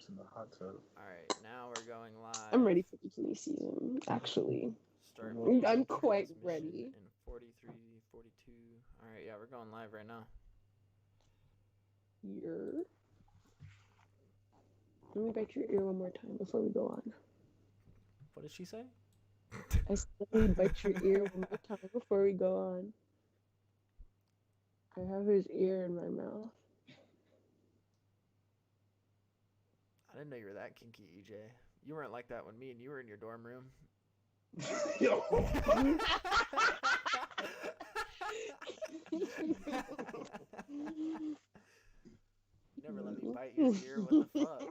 Jumps in the hot tub. All right, now we're going live. I'm ready for bikini season, actually. Start I'm quite ready. in 43, 42. All right, yeah, we're going live right now. Let me bite your ear one more time before we go on. What did she say? I said, let me bite your ear one more time before we go on. I have his ear in my mouth. I didn't know you were that kinky, EJ. You weren't like that when me and you were in your dorm room. Yo. You never let me bite your ear. What the fuck?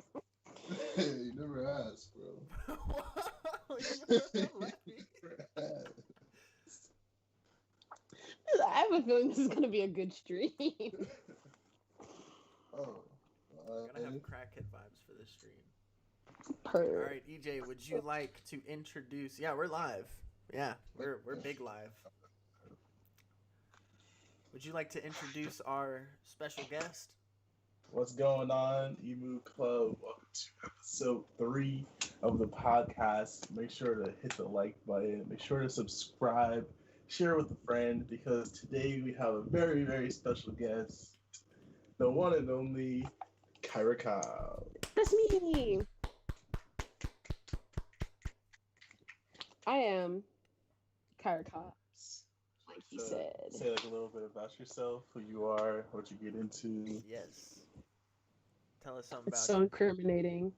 Hey, you never asked, bro. Whoa, you never let me. I have a feeling this is gonna be a good stream. Oh. Gonna have crackhead vibes for this stream. Purr. All right, EJ, would you like to introduce? Yeah, we're live. Yeah, we're big live. Would you like to introduce our special guest? What's going on, EMU Club? Welcome to episode 3 of the podcast. Make sure to hit the like button. Make sure to subscribe. Share with a friend because today we have a very, very special guest. The one and only Kyra Cobb. That's me. I am Kyra Cops, like he said. Say like a little bit about yourself, who you are, what you get into. Yes. Tell us something It's about so incriminating.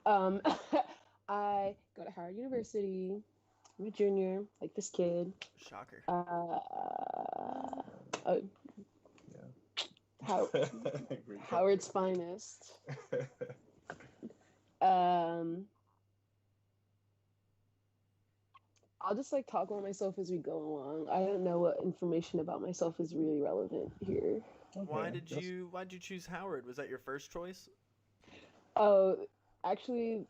I go to Howard University. I'm a junior, like this kid. Shocker. Howard's finest. I'll just like talk about myself as we go along. I don't know what information about myself is really relevant here. Okay. Why'd you choose Howard? Was that your first choice? Oh, actually,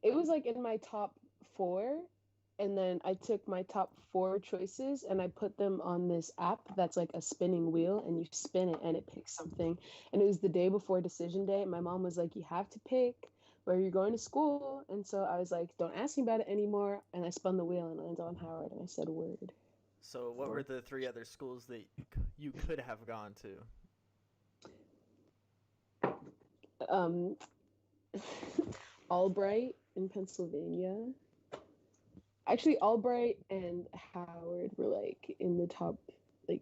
it was like in my top 4, and then I took my top 4 choices and I put them on this app that's like a spinning wheel, and you spin it and it picks something. And it was the day before decision day. My mom was like, "You have to pick where you're going to school," and so I was like, "Don't ask me about it anymore." And I spun the wheel and I landed on Howard, and I said word. So what were the 3 other schools that you could have gone to? Albright in Pennsylvania. Actually, Albright and Howard were like in the top, like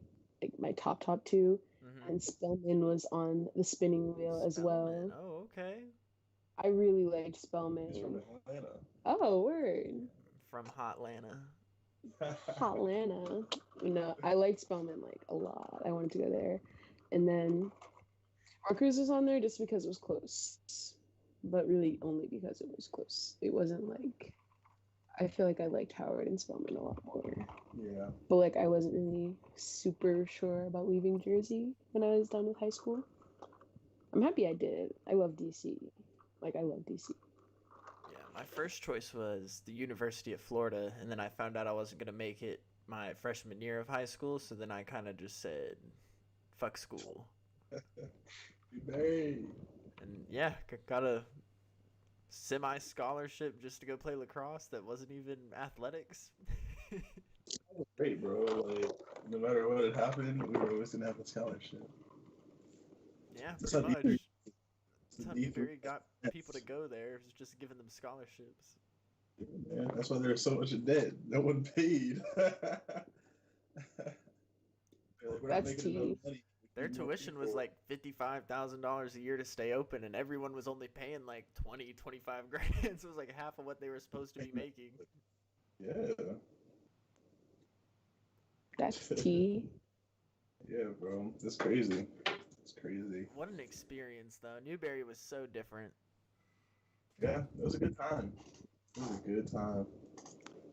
my top 2, Mm-hmm. and Spelman was on the spinning wheel as well. Oh, okay. I really liked Spelman. He's from Atlanta. Oh, word. From Hotlanta. Hotlanta. No, I liked Spelman like a lot. I wanted to go there. And then Rutgers was on there just because it was close. But really only because it was close. It wasn't like, I feel like I liked Howard and Spelman a lot more. Yeah. But like I wasn't really super sure about leaving Jersey when I was done with high school. I'm happy I did. I love DC. Like I love DC. Yeah, my first choice was the University of Florida, and then I found out I wasn't gonna make it my freshman year of high school, so then I kind of just said, "Fuck school." Hey. And yeah, got a semi-scholarship just to go play lacrosse that wasn't even athletics. That was great, bro. Like, no matter what had happened, we were always gonna have a scholarship. Yeah, That's pretty how much. deep- That's how deep- Newberry got people to go there. It was just giving them scholarships. Yeah, man, that's why there's so much in debt. No one paid. Like, we're not That's making enough tea. money. Their We need more tuition was people. like $55,000 a year to stay open, and everyone was only paying like 20, 25 grand. So it was like half of what they were supposed to be making. Yeah. That's tea. Yeah, bro. That's crazy. It's crazy. What an experience, though. Newberry was so different. Yeah, it was a good time. It was a good time.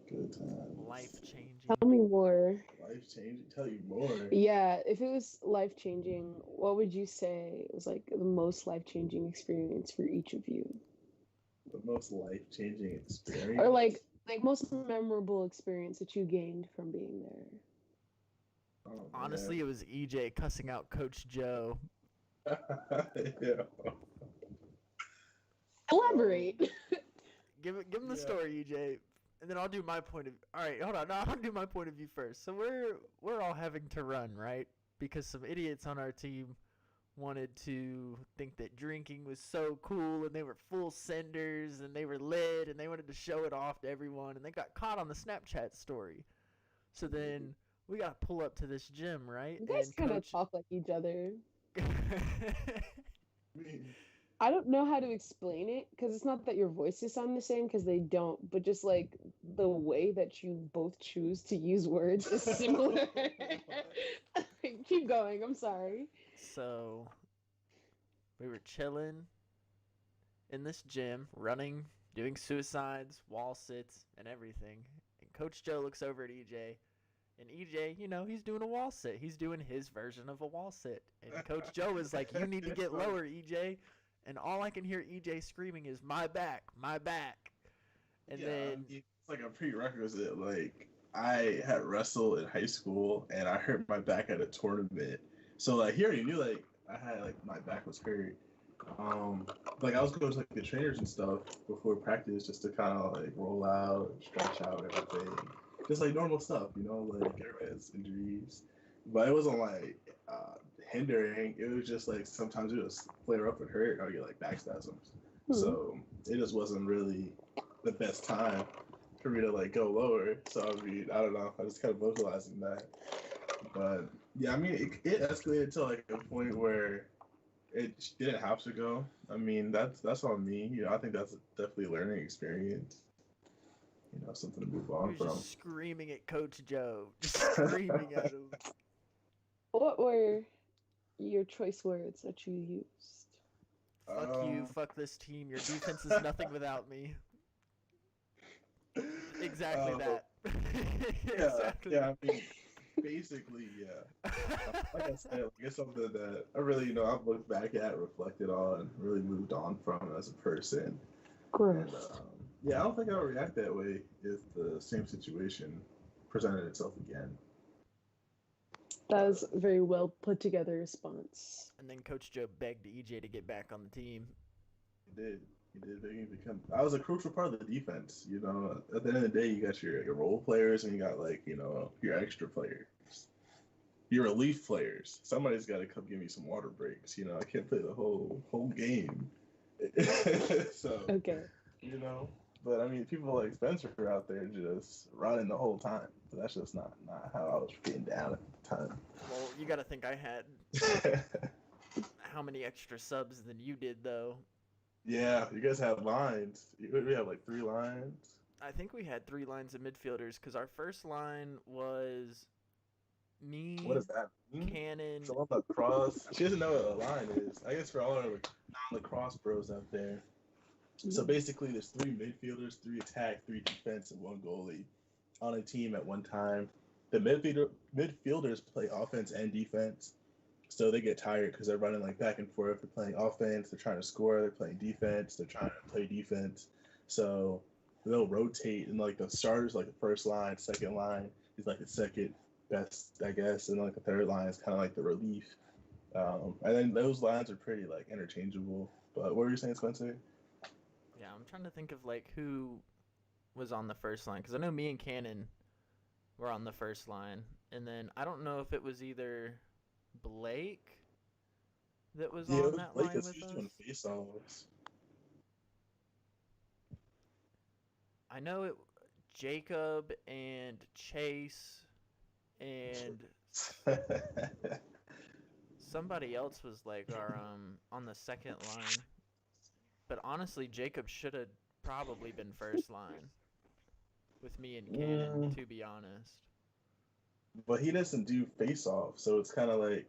Good time. Life changing. Tell me more. Life changing. Tell you more. Yeah, if it was life changing, what would you say was like the most life changing experience for each of you? The most life changing experience. Or like most memorable experience that you gained from being there? Oh, Honestly, it was EJ cussing out Coach Joe. yeah. Elaborate. Give him the Yeah. story, EJ, and then I'll do my point of. All right, hold on. No, I'll do my point of view first. So we're all having to run, right? Because some idiots on our team wanted to think that drinking was so cool, and they were full senders, and they were lit, and they wanted to show it off to everyone, and they got caught on the Snapchat story. So then we got to pull up to this gym, right? You guys And kind of coach. talk like each other. Me. I don't know how to explain it because it's not that your voices sound the same because they don't, but just like the way that you both choose to use words is similar. Keep going. I'm sorry. So we were chilling in this gym, running, doing suicides, wall sits, and everything. And Coach Joe looks over at EJ, and EJ, he's doing a wall sit. He's doing his version of a wall sit. And Coach Joe is like, "You need to get lower, EJ." And all I can hear EJ screaming is, "My back, my back." And then it's like a prerequisite. Like, I had wrestled in high school, and I hurt my back at a tournament. So like, he already knew like I had like my back was hurt. Like I was going to like the trainers and stuff before practice just to kind of like roll out, stretch out, everything, just like normal stuff, like everybody has injuries, but it wasn't like hindering. It was just like sometimes it would just flare up and hurt, or get like back spasms. So it just wasn't really the best time for me to like go lower. So I mean, I don't know. I was kind of vocalizing that, but yeah, I mean, it escalated to like a point where it didn't have to go. I mean, that's on me. I think that's definitely a learning experience. Something to move he on was from. just screaming at Coach Joe, just screaming at him. What were your choice words that you used? Fuck you, fuck this team. Your defense is nothing without me. Exactly that. Exactly. Yeah. I mean, basically, yeah. Like I said, it's something that I really, I've looked back at, reflected on, really moved on from as a person. Gross. And yeah, I don't think I would react that way if the same situation presented itself again. That was a very well put together response. And then Coach Joe begged EJ to get back on the team. He did. Become. I was a crucial part of the defense. At the end of the day, you got your role players, and you got like your extra players, your relief players. Somebody's got to come give me some water breaks. I can't play the whole game. So Okay. But I mean, people like Spencer are out there just running the whole time. But that's just not how I was getting down at the time. Well, you got to think I had how many extra subs than you did, though. Yeah, you guys have lines. We have like 3 lines. I think we had 3 lines of midfielders because our first line was me, What does that mean? Cannon. So on lacrosse, she doesn't know what a line is. I guess for all our non-lacrosse bros out there. So basically, there's 3 midfielders, 3 attack, 3 defense, and 1 goalie on a team at one time. The midfielders play offense and defense, so they get tired because they're running like back and forth. They're playing offense, they're trying to score. They're playing defense, they're trying to play defense. So they'll rotate, and like the starters, like the first line, second line is like the second best, I guess, and like the third line is kind of like the relief. And then those lines are pretty like interchangeable. But what were you saying, Spencer? Yeah, I'm trying to think of like who was on the first line because I know me and Cannon were on the first line, and then I don't know if it was either Blake that was on that Blake line is with us. doing face-offs. I know it. Jacob and Chase and somebody else was like our on the second line. But honestly, Jacob should have probably been first line with me and Cannon, to be honest. But he doesn't do face-off, so it's kind of like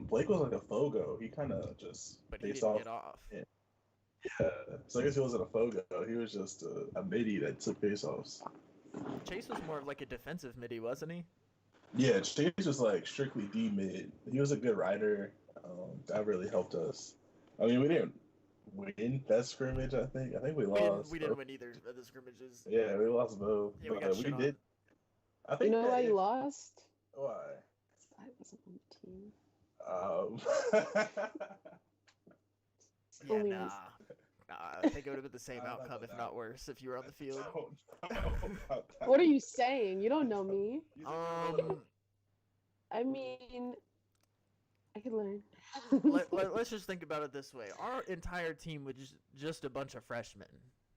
Blake was like a Fogo. He kind of just But he face didn't off. get off. Yeah, so I guess he wasn't a Fogo. He was just a midi that took face-offs. Chase was more of like a defensive midi, wasn't he? Yeah, Chase was like strictly D mid. He was a good rider. That really helped us. I mean, we didn't win that scrimmage. I think we lost. We didn't win either of the scrimmages. Yeah, we lost both. Yeah, we got shit did. on. I think why you lost? Why? I wasn't on the team. Yeah, Only nah. I think it would have been the same I don't outcome, know if that. not worse, if you were on the field. I don't know about that. What are you saying? You don't know me. You think you're gonna- I mean, I can learn. Let's just think about it this way. Our entire team was just a bunch of freshmen.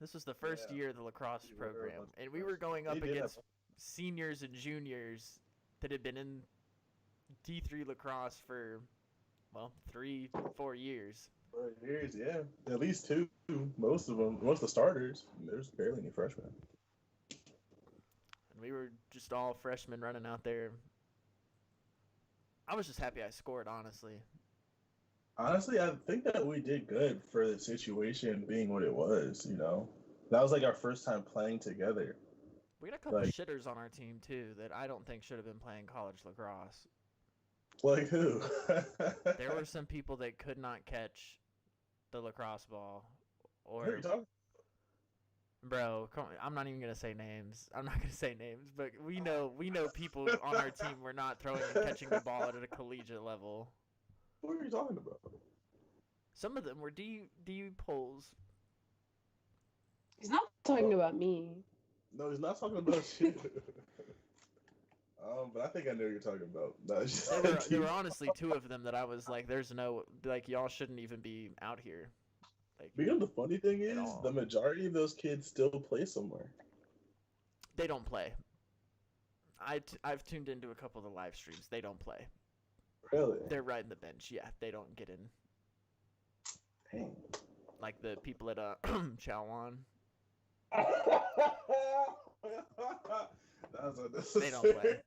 This was the first Yeah. year of the lacrosse We were a program, bunch of and we were freshmen. going up They did against have- seniors and juniors that had been in D3 lacrosse for, well, 3-4 years. For years, yeah. At least 2. Most of them, most of the starters. There's barely any freshmen. And we were just all freshmen running out there. I was just happy I scored, honestly. Honestly, I think that we did good for the situation being what it was, you know? That was like our first time playing together. We had a couple Like- shitters on our team, too, that I don't think should have been playing college lacrosse. Like who? There were some people that could not catch the lacrosse ball. What are Or, you talking? bro, I'm not even going to say names. I'm not going to say names, but we know people on our team were not throwing and catching the ball at a collegiate level. What are you talking about? Some of them were DU polls. He's not talking about me. No, he's not talking about shit. But I think I know what you're talking about. No, it's just There were honestly 2 of them that I was like, there's no, like, y'all shouldn't even be out here. Like, But you know the funny thing At is, all. the majority of those kids still play somewhere. they don't play. I've tuned into a couple of the live streams. They don't play. Really? They're riding the bench. Yeah, they don't get in. Dang. Like the people at Chawan. That was unnecessary. They don't play.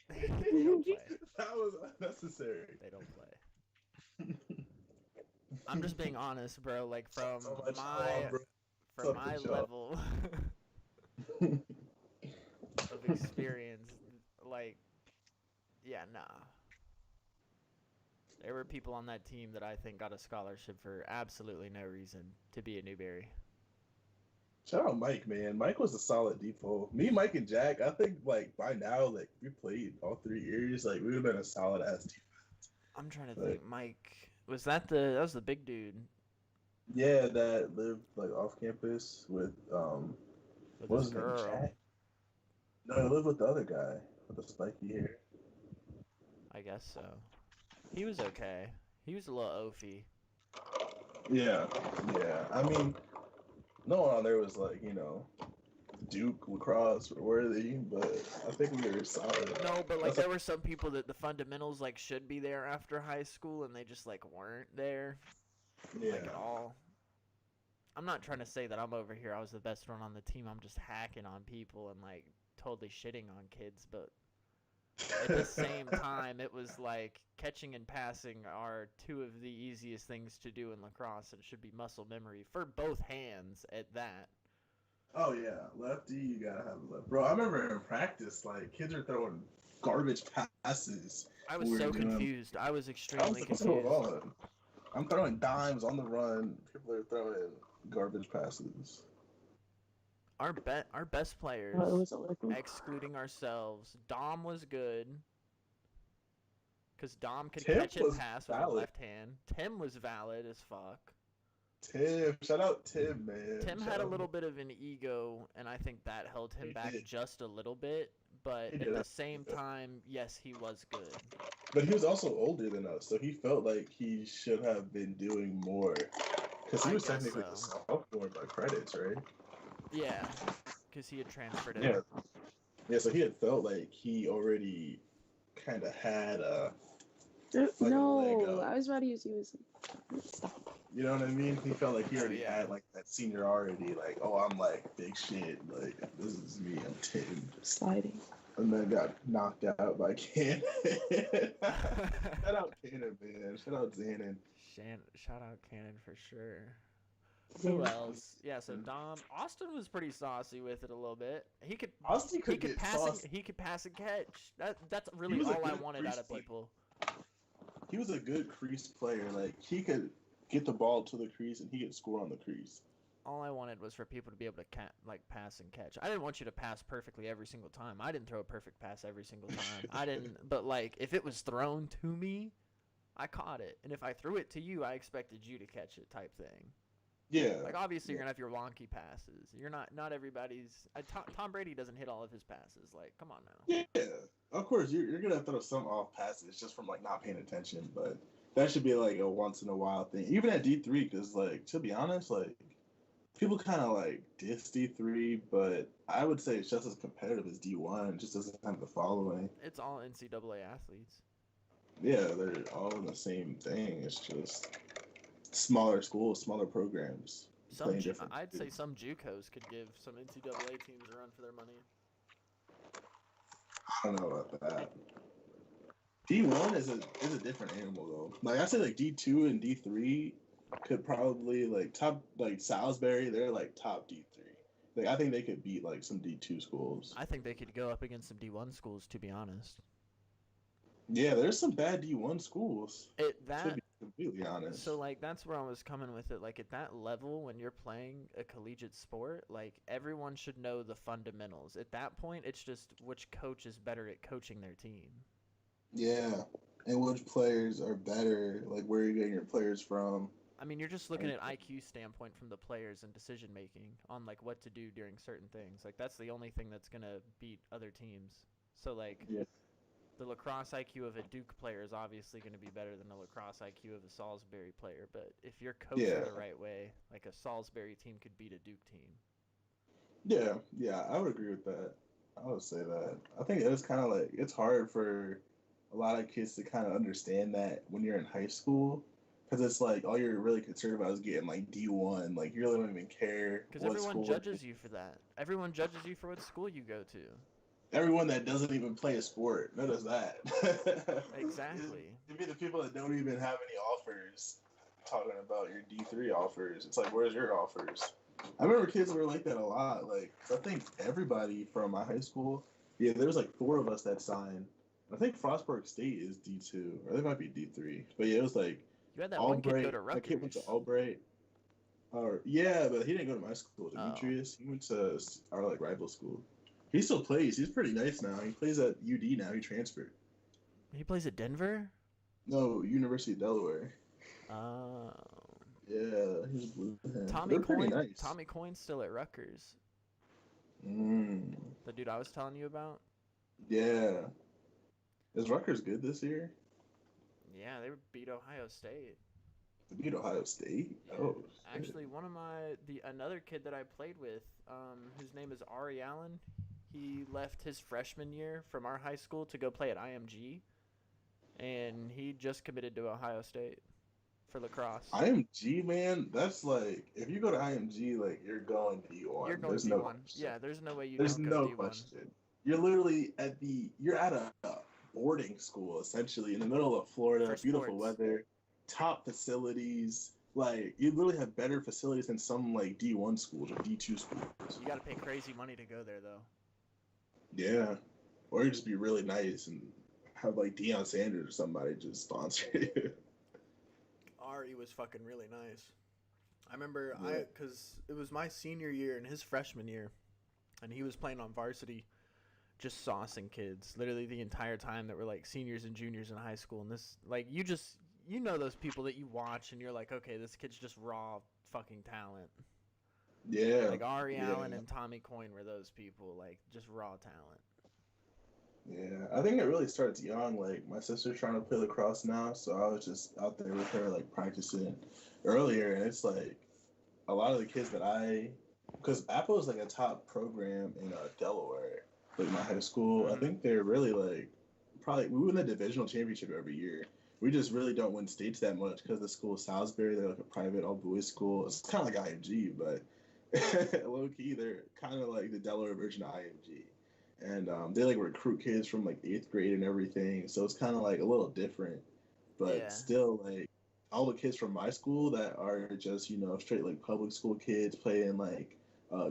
They don't play. That was unnecessary. They don't play. I'm just being honest, bro. Like from So much my Chawan, bro. from Suck my the job. level of experience, like, yeah, nah. There were people on that team that I think got a scholarship for absolutely no reason to be at Newberry. Shout out Mike, man. Mike was a solid default. Me, Mike, and Jack, I think like by now, like we played all 3 years, like we would have been a solid ass team. I'm trying to Right. think. Mike, that was the big dude Yeah, that lived like off campus with with what his was his name? girl. Jack? No, he lived with the other guy with the spiky hair. I guess so. He was okay. He was a little oafy. Yeah, yeah. I mean, no one on there was like, you know, Duke, lacrosse, or worthy, but I think we were solid. No, but like That's there were some people that the fundamentals like should be there after high school, and they just like weren't there Yeah. like at all. I'm not trying to say that I'm over here. I was the best one on the team. I'm just hacking on people and like totally shitting on kids, but at the same time, it was like catching and passing are 2 of the easiest things to do in lacrosse, and it should be muscle memory for both hands at that. Oh yeah, lefty, you gotta have a left. Bro, I remember in practice, like kids are throwing garbage passes. I was We're so doing- confused. I was I extremely was like, what's confused. going on? I'm throwing dimes on the run. People are throwing garbage passes. Our best players, Oh, it wasn't working. excluding ourselves, Dom was good. Because Dom could Tim catch and was pass with a valid. left hand. Tim was valid as fuck. Tim, shout out Tim, man. Tim Shout had a out- little bit of an ego, and I think that held him He back did. just a little bit. But He at did. the same time, yes, he was good. But he was also older than us, so he felt like he should have been doing more. Because he I was guess technically the so. sophomore by credits, right? Yeah, because he had transferred in. Yeah. Yeah, so he had felt like he already kind of had a, like a leg No, up. I was about to use you as. Stop. you know what I mean? He felt like he Oh, already yeah. had like that seniority, like, oh, I'm like big shit, like this is me, I'm Tim. Sliding. And then got knocked out by Cannon. Shout out Cannon, man. Shout out Xanon. Shout out Cannon for sure. Who else? Yeah, so Dom. Austin was pretty saucy with it a little bit. He could Austin he could could get pass saucy. and, he could pass and catch. That's really was a all I good wanted out crease of player. people. He was a good crease player. Like he could get the ball to the crease and he could score on the crease. All I wanted was for people to be able to like pass and catch. I didn't want you to pass perfectly every single time. I didn't throw a perfect pass every single time. I didn't, but like if it was thrown to me, I caught it. And if I threw it to you, I expected you to catch it type thing. Yeah. Like obviously Yeah. you're gonna have your wonky passes. You're not everybody's. Tom Brady doesn't hit all of his passes. Like come on now. Yeah. Of course, you're gonna throw some off passes just from like not paying attention, but that should be like a once in a while thing. Even at D3, because like to be honest, like people kind of like diss D3, but I would say it's just as competitive as D1. It just doesn't have the following. It's all NCAA athletes. Yeah, they're all in the same thing. It's just smaller schools, smaller programs playing different. I'd say some JUCOs could give some NCAA teams a run for their money. I don't know about that. D1 is a different animal though. Like I say, like D2 and D3 could probably like top like Salisbury. They're like top D3. Like I think they could beat like some D2 schools. I think they could go up against some D1 schools. To be honest. Yeah, there's some bad D1 schools. To That be completely honest. So like that's where I was coming with it. Like at that level, when you're playing a collegiate sport, like everyone should know the fundamentals. At that point, it's just which coach is better at coaching their team. Yeah, and which players are better? Like where are you getting your players from? I mean, you're just looking at IQ standpoint from the players and decision making on like what to do during certain things. Like that's the only thing that's gonna beat other teams. So like. Yeah. The lacrosse IQ of a Duke player is obviously going to be better than the lacrosse IQ of a Salisbury player. But if you're coached the right way, like a Salisbury team could beat a Duke team. Yeah, I would agree with that. I would say that. I think it's kind of like it's hard for a lot of kids to kind of understand that when you're in high school, because it's like all you're really concerned about is getting like D1. Like you really don't even care. Because everyone judges you for that. Everyone judges you for what school you go to. Everyone that doesn't even play a sport notice that. Exactly. It'd be the people that don't even have any offers talking about your D3 offers. It's like, where's your offers? I remember kids were like that a lot. Like, I think everybody from my high school, yeah, there was like 4 of us that signed. I think Frostburg State is D2, or they might be D3. But yeah, it was like you had that Albright. One kid go to Rutgers. My kid went to Albright. Or yeah, but he didn't go to my school, Demetrius. He went to our like rival school. He still plays. He's pretty nice now. He plays at UD now. He transferred. He plays at Denver? No, University of Delaware. Oh. Yeah, he's blue. Nice. Tommy Coyne's still at Rutgers. Mm. The dude I was telling you about? Yeah. Is Rutgers good this year? Yeah, they beat Ohio State. They beat Ohio State? Yeah. Oh, actually, another kid that I played with, whose name is Ari Allen, he left his freshman year from our high school to go play at IMG, and he just committed to Ohio State for lacrosse. IMG, man, that's like, if you go to IMG, like, you're going D1. You're going D1. Yeah, there's no way you don't go D1. There's no question. You're literally you're at a boarding school, essentially, in the middle of Florida, beautiful weather, top facilities. Like, you literally have better facilities than some, like, D1 schools or D2 schools. You got to pay crazy money to go there, though. Yeah. Or you just be really nice and have, like, Deion Sanders or somebody just sponsor you. Ari was fucking really nice. I remember, because it was my senior year and his freshman year, and he was playing on varsity, just saucing kids literally the entire time that were, like, seniors and juniors in high school. And this, like, you know those people that you watch and you're like, okay, this kid's just raw fucking talent. Yeah. Like Ari Allen and Tommy Coyne were those people, like just raw talent. Yeah, I think it really starts young. Like my sister's trying to play lacrosse now, so I was just out there with her, like practicing earlier, and it's like a lot of the kids that because Apple is like a top program in Delaware, like my high school. Mm-hmm. I think they're really like we win the divisional championship every year. We just really don't win states that much because the school is Salisbury. They're like a private all-boys school. It's kind of like IMG, but low-key, they're kind of like the Delaware version of IMG. And they like recruit kids from like 8th grade and everything. So it's kind of like a little different. But still, like all the kids from my school that are just, straight like public school kids playing like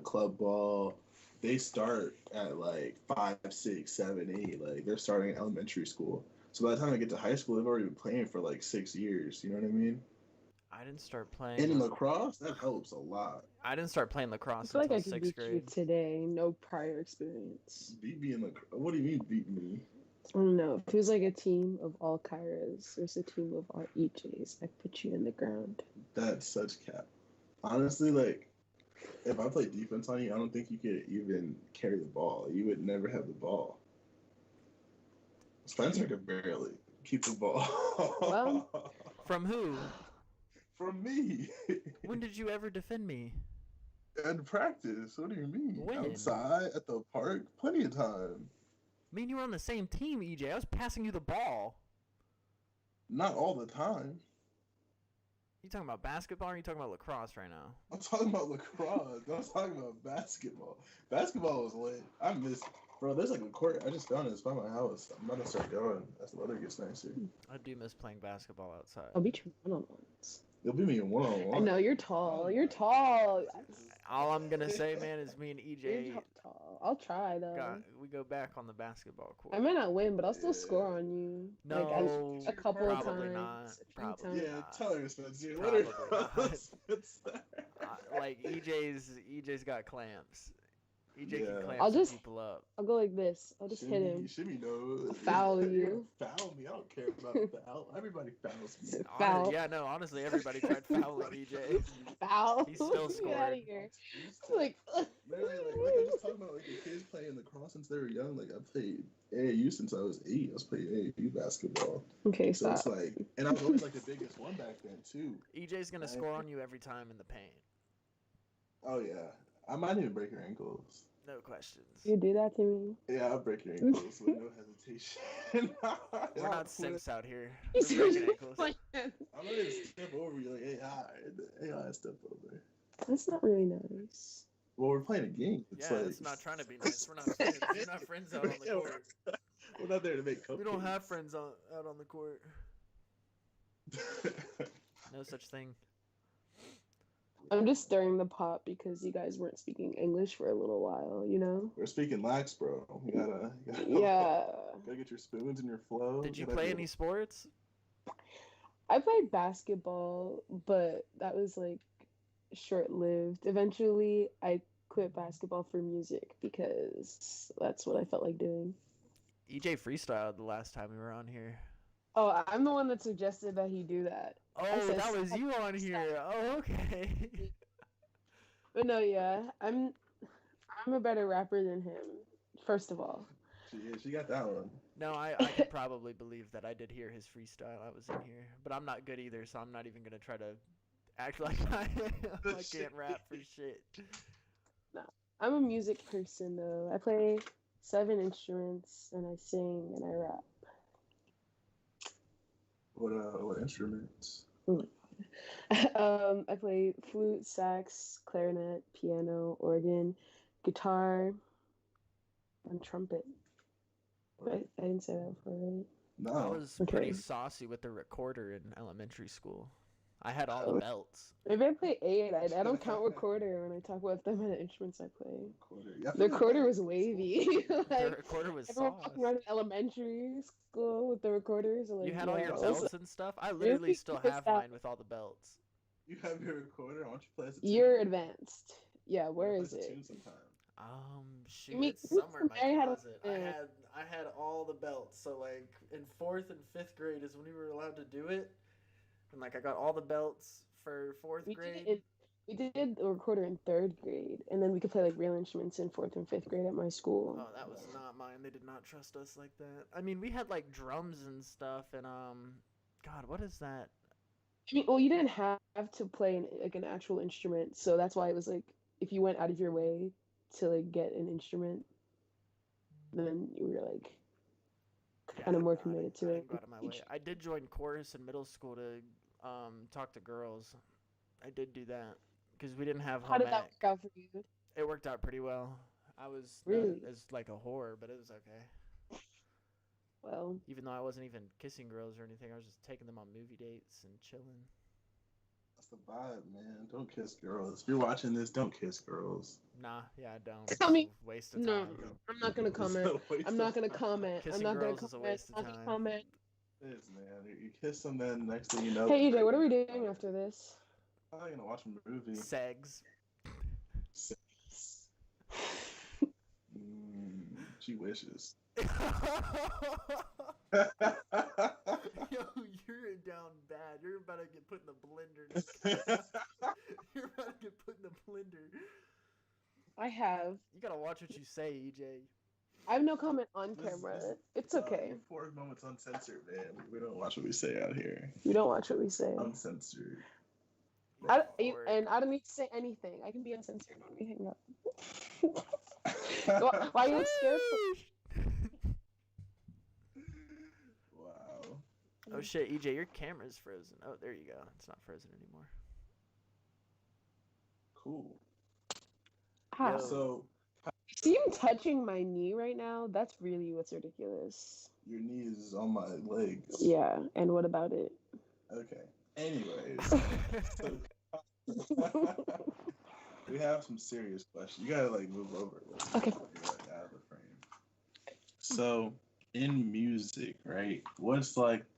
club ball, they start at like 5, 6, 7, 8. Like they're starting elementary school. So by the time I get to high school, they've already been playing for like 6 years. You know what I mean? I didn't start playing. And in lacrosse, that helps a lot. I didn't start playing lacrosse until I 6th grade. Beat you today, no prior experience. Beat me in lacrosse? What do you mean beat me? No, if it was like a team of all Kyras versus a team of all EJs, I put you in the ground. That's such cap. Honestly, like, if I played defense on you, I don't think you could even carry the ball. You would never have the ball. Spencer could barely keep the ball. Well. From who? From me. When did you ever defend me? In practice. What do you mean? When? Outside, at the park, plenty of time. Me and you were on the same team, EJ. I was passing you the ball. Not all the time. You talking about basketball or are you talking about lacrosse right now? I'm talking about lacrosse. I'm talking about basketball. Basketball was lit. I miss, bro. There's like a court. I just found it. It's by my house. I'm about to start going as the weather gets nicer. I do miss playing basketball outside. I'll beat you one-on-ones. You'll be me in one-on-one. I know, you're tall. You're tall. All I'm gonna say, man, is me and EJ. You're tall. I'll try, though. We go back on the basketball court. I might not win, but I'll still score on you. No, like, a couple of probably times. not. Probably Yeah, not. tell her, Spencer. Probably Let her not. Spencer. Like EJ's got clamps. EJ can Yeah. clamp I'll some just- people up. I'll go like this. I'll just hit him. Shimmy, no. Foul you. Foul me. I don't care about a foul. Everybody fouls me. Foul. Yeah, no, honestly, everybody tried fouling EJ. Foul. He still Get scored. out of here. Like, Literally, like I was talking about, like the kids playing lacrosse since they were young. Like I played AAU since I was 8. I was playing AAU basketball. okay, So stop. it's like, and I was always like the biggest one back then too. EJ's gonna score on you every time in the paint. Oh yeah, I might even break your ankles. No questions. You do that to me? Yeah, I'll break your ankles with no hesitation. We're not simps out here. You We're breaking seriously ankles. like- I'm gonna step over you like, hey, hi, hey, hi, step over. That's not really nice. Well, we're playing a game. It's Yeah, like, it's not trying to be nice. We're not friends. We're not friends out on the Yeah, court. We're not there to make cupcakes. We don't have friends out on the court. No such thing. I'm just stirring the pot because you guys weren't speaking English for a little while, you know? We're speaking lax, bro. You gotta Yeah. gotta get your spoons and your flow. Did you Gotta play do- any sports? I played basketball, but that was like short lived. Eventually, I quit basketball for music because that's what I felt like doing. EJ freestyled the last time we were on here. Oh, I'm the one that suggested that he do that. Oh, said that was stop you on here. Oh, okay. But no, yeah, I'm a better rapper than him. First of all, She got that one. No, I could probably believe that. I did hear his freestyle. I was in here, but I'm not good either, so I'm not even gonna try to act like I can't rap for shit. I'm a music person though. I play 7 instruments and I sing and I rap. What instruments? I play flute, sax, clarinet, piano, organ, guitar, and trumpet. I didn't say that before, right? No. I was Okay. pretty saucy with the recorder in elementary school. I had all the Oh. belts. Maybe I play 8. I don't count recorder when I talk about the amount of instruments I play. Quarter. Yeah, I The feel like- recorder was wavy. The like, recorder was everyone sauce. walking around in elementary school with the recorders. Like, You had all your yeah. belts and stuff. I literally still What's have that? mine with all the belts. You have your recorder. Why don't you play as a tune? You're advanced. Yeah, Why where don't you is play as a it? tune sometime? Shoot, mean, it's somewhere in my I had a- closet. I had all the belts. So like in 4th and 5th grade is when we were allowed to do it, and like I got all the belts for 4th We grade. did the recorder in 3rd grade, and then we could play like real instruments in 4th and 5th grade at my school. Oh, that was not mine. They did not trust us like that. I mean, we had like drums and stuff, and God, what is that? I mean, well, you didn't have to play like an actual instrument, so that's why it was like if you went out of your way to like get an instrument, then you were like kind of more committed to I it. didn't go out of my way. I did join chorus in middle school to talk to girls. I did do that because we didn't have How home did that ec. work out for you? It worked out pretty well. I was Really? as like a whore, but it was okay. Well, Even though I wasn't even kissing girls or anything, I was just taking them on movie dates and chilling. That's the vibe, man. Don't kiss girls. If you're watching this, don't kiss girls. Nah, yeah, I don't. I mean, It's a waste of no, time. I'm not gonna It's comment. a waste I'm not of gonna time. comment. Kissing I'm not gonna girls is a comment. waste of I'm not time. gonna comment. It is, man. You kiss them, then next thing you know. Hey EJ, what are we doing after this? I'm gonna watch a movie. Segs. She wishes. Yo, you're down bad. You're about to get put in the blender. You're about I have. You gotta watch what you say, EJ. I have no comment on camera. It's okay. 4 moments uncensored, man. We don't watch what we say out here. You don't watch what we say. Uncensored. And I don't need to say anything. I can be uncensored when we hang up. Why are you scared? Wow. Oh shit, EJ, your camera's frozen. Oh, there you go. It's not frozen anymore. Cool. How? So, see him touching my knee right now? That's really what's ridiculous. your knee is on my legs. Yeah, and what about it? Okay. Anyways, so, we have some serious questions. You gotta move over. Okay. You're out of the frame. So, in music, right? What's the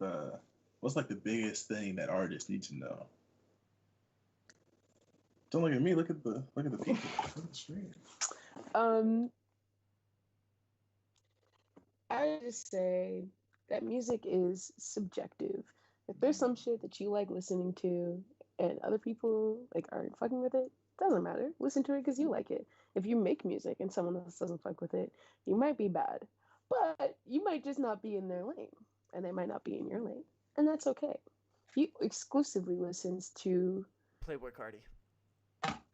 biggest thing that artists need to know? Don't look at me. Look at the people. Look at the stream. I would just say that music is subjective. If there's some shit that you like listening to and other people aren't fucking with it, doesn't matter. Listen to it because you like it. If you make music and someone else doesn't fuck with it, you might be bad. But you might just not be in their lane. And they might not be in your lane. And that's okay. He exclusively listens to Playboy Cardi.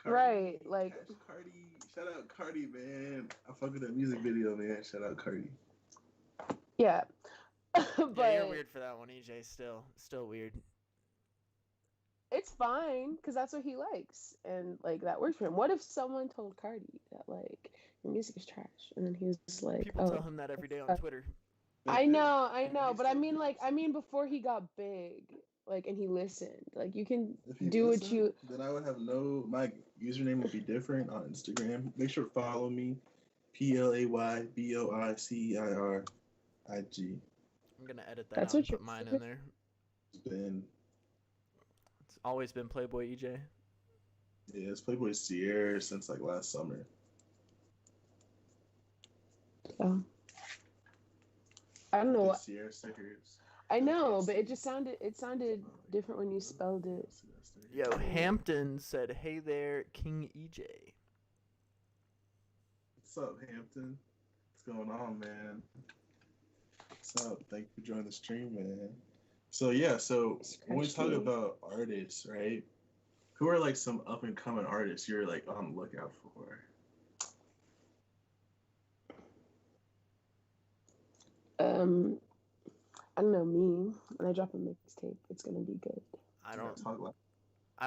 Right, Cardi. Shout out Cardi, man. I fuck with that music video, man. Shout out Cardi. Yeah. But yeah, you're weird for that one, EJ. Still weird. It's fine because that's what he likes, and that works for him. What if someone told Cardi that your music is trash, and then he was like, people tell him that every day on Twitter. I know, but I mean before he got big, and he listened. You can do what you. Then I would have my username would be different on Instagram. Make sure to follow me, PlayBoiCeir IG. I'm gonna edit that That's out what and put mine in there. It's always been Playboy EJ. Yeah, it's Playboy Sierra since last summer. I don't know what. Sierra stickers. I know, but it sounded different when you spelled it. Yo, Hampton said, "Hey there, King EJ." What's up, Hampton? What's going on, man? What's up? Thank you for joining the stream, man. So when we talk about artists, right? Who are some up and coming artists you're on the lookout for? I don't know, me. When I drop a mixtape, it's gonna be good. I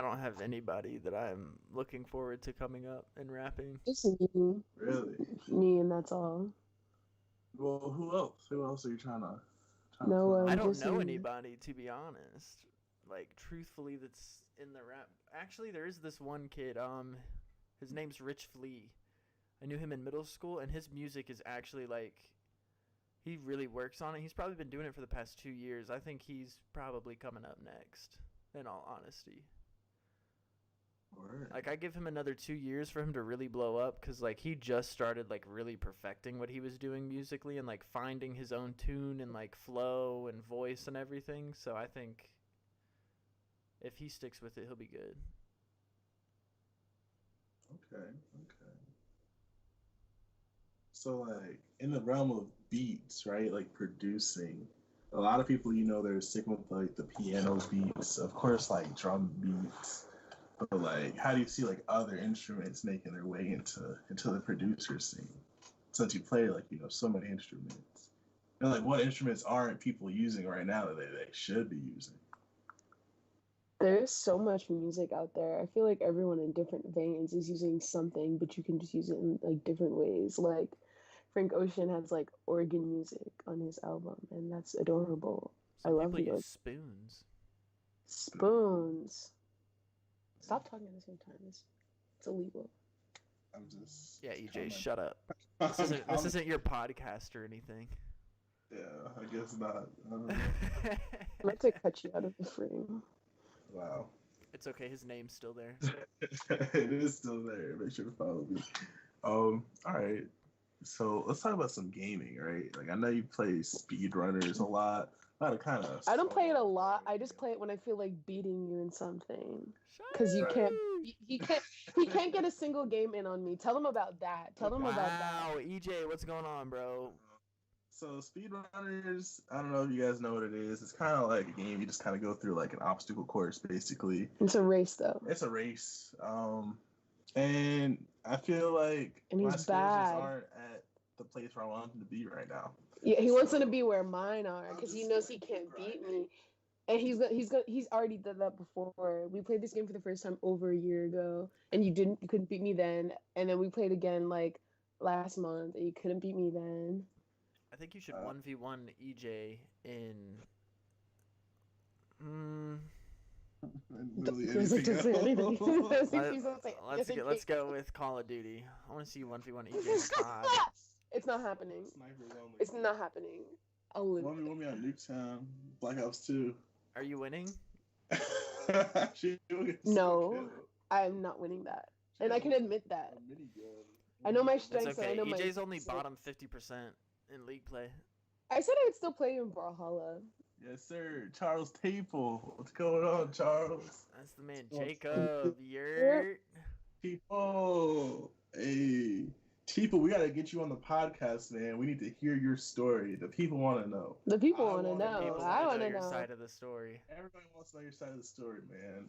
don't have anybody that I'm looking forward to coming up and rapping. Just me. Really? Me, and that's all. Well, who else? Who else are you trying to? No, I don't know anybody, to be honest. Truthfully, that's in the rap. Actually, there is this one kid. His name's Rich Flea. I knew him in middle school, and his music is actually he really works on it. He's probably been doing it for the past 2 years. I think he's probably coming up next, in all honesty. Word. I give him another 2 years for him to really blow up, because he just started really perfecting what he was doing musically and finding his own tune and flow and voice and everything. So I think if he sticks with it, he'll be good. Okay. So in the realm of beats, right? Producing, a lot of people they're sticking with the piano beats, of course, drum beats. But how do you see other instruments making their way into the producer scene? Since you play so many instruments, and what instruments aren't people using right now that they should be using? There's so much music out there. I feel like everyone in different veins is using something, but you can just use it in different ways. Frank Ocean has organ music on his album, and that's adorable. Some I love people it. use spoons. Spoons. Stop talking at the same time. It's illegal. I'm just. Yeah, EJ, shut up. This isn't your podcast or anything. Yeah, I guess not. I don't know. I meant to cut you out of the frame. Wow. It's okay. His name's still there. It is still there. Make sure to follow me. All right. So let's talk about some gaming, right? I know you play speedrunners a lot. A lot of kind of. I don't play it a lot. I just play it when I feel like beating you in something. Because you can't He can't get a single game in on me. Tell him about that. Tell him about that. Wow, EJ, what's going on, bro? So speedrunners, I don't know if you guys know what it is. It's kind of like a game. You just kind of go through like an obstacle course, basically. It's a race, though. It's a race. And I feel like And my he's skills just bad. aren't at the place where I want them to be right now. Yeah, he wants them to be where mine are because he knows he can't beat me. And he's already done that before. We played this game for the first time over a year ago, and you couldn't beat me then. And then we played again like last month, and you couldn't beat me then. I think you should 1v1 EJ in. Let's go with Call of Duty. I want to see you 1v1 EJ in COD. It's not happening. Snipers only. It's not happening. I'll live. 1v1 on Nuketown, Black Ops 2. Are you winning? No, I'm not winning that, and I can admit that. I know my strengths. It's okay. And I know EJ's my only bottom 50% in league play. I said I would still play in Brawlhalla. Yes, sir. Charles Taple. What's going on, Charles? That's the man, Jacob. Yurt. Tipo. Hey. Tipo, we got to get you on the podcast, man. We need to hear your story. The people want to know. The people want to know. People I want know to your know. side of the story. Everybody wants to know your side of the story, man.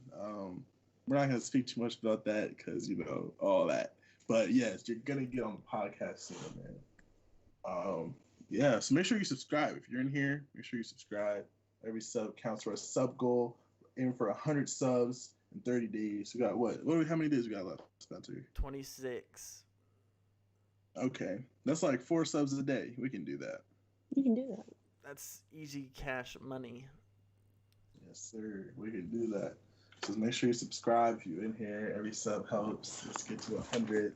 We're not going to speak too much about that because, you know, all that. But, yes, you're going to get on the podcast soon, man. Yeah, so make sure you subscribe. If you're in here, make sure you subscribe. Every sub counts for a sub goal. Aiming for 100 subs in 30 days. We got how many days we got left, Spencer? 26. Okay. That's like 4 subs a day. We can do that. You can do that. That's easy cash money. Yes, sir. We can do that. So make sure you subscribe if you're in here. Every sub helps. Let's get to 100.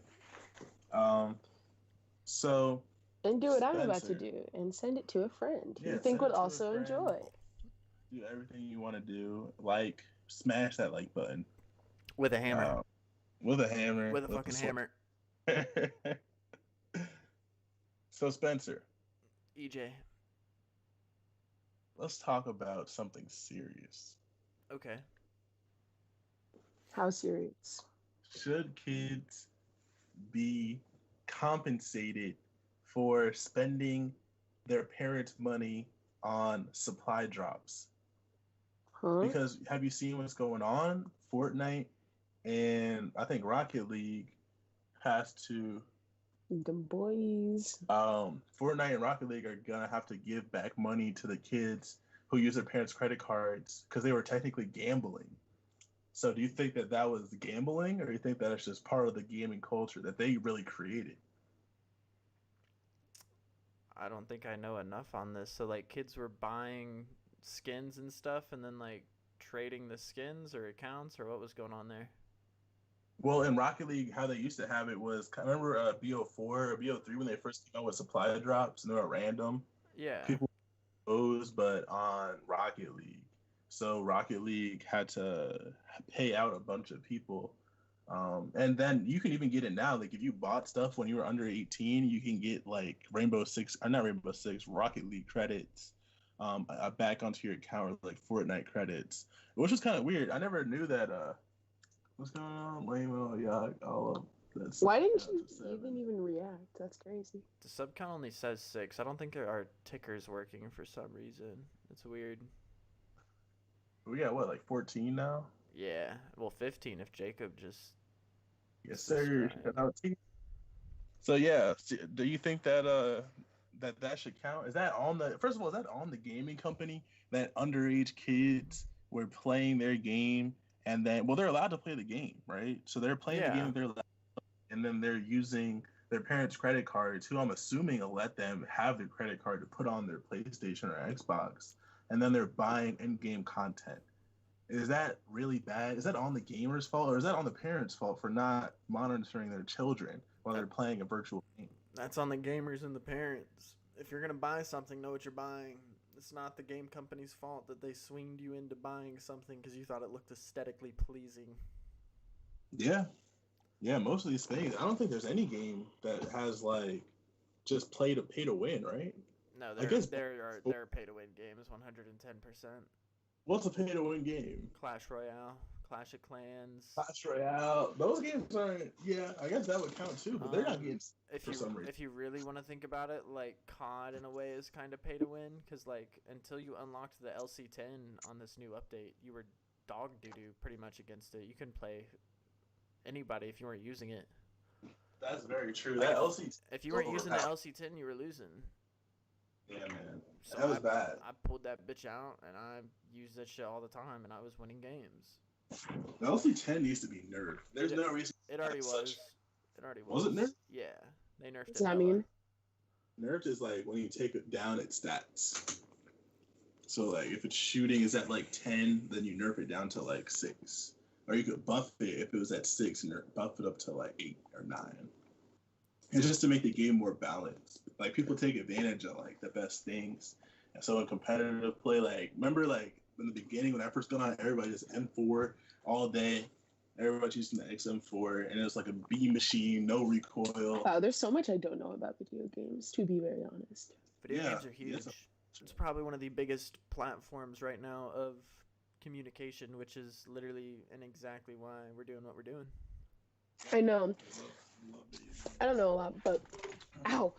So... And do what I'm about to do and send it to a friend you think would also enjoy. Do everything you want to do. Like, smash that like button. With a hammer. With a hammer. With a fucking hammer. So, Spencer. EJ. Let's talk about something serious. Okay. How serious? Should kids be compensated for spending their parents' money on supply drops? Huh? Because have you seen what's going on? Fortnite and I think Rocket League has to. Them boys. Fortnite and Rocket League are gonna have to give back money to the kids who use their parents' credit cards because they were technically gambling. So do you think that was gambling, or do you think that it's just part of the gaming culture that they really created? I don't think I know enough on this. So, like, kids were buying skins and stuff and then, like, trading the skins or accounts, or what was going on there? Well, in Rocket League, how they used to have it was, I remember BO4 or BO3 when they first came out with supply drops and they were random. Yeah. People those, but on Rocket League. So Rocket League had to pay out a bunch of people. And then you can even get it now. Like if you bought stuff when you were under 18, you can get like Rocket League credits back onto your account, or like Fortnite credits, which was kind of weird. I never knew that. What's going on? Lame-o, yeah, all of that. Why didn't you even react? That's crazy. The sub count only says 6. I don't think there are tickers working for some reason. It's weird. We got what, like 14 now? Yeah, well 15 if Jacob just. Yes, sir. So yeah, do you think that that should count? Is that on the first of all? Is that on the gaming company that underage kids were playing their game and then they're allowed to play the game, right? So they're playing the game, and then they're using their parents' credit cards, who I'm assuming will let them have their credit card to put on their PlayStation or Xbox, and then they're buying in-game content. Is that really bad? Is that on the gamer's fault, or is that on the parents' fault for not monitoring their children while they're playing a virtual game? That's on the gamers and the parents. If you're going to buy something, know what you're buying. It's not the game company's fault that they swinged you into buying something because you thought it looked aesthetically pleasing. Yeah. Yeah, most of these things. I don't think there's any game that has, like, just pay to win, right? No, there are pay-to-win games, 110%. What's a pay-to-win game? Clash Royale. Clash of Clans. Clash Royale. Those games aren't. Yeah, I guess that would count too, but they're not games for some reason. If you really want to think about it, like COD in a way is kind of pay to win because like until you unlocked the LC10 on this new update, you were dog doo doo pretty much against it. You couldn't play anybody if you weren't using it. That's very true. Like That LC. if you weren't using the LC10, you were losing. Yeah, man. So That was bad. I pulled that bitch out and I used that shit all the time, and I was winning games. The LC10 needs to be nerfed. There's no reason. It already was. It already was. Was it nerfed? Yeah, they nerfed it. What's that mean? Nerfed is like when you take it down its stats. So like if it's shooting is at like 10, then you nerf it down to like 6. Or you could buff it if it was at 6 and buff it up to like 8 or 9. And just to make the game more balanced. Like people take advantage of like the best things. And so in competitive play, like remember like in the beginning when I first got on, everybody just M4 all day. Everybody's using the XM4 and it was like a B machine, no recoil. Wow, there's so much I don't know about video games, to be very honest. Video games are huge. It's probably one of the biggest platforms right now of communication, which is literally and exactly why we're doing what we're doing. I know. I don't know a lot, but ow.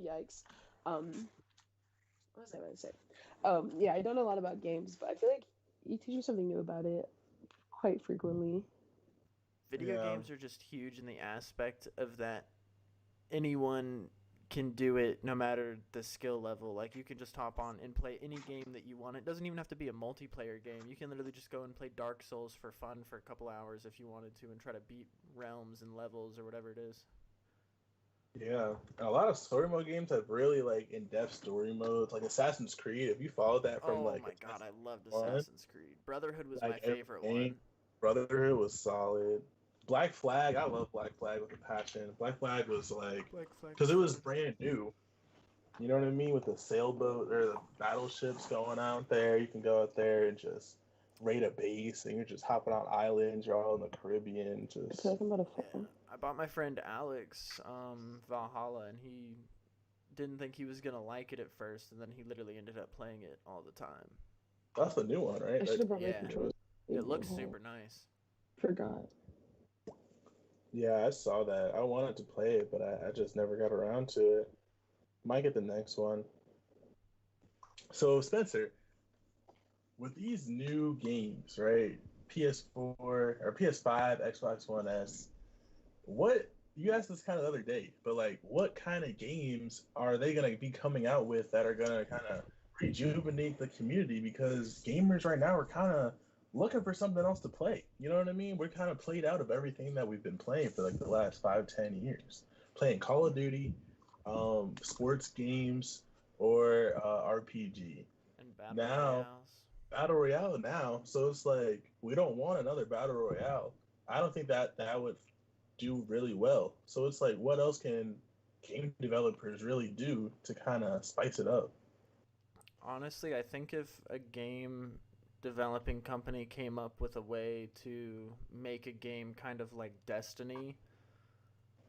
Yikes. What was I about to say? Yeah, I don't know a lot about games, but I feel like you teach me something new about it quite frequently. Video games are just huge in the aspect of that anyone can do it no matter the skill level. Like you can just hop on and play any game that you want. It doesn't even have to be a multiplayer game. You can literally just go and play Dark Souls for fun for a couple hours if you wanted to and try to beat realms and levels or whatever it is. Yeah, a lot of story mode games have really like in-depth story modes, like Assassin's Creed. If you followed that from oh like, my god, I loved Assassin's Creed. Brotherhood was like, my favorite one. Brotherhood was solid. Black Flag, I love Black Flag with a passion. Black Flag was like, because it was brand new. You know what I mean? With the sailboat or the battleships going out there, you can go out there and just raid a base, and you're just hopping on islands. You're all in the Caribbean. Just Talking about a phone. I bought my friend Alex Valhalla, and he didn't think he was gonna like it at first, and then he literally ended up playing it all the time. That's the new one, right? I should have brought my controller. It looks super nice. Forgot. Yeah, I saw that. I wanted to play it, but I just never got around to it. Might get the next one. So, Spencer, with these new games, right? PS4 or PS5, Xbox One S, what you asked this kind of the other day, but like, what kind of games are they going to be coming out with that are going to kind of rejuvenate the community? Because gamers right now are kind of looking for something else to play. You know what I mean? We're kind of played out of everything that we've been playing for like the last 5-10 years. Playing Call of Duty, sports games, or RPG. And Battle Royale now. So it's like, we don't want another Battle Royale. I don't think that would do really well. So it's like, what else can game developers really do to kind of spice it up? Honestly, I think if a game developing company came up with a way to make a game kind of like Destiny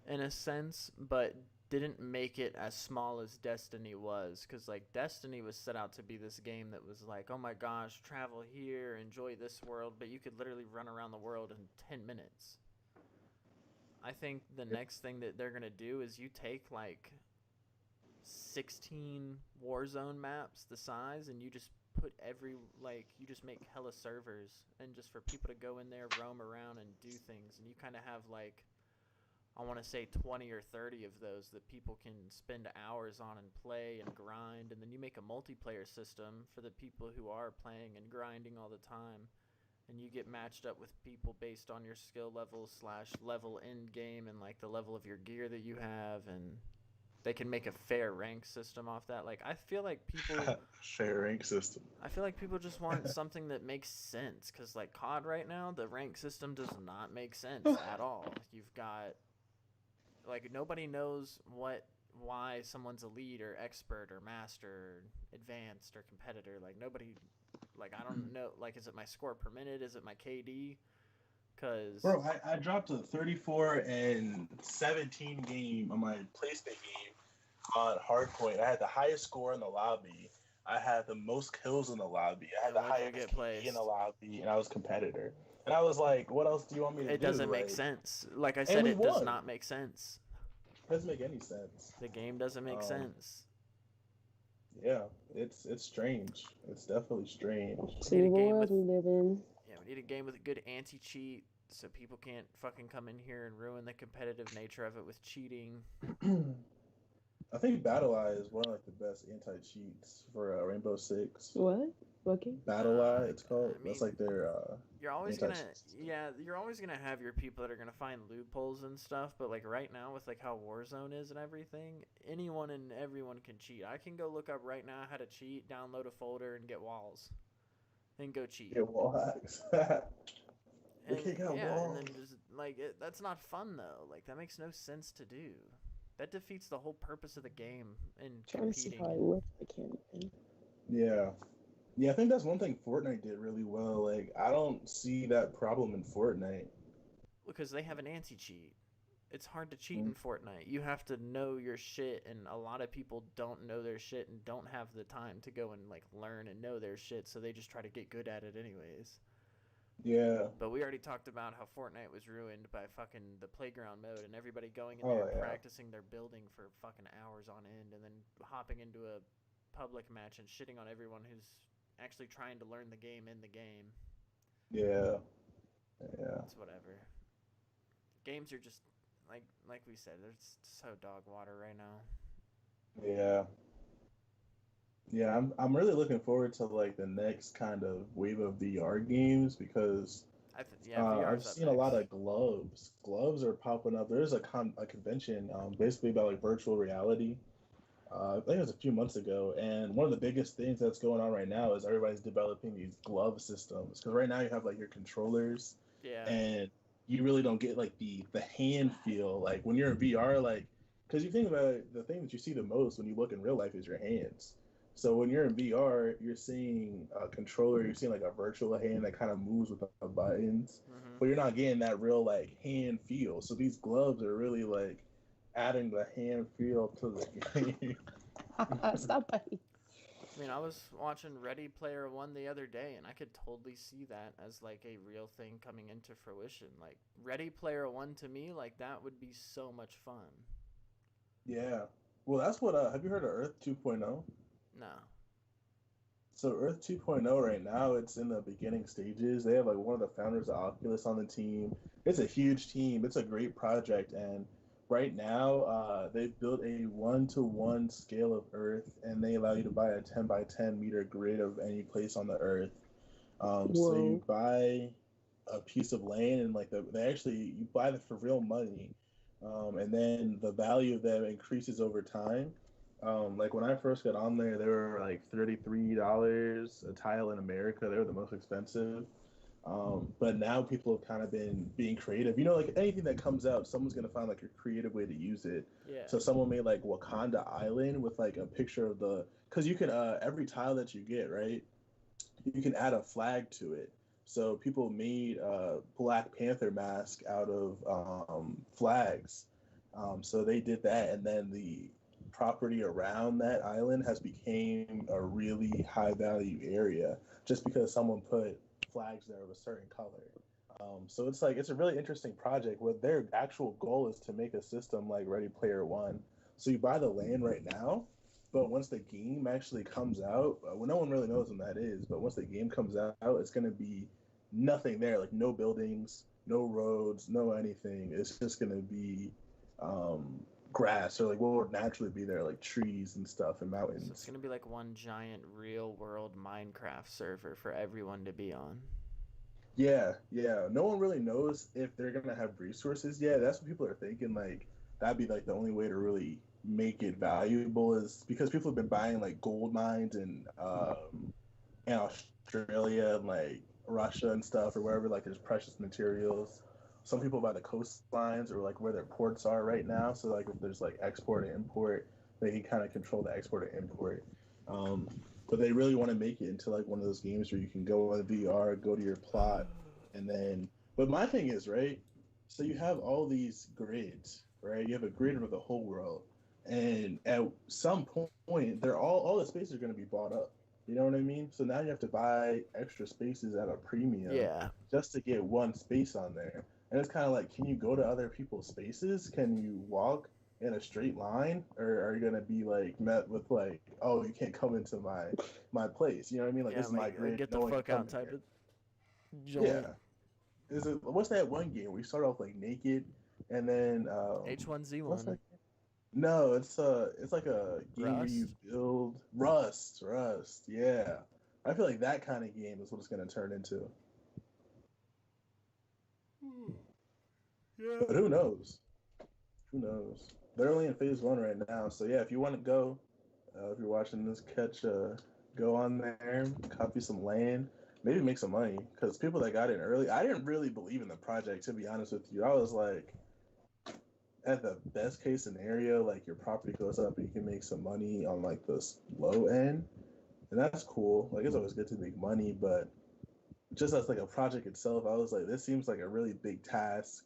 in a sense, but didn't make it as small as Destiny was, because like Destiny was set out to be this game that was like, oh my gosh, travel here, enjoy this world, but you could literally run around the world in 10 minutes. I think the next thing that they're gonna do is you take like 16 Warzone maps the size, and you just put you just make hella servers, and just for people to go in there, roam around and do things, and you kind of have like, I want to say 20 or 30 of those that people can spend hours on and play and grind, and then you make a multiplayer system for the people who are playing and grinding all the time, and you get matched up with people based on your skill level / level in game and like the level of your gear that you have, and they can make a fair rank system off that. Like, I feel like people fair rank system. I feel like people just want something that makes sense, because like COD right now, the rank system does not make sense at all. You've got like, nobody knows why someone's elite or expert or master or advanced or competitor. Like, nobody, like, I don't know, like, is it my score per minute? Is it my KD? Because bro, I dropped a 34-17 game on my PlayStation game on Hardpoint. I had the highest score in the lobby, I had the most kills in the lobby. I had And the what'd you highest get KD in the placed? lobby, and I was competitor. And I was like, what else do you want me to It do? doesn't make Like, sense. Like I and said, we it does won. not make sense. It doesn't make any sense. The game doesn't make Um, sense. yeah, it's strange. It's definitely strange. We See need the a game world with we live in. Yeah, we need a game with a good anti-cheat so people can't fucking come in here and ruin the competitive nature of it with cheating. I think Battle Eye is one of like the best anti cheats for Rainbow Six. What? What game? Battle Eye, it's called. I That's mean, like their you're always anti gonna cheat. you're always gonna have your people that are gonna find loopholes and stuff, but like right now with like how Warzone is and everything, anyone and everyone can cheat. I can go look up right now how to cheat, download a folder and get walls. And go cheat. Get wall hacks. And They got yeah, and walls. then just like that's not fun though. Like that makes no sense to do. That defeats the whole purpose of the game in Trying to see competing. how it works. I can't even. Yeah. Yeah, I think that's one thing Fortnite did really well. Like, I don't see that problem in Fortnite. Because they have an anti-cheat. It's hard to cheat Mm. in Fortnite. You have to know your shit, and a lot of people don't know their shit and don't have the time to go and like learn and know their shit, so they just try to get good at it anyways. Yeah. But we already talked about how Fortnite was ruined by fucking the playground mode and everybody going in Oh, there and yeah. practicing their building for fucking hours on end and then hopping into a public match and shitting on everyone who's actually trying to learn the game in the game. Yeah. Yeah. It's whatever. Games are just like we said, they're so dog water right now. Yeah. Yeah, I'm really looking forward to like the next kind of wave of VR games because VR's I've up seen a lot next. of gloves. Gloves are popping up. There's a convention basically about like virtual reality. I think it was a few months ago, and one of the biggest things that's going on right now is everybody's developing these glove systems. Because right now you have like your controllers, Yeah. and you really don't get like the hand feel. Like when you're in VR, like because you think about it, the thing that you see the most when you look in real life is your hands. So when you're in VR, you're seeing a controller, you're seeing like a virtual hand that kind of moves with the buttons, Mm-hmm. but you're not getting that real like hand feel. So these gloves are really like adding the hand feel to the game. Stop biting. I mean, I was watching Ready Player One the other day, and I could totally see that as like a real thing coming into fruition. Like Ready Player One to me, like that would be so much fun. Yeah. Well, that's what. Have you heard of Earth 2.0? No. So Earth 2.0 right now, it's in the beginning stages. They have like one of the founders of Oculus on the team. It's a huge team. It's a great project, and right now they've built a 1-to-1 scale of Earth, and they allow you to buy a 10 by 10 meter grid of any place on the Earth. So you Whoa. buy a piece of land, and like they actually you buy them for real money, and then the value of them increases over time. Like when I first got on there, they were like $33 a tile in America. They were the most expensive. But now people have kind of been being creative. You know, like anything that comes out, someone's gonna find like a creative way to use it. Yeah. So someone made like Wakanda Island with like a picture of the because you can every tile that you get, right? You can add a flag to it. So people made a Black Panther mask out of flags. So they did that, and then the property around that island has became a really high value area just because someone put flags there of a certain color. So it's like it's a really interesting project where their actual goal is to make a system like Ready Player One. So you buy the land right now, but once the game actually comes out, well, no one really knows when that is. But once the game comes out, it's going to be nothing there, like no buildings, no roads, no anything. It's just going to be grass or like what would naturally be there, like trees and stuff and So mountains. it's gonna be like one giant real world Minecraft server for everyone to be on. Yeah, yeah. No one really knows if they're gonna have resources yet. That's what people are thinking. Like that'd be like the only way to really make it valuable is because people have been buying like gold mines in Australia and like Russia and stuff or wherever like there's precious materials. Some people buy the coastlines or like where their ports are right now. So like if there's like export and import, they can kind of control the export and import. Um, but they really want to make it into like one of those games where you can go on VR, go to your plot, and then. But my thing is right. So you have all these grids, right? You have a grid of the whole world. And at some point, they're all the spaces are going to be bought up. You know what I mean? So now you have to buy extra spaces at a premium Yeah. just to get one space on there. And it's kind of like, can you go to other people's spaces? Can you walk in a straight line, or are you gonna be like met with like, oh, you can't come into my place? You know what I mean? Like Yeah, this is my like grid. get No the one can fuck come out in type here. of joint. Yeah. Is it what's that one game where you start off like naked and then what's H1Z1. that? No, it's like a game where you Rust. build Rust. Yeah, I feel like that kind of game is what it's gonna turn into. Yeah. But who knows? Who knows? They're only in phase one right now, so yeah. If you want to go, if you're watching this, go on there, copy some land, maybe make some money. Because people that got in early, I didn't really believe in the project, to be honest with you. I was like, at the best case scenario, like your property goes up and you can make some money on like this low end, and that's cool. Like it's always good to make money, but just as like a project itself, I was like, this seems like a really big task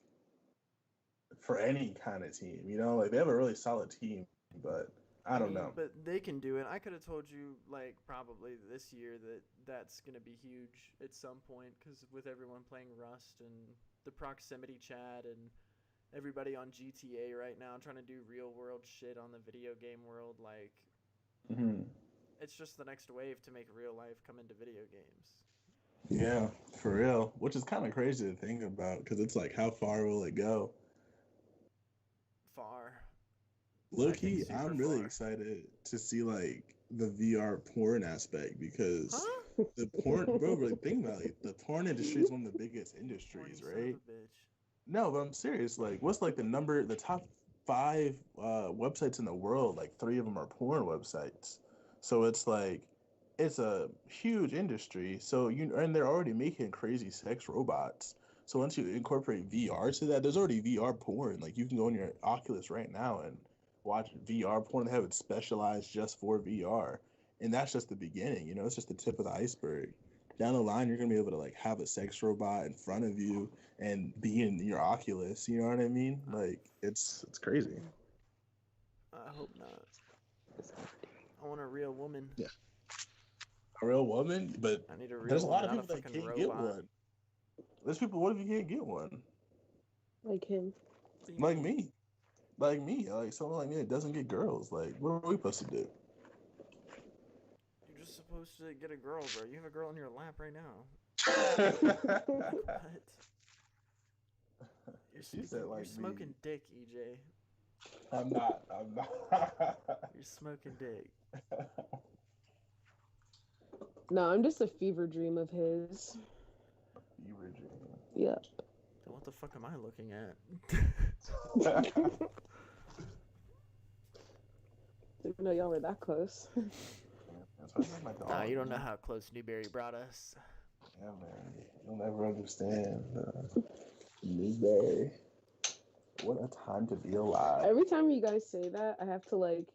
for any kind of team. You know, like they have a really solid team, but I don't know. But they can do it. I could have told you, like, probably this year that that's going to be huge at some point because with everyone playing Rust and the proximity chat and everybody on GTA right now trying to do real world shit on the video game world, like, Mm-hmm. it's just the next wave to make real life come into video games. Yeah, for real. Which is kind of crazy to think about because it's like, how far will it go? Far. Low I think key, super I'm really far. excited to see like the VR porn aspect because Huh? the porn, bro, really think about it. The porn industry is one of the biggest industries, Horny son right? of a bitch. No, but I'm serious. Like, what's like the top five websites in the world? Like, three of them are porn websites. So it's like, it's a huge industry. So and they're already making crazy sex robots. So once you incorporate VR to that, there's already VR porn. Like, you can go on your Oculus right now and watch VR porn. They have it specialized just for VR, and that's just the beginning. You know, it's just the tip of the iceberg. Down the line, you're gonna be able to like have a sex robot in front of you and be in your Oculus. You know what I mean? Like it's crazy. I hope not. I want a real woman. Yeah, a real woman, but I need a real there's a lot woman, of not a people that fucking can't get robot. one. There's people. What if you can't get one? Like him. What do you Like mean? me, like someone like me that doesn't get girls. Like, what are we supposed to do? You're just supposed to get a girl, bro. You have a girl in your lap right now. What? She said You're like smoking me. dick, EJ. I'm not. I'm not. You're smoking dick. No, I'm just a fever dream of his. Fever dream. Yeah. Then what the fuck am I looking at? Didn't know y'all were that close. That's why I love my dog. Nah, you don't know man. how close Newberry brought us. Yeah, man. You'll never understand. Newberry. What a time to be alive. Every time you guys say that, I have to like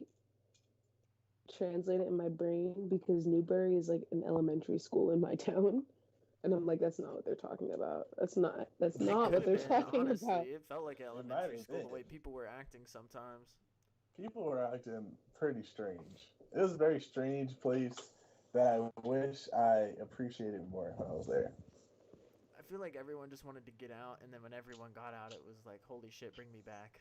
translate it in my brain because Newbury is like an elementary school in my town. And I'm like, that's not what they're talking about. That's not what they're talking honestly, about. it felt like elementary school the way people were acting sometimes. People were acting pretty strange. It was a very strange place that I wish I appreciated more when I was there. I feel like everyone just wanted to get out, and then when everyone got out, it was like, holy shit, bring me back.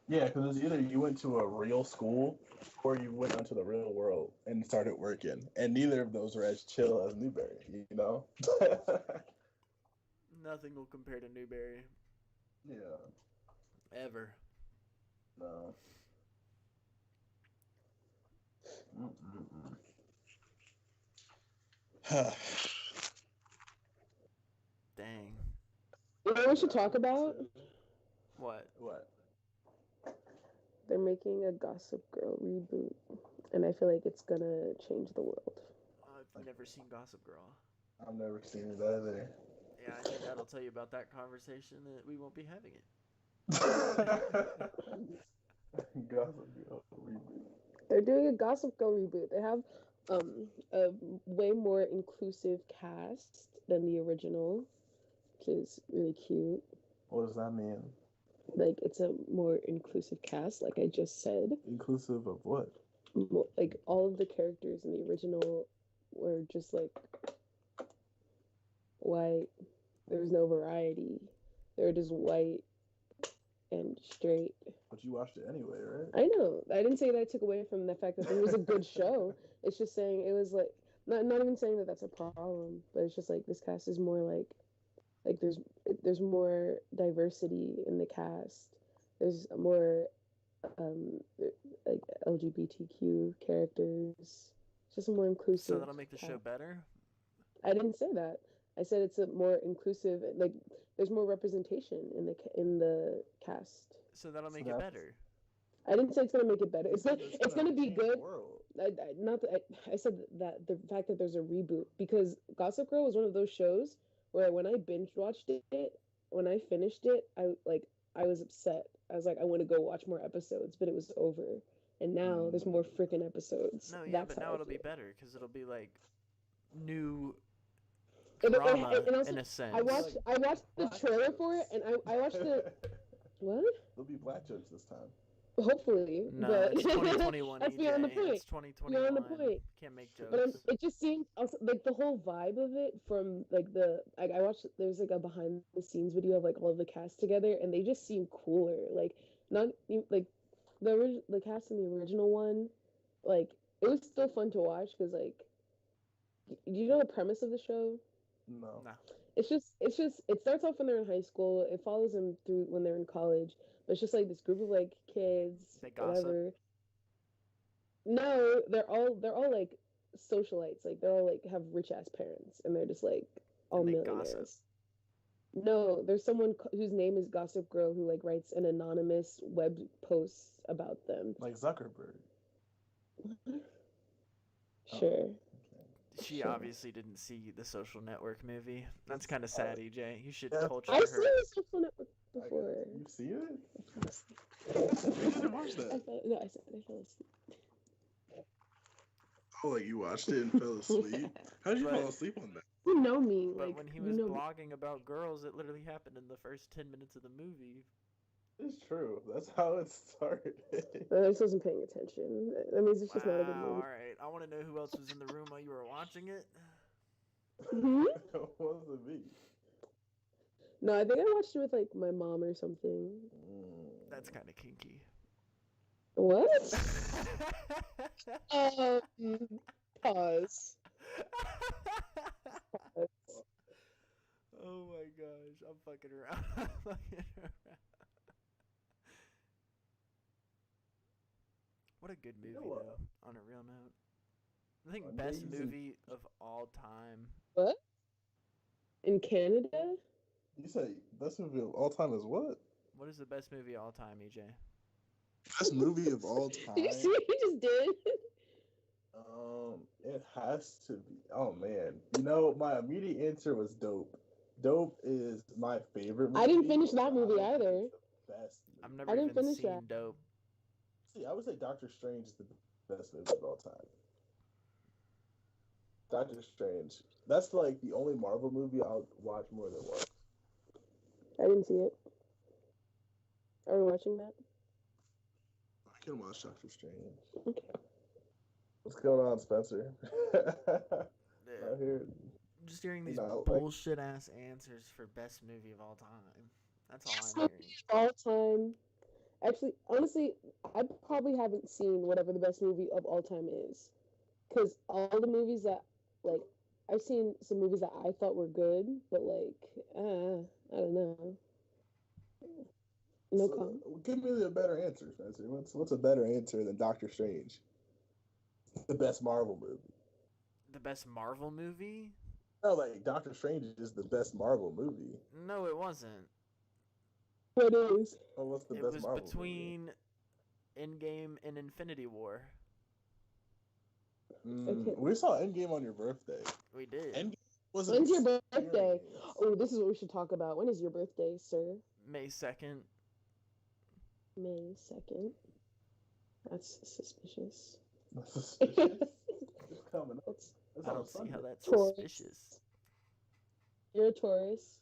Yeah, because it was either you went to a real school or you went onto the real world and started working. And neither of those were as chill as Newberry, you know? Nothing will compare to Newberry. Yeah. Ever. No. Mm-mm-mm. Dang. You know what we should talk about? What? What? They're making a Gossip Girl reboot. And I feel like it's gonna change the world. I've never seen Gossip Girl. I've never seen it either. Yeah, I think that'll tell you about that conversation that we won't be having it. Gossip Girl reboot. They're doing a Gossip Girl reboot. They have a way more inclusive cast than the original, which is really cute. What does that mean? like it's a more inclusive cast, like I just said. Inclusive of what? Like all of the characters in the original were just like white. There was no variety. They were just white and straight. But you watched it anyway, right? I know. I didn't say that I took away from the fact that it was a good show. It's just saying it was like not even saying that that's a problem, but it's just like this cast is more like there's more diversity in the cast. There's more um like LGBTQ characters. It's just a more inclusive. So that'll make the cast. show better? I didn't say that. I said it's a more inclusive. Like there's more representation in the cast. So that'll make it better. I didn't say it's gonna make it better. It's not. It's gonna be good. I said that the fact that there's a reboot, because Gossip Girl was one of those shows where when I binge watched it, when I finished it, I was upset. I was like, I want to go watch more episodes, but it was over. And now there's more freaking episodes. No, yeah, That's but how now I it'll be feel. better because it'll be like new And drama also, in a sense. I watched the trailer for it, and I watched the what? There'll be black jokes this time. Hopefully, No, but it's 2021, that's EJ. beyond the point. It's 2021. Beyond the point. Can't make But jokes. it just seemed also, like the whole vibe of it from like I watched, there's like a behind the scenes video of like all of the cast together, and they just seem cooler. Like not like the cast in the original one, like it was still fun to watch because like you know the premise of the show. No. Nah. It's just it starts off when they're in high school. It follows them through when they're in college. But it's just like this group of like kids, They gossip? whatever. No, they're all like socialites. Like they're all like have rich ass parents, and they're just like all And they millionaires. gossip. No, there's someone whose name is Gossip Girl who like writes an anonymous web posts about them. Like Zuckerberg. Sure. She Sure. obviously didn't see the Social Network movie. That's kind of sad, EJ. You should Yeah. culture I've her. seen the Social Network before. You see it? You didn't watch that. I fell asleep. Oh, like you watched it and fell asleep? How did you But- fall asleep on that? You know me, But like when he you was know me. blogging about girls, it literally happened in the first 10 minutes of the movie. It's true. That's how it started. I just wasn't paying attention. That means it's just not a good Wow, movie. alright. I want to know who else was in the room while you were watching it. Mhm. It wasn't me. No, I think I watched it with like my mom or something. That's kind of kinky. What? Pause. Oh my gosh, I'm fucking around. I'm fucking around. What a good movie, know what? though, on a real note. I think Amazing. best movie of all time. What? In Canada? You say best movie of all time is what? What is the best movie of all time, EJ? Best movie of all time? Did you see what he just did? It has to be. Oh man, you know my immediate answer was Dope. Dope is my favorite movie. I didn't finish that but movie I don't think either. it's the best movie. I've never I didn't even finish seen that. Dope. See, I would say Doctor Strange is the best movie of all time. Doctor Strange. That's like the only Marvel movie I'll watch more than once. I didn't see it. Are we watching that? I can watch Doctor Strange. Okay. What's going on, Spencer? Yeah. Out here. Just hearing these No, like- bullshit ass answers for best movie of all time. That's all Best I'm movie hearing. of all time. Actually, honestly, I probably haven't seen whatever the best movie of all time is. Because all the movies that, like, I've seen some movies that I thought were good, but, like, I don't know. No So, comment. give me a better answer, Spencer. What's a better answer than Doctor Strange? The best Marvel movie. The best Marvel movie? No, like Doctor Strange is the best Marvel movie. No, it wasn't. What is? Oh, what's the It best was Marvel between Endgame and Infinity War. movie? Okay. We saw Endgame on your birthday. We did. Endgame was When's your an birthday? experience. Oh, this is what we should talk about. When is your birthday, sir? May 2nd. May 2nd. That's suspicious. That's suspicious. It's coming up. That's, That's I on don't see how Sunday. that's Taurus. suspicious. You're a Taurus.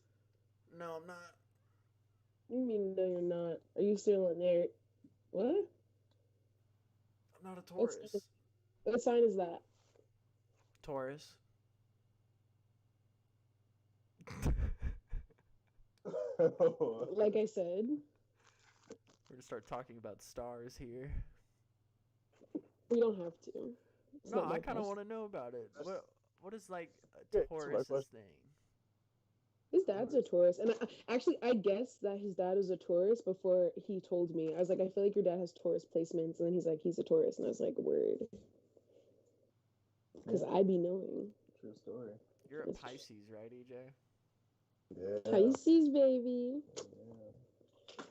No, I'm not. You mean no, you're not? Are you still in there? What? I'm not a What's Taurus. what sign is that? Taurus. Like I said, We're gonna start talking about stars here. we don't have to. It's No, not I my kind of past. want to know about it. What is like Yeah, a answer my Taurus's question. thing? His dad's a Taurus, and I guessed that his dad was a Taurus before he told me. I was like, I feel like your dad has Taurus placements, and then he's like, he's a Taurus, and I was like, word, because I be knowing. True story. You're a It's Pisces, right, EJ? Yeah. Pisces, baby. Yeah.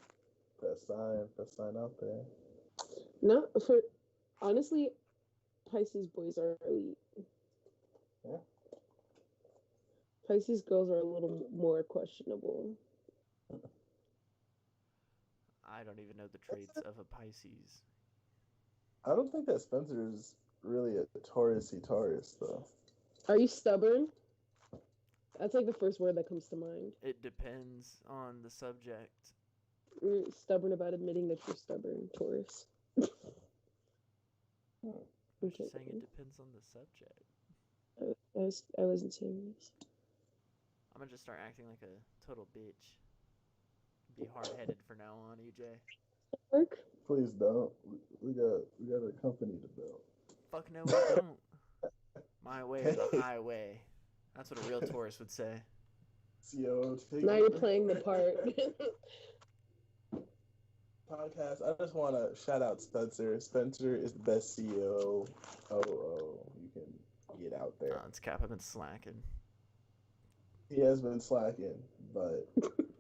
Best sign out there. Not for honestly, Pisces boys are elite. Yeah. Pisces girls are a little more questionable. I don't even know the traits of a Pisces. I don't think that Spencer is really a Taurus though. Are you stubborn? That's like the first word that comes to mind. It depends on the subject. You're stubborn about admitting that you're stubborn, Taurus. I'm just saying it depends on the subject. I wasn't serious. I'm gonna just start acting like a total bitch. Be hard-headed for now on, EJ. Work? Please don't. We got a company to build. Fuck no, we don't. My way or the highway. That's what a real Taurus would say. CEO, Now you're playing the part. Podcast. I just want to shout out Spencer. Spencer is the best CEO you can get out there. It's Cap. I've been slacking. He has been slacking, but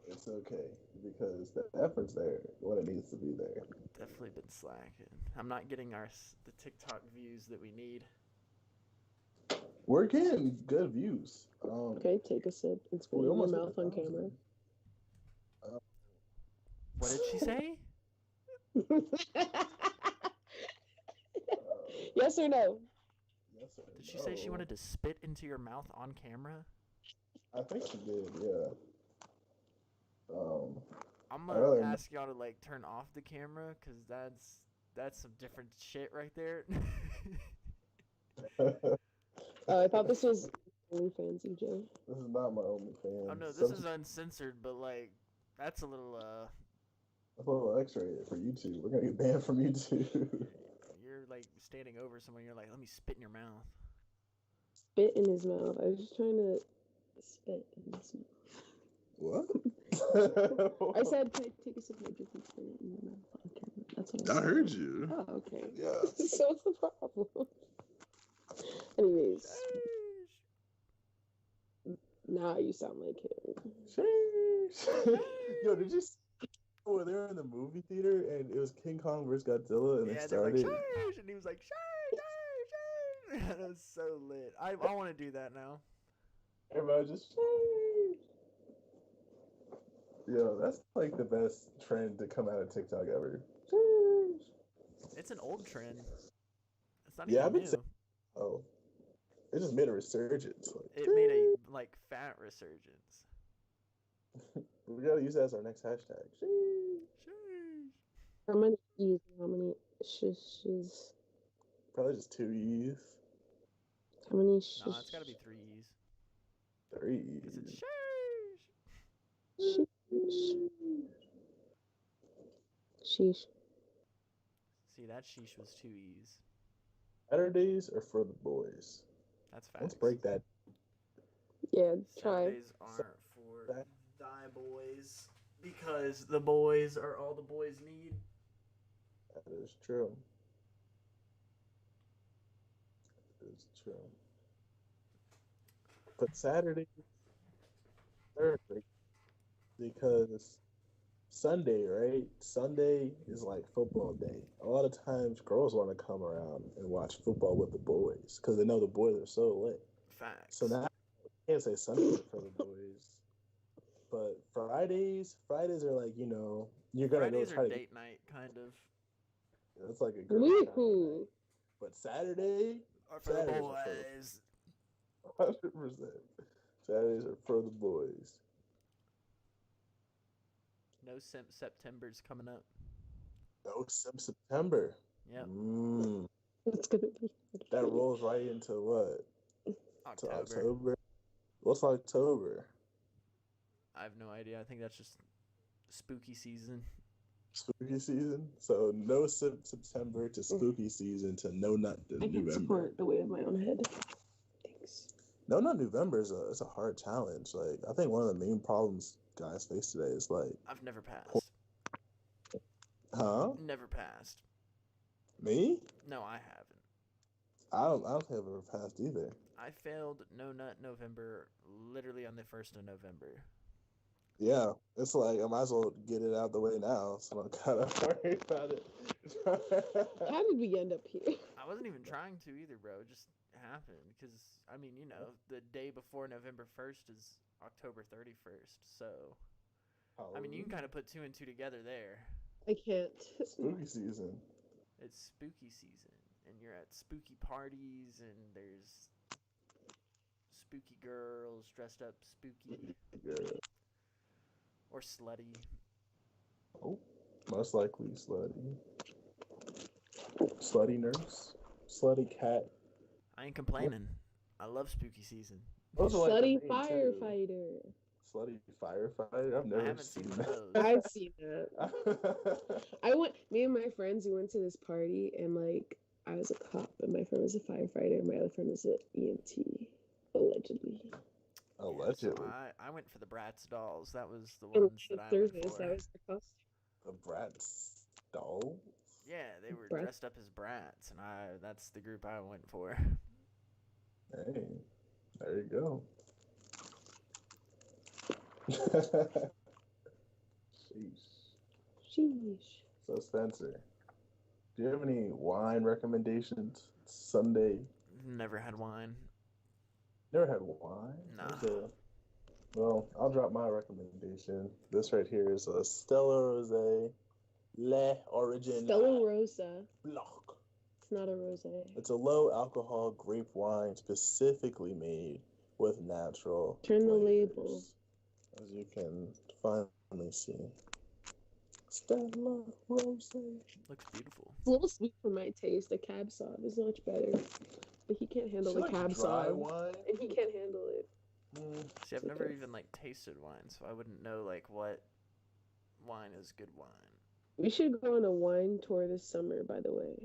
it's okay because the effort's there when it needs to be there. Definitely been slacking. I'm not getting the TikTok views that we need. We're getting good views. Okay, take a sip and spit it in your mouth on camera. What did she say? Yes or no? Yes or Did she say she wanted to spit into your mouth on camera? I think she did, yeah. I'm gonna ask y'all to like turn off the camera because that's some different shit right there. Oh, I thought this was OnlyFans, EJ. This is not my OnlyFans. Oh no, this is uncensored, but like that's a little That's a little X-rated for YouTube. We're gonna get banned from YouTube. You're like standing over someone. You're like, let me spit in your mouth. Spit in his mouth. I was just trying to spit in his mouth. What? I said, take a sip of my drink and spit it in your mouth on camera. That's what I said. heard you. Oh, okay. Yeah. So what's the problem? Anyways. Now you sound like him. Yo, did you see when they were in the movie theater and it was King Kong vs. Godzilla and they started? Like, Sheesh! And he was like, Sheesh! That was so lit. I want to do that now. Everybody just Yo, that's like the best trend to come out of TikTok ever. It's an old trend. It's not Yeah, even new. Oh. It just made a resurgence. Like, it made a like fat resurgence. We gotta use that as our next hashtag. Sheesh. How many E's? How many shishes? Probably just 2 E's. How many shishes? Nah, it's gotta be 3 E's. 3 Because it's E's. sheesh. Sheesh. See, that sheesh was 2 E's. Saturdays are for the boys. That's facts. Let's break that. Yeah, try. Saturdays aren't for thy boys because the boys are all the boys need. That is true. That is true. But Saturday, Thursday, because Sunday, right? Sunday is like football day. A lot of times girls want to come around and watch football with the boys because they know the boys are so lit. Facts. So now I can't say Sunday for the boys. But Fridays are like, you know, you're going to go Fridays try are to... date night, kind of. That's like a girl. Woohoo! But Saturday... For the Saturdays boys. 100%. Saturdays are for the boys. No Simp September's coming up. No September. Yep. It's gonna be. That rolls right into what? To October. October. What's October? I have no idea. I think that's just spooky season. Spooky season. So no September to spooky season to no nut to I can't November. support the weight of my own head. Thanks. No nut November is a hard challenge. Like I think one of the main problems guys face today is like, I've never passed. huh? Never passed. Me? No, I haven't. I don't think I've ever passed either. I failed No Nut November literally on the 1st of November. Yeah, it's like I might as well get it out the way now, so I don't gotta worry about it. How did we end up here? I wasn't even trying to either, bro. It just happened because I mean, you know, the day before November 1st is October 31st. So, I mean, you can kind of put 2 and 2 together there. I can't. Spooky season. It's spooky season, and you're at spooky parties, and there's spooky girls dressed up spooky Yeah. or slutty. Oh, most likely slutty. Slutty nurse. Slutty cat. I ain't complaining. I love spooky season. Those are like the Slutty main two. firefighter. Slutty firefighter. I've I never haven't seen seen that. those. I've seen that. Me and my friends, we went to this party, and like I was a cop, and my friend was a firefighter, and my other friend was an EMT, allegedly. Allegedly. So I went for the Bratz dolls. That was the And ones that I went Thursdays, for. that was the costume. The Bratz doll. Yeah, they were Bratz. dressed up as brats, and that's the group I went for. Hey, there you go. Sheesh. So Spencer, do you have any wine recommendations? Sunday. Never had wine. Never had wine. Nah. Well, I'll drop my recommendation. This right here is a Stella Rosé Le Origine Stella Rosa. Block. It's not a rosé. It's a low alcohol grape wine specifically made with natural Turn the flavors, label. as you can finally see. Stella Rosé. Looks beautiful. It's a little sweet for my taste. A cab sauv is much better. But he can't handle the cab dry sauv. wine. And he can't handle it. See, I've It's never okay. even like tasted wine, so I wouldn't know like what wine is good wine. We should go on a wine tour this summer, by the way.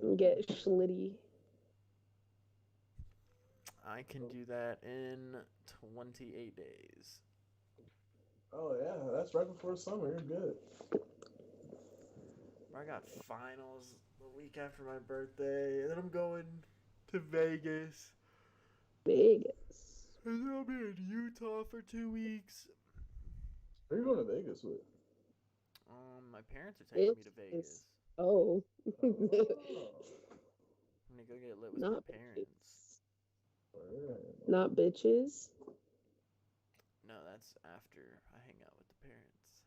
And get schlitty. I can do that in 28 days. Oh yeah, that's right before summer. You're good. I got finals the week after my birthday, and then I'm going to Vegas. Vegas. And then I'll be in Utah for 2 weeks. Who are you going to Vegas with? My parents are taking me to Vegas. Oh. I'm gonna go get lit with Not my parents. Not bitches. No, that's after I hang out with the parents.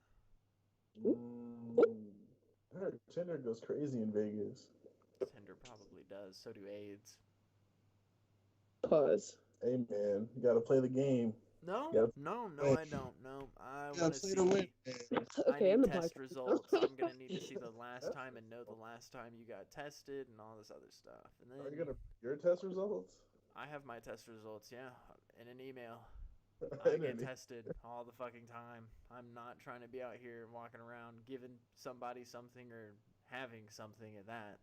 I heard Tinder goes crazy in Vegas. Tinder probably does. So do AIDS. Pause. Hey man, you gotta play the game. No, Yep. no, Hey. I don't. No, I You want gotta to play see. to win. Okay, I I'm need the test podcast. results. I'm gonna need to see the last time and know the last time you got tested and all this other stuff. And then Are you gonna your test results? I have my test results, yeah, in an email. I get tested all the fucking time. I'm not trying to be out here walking around giving somebody something or having something at that.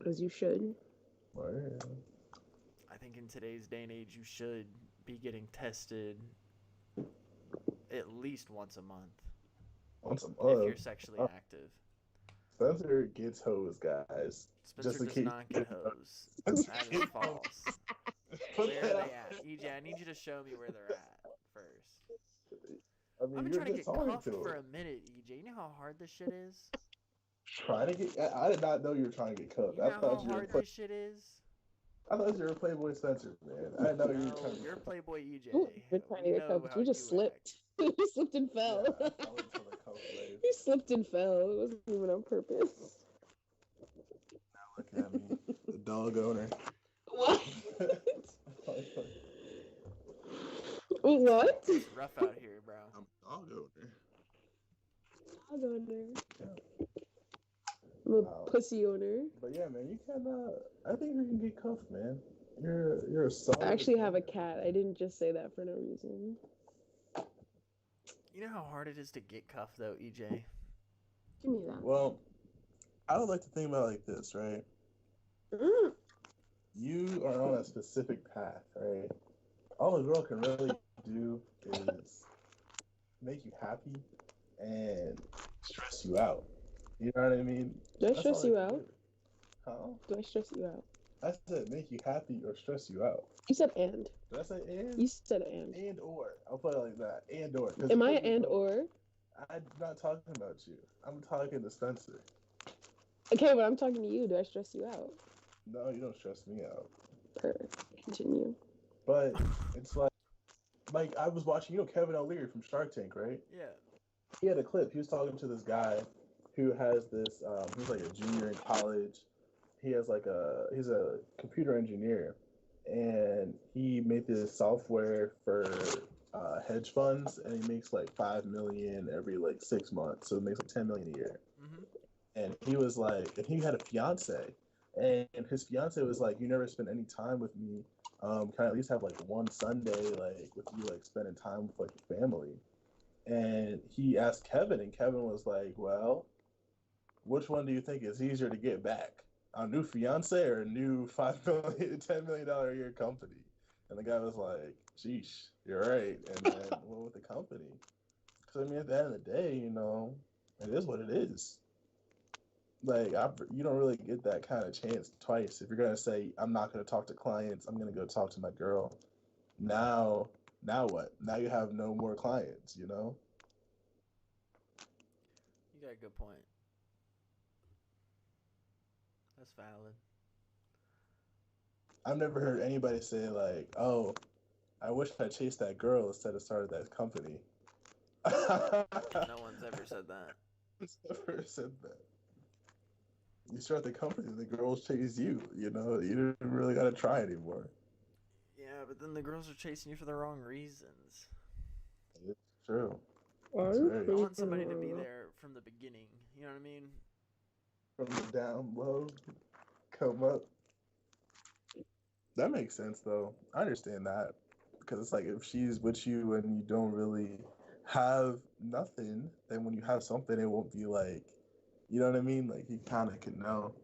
As you should. Wow. I think in today's day and age, you should be getting tested at least once a month Once a if month. you're sexually active. Spencer gets hose, guys. Spencer in does case- not get hose. Spencer That is gets false. Put Where that are out. they at? EJ, I need you to show me where they're at first. I mean, I've been you're trying to just get talking cuffed to for him. a minute, EJ. You know how hard this shit is? Trying to get? I did not know you were trying to get cuffed. You know how hard this shit is? I thought you were Playboy Spencer, man. I didn't know you were trying to You're Playboy EJ. Ooh, you're trying to We get know cuffed, but how you just you slipped. You slipped and fell. Yeah, I fell into the cuff wave. You slipped and fell. It wasn't even on purpose. Look at me, the dog owner. What? What? It's rough out here, bro. I'm a dog owner. dog owner. Yeah. I'm a Wow. pussy owner. But yeah, man, you can. I think you can get cuffed, man. You're a solid. I actually have a cat. I didn't just say that for no reason. You know how hard it is to get cuffed, though, EJ? Give me that. Well, I would like to think about it like this, right? Mm. You are on a specific path, right? All a girl can really do is make you happy and stress you out. You know what I mean? Do I That's stress all they you can out? do. Huh? Do I stress you out? I said make you happy or stress you out. You said and. Did I say and? You said and. And or. I'll put it like that. And or. Am I and or? I'm not talking about you. I'm talking to Spencer. Okay, but I'm talking to you. Do I stress you out? No, you don't stress me out. Continue. But it's like I was watching, Kevin O'Leary from Shark Tank, right? Yeah. He had a clip. He was talking to this guy who has this. He's like a junior in college. He's a computer engineer, and he made this software for hedge funds, and he makes like 5 million every like 6 months, so it makes like 10 million a year. Mm-hmm. And he was like, and he had a fiance, and his fiance was like, "You never spend any time with me. Can I at least have like one Sunday like with you, like spending time with like your family?" And he asked Kevin, and Kevin was like, "Well, which one do you think is easier to get back? A new fiance or a new $10 million a year company?" And the guy was like, "Sheesh, you're right." And then went with the company. Because I mean, at the end of the day, it is what it is. Like you don't really get that kind of chance twice. If you're gonna say I'm not gonna talk to clients, I'm gonna go talk to my girl. Now what? Now you have no more clients. You got a good point. That's valid. I've never heard anybody say like, "Oh, I wish I chased that girl instead of started that company." No one's ever said that. Never said that. You start the company, the girls chase you. You didn't really got to try anymore. Yeah, but then the girls are chasing you for the wrong reasons. It's true. I want somebody to be there from the beginning. You know what I mean? From the down low, come up. That makes sense, though. I understand that. Because it's like if she's with you and you don't really have nothing, then when you have something, it won't be like, you know what I mean? Like, you kind of can know.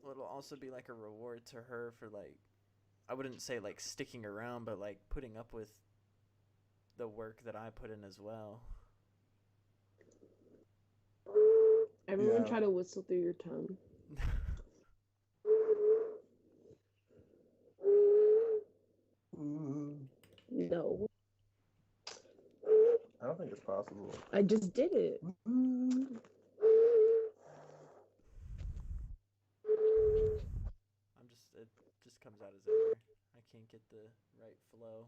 Well, it'll also be like a reward to her for like, I wouldn't say like sticking around, but like putting up with the work that I put in as well. Everyone try to whistle through your tongue. No. I don't think it's possible. I just did it. It just comes out as air. I can't get the right flow.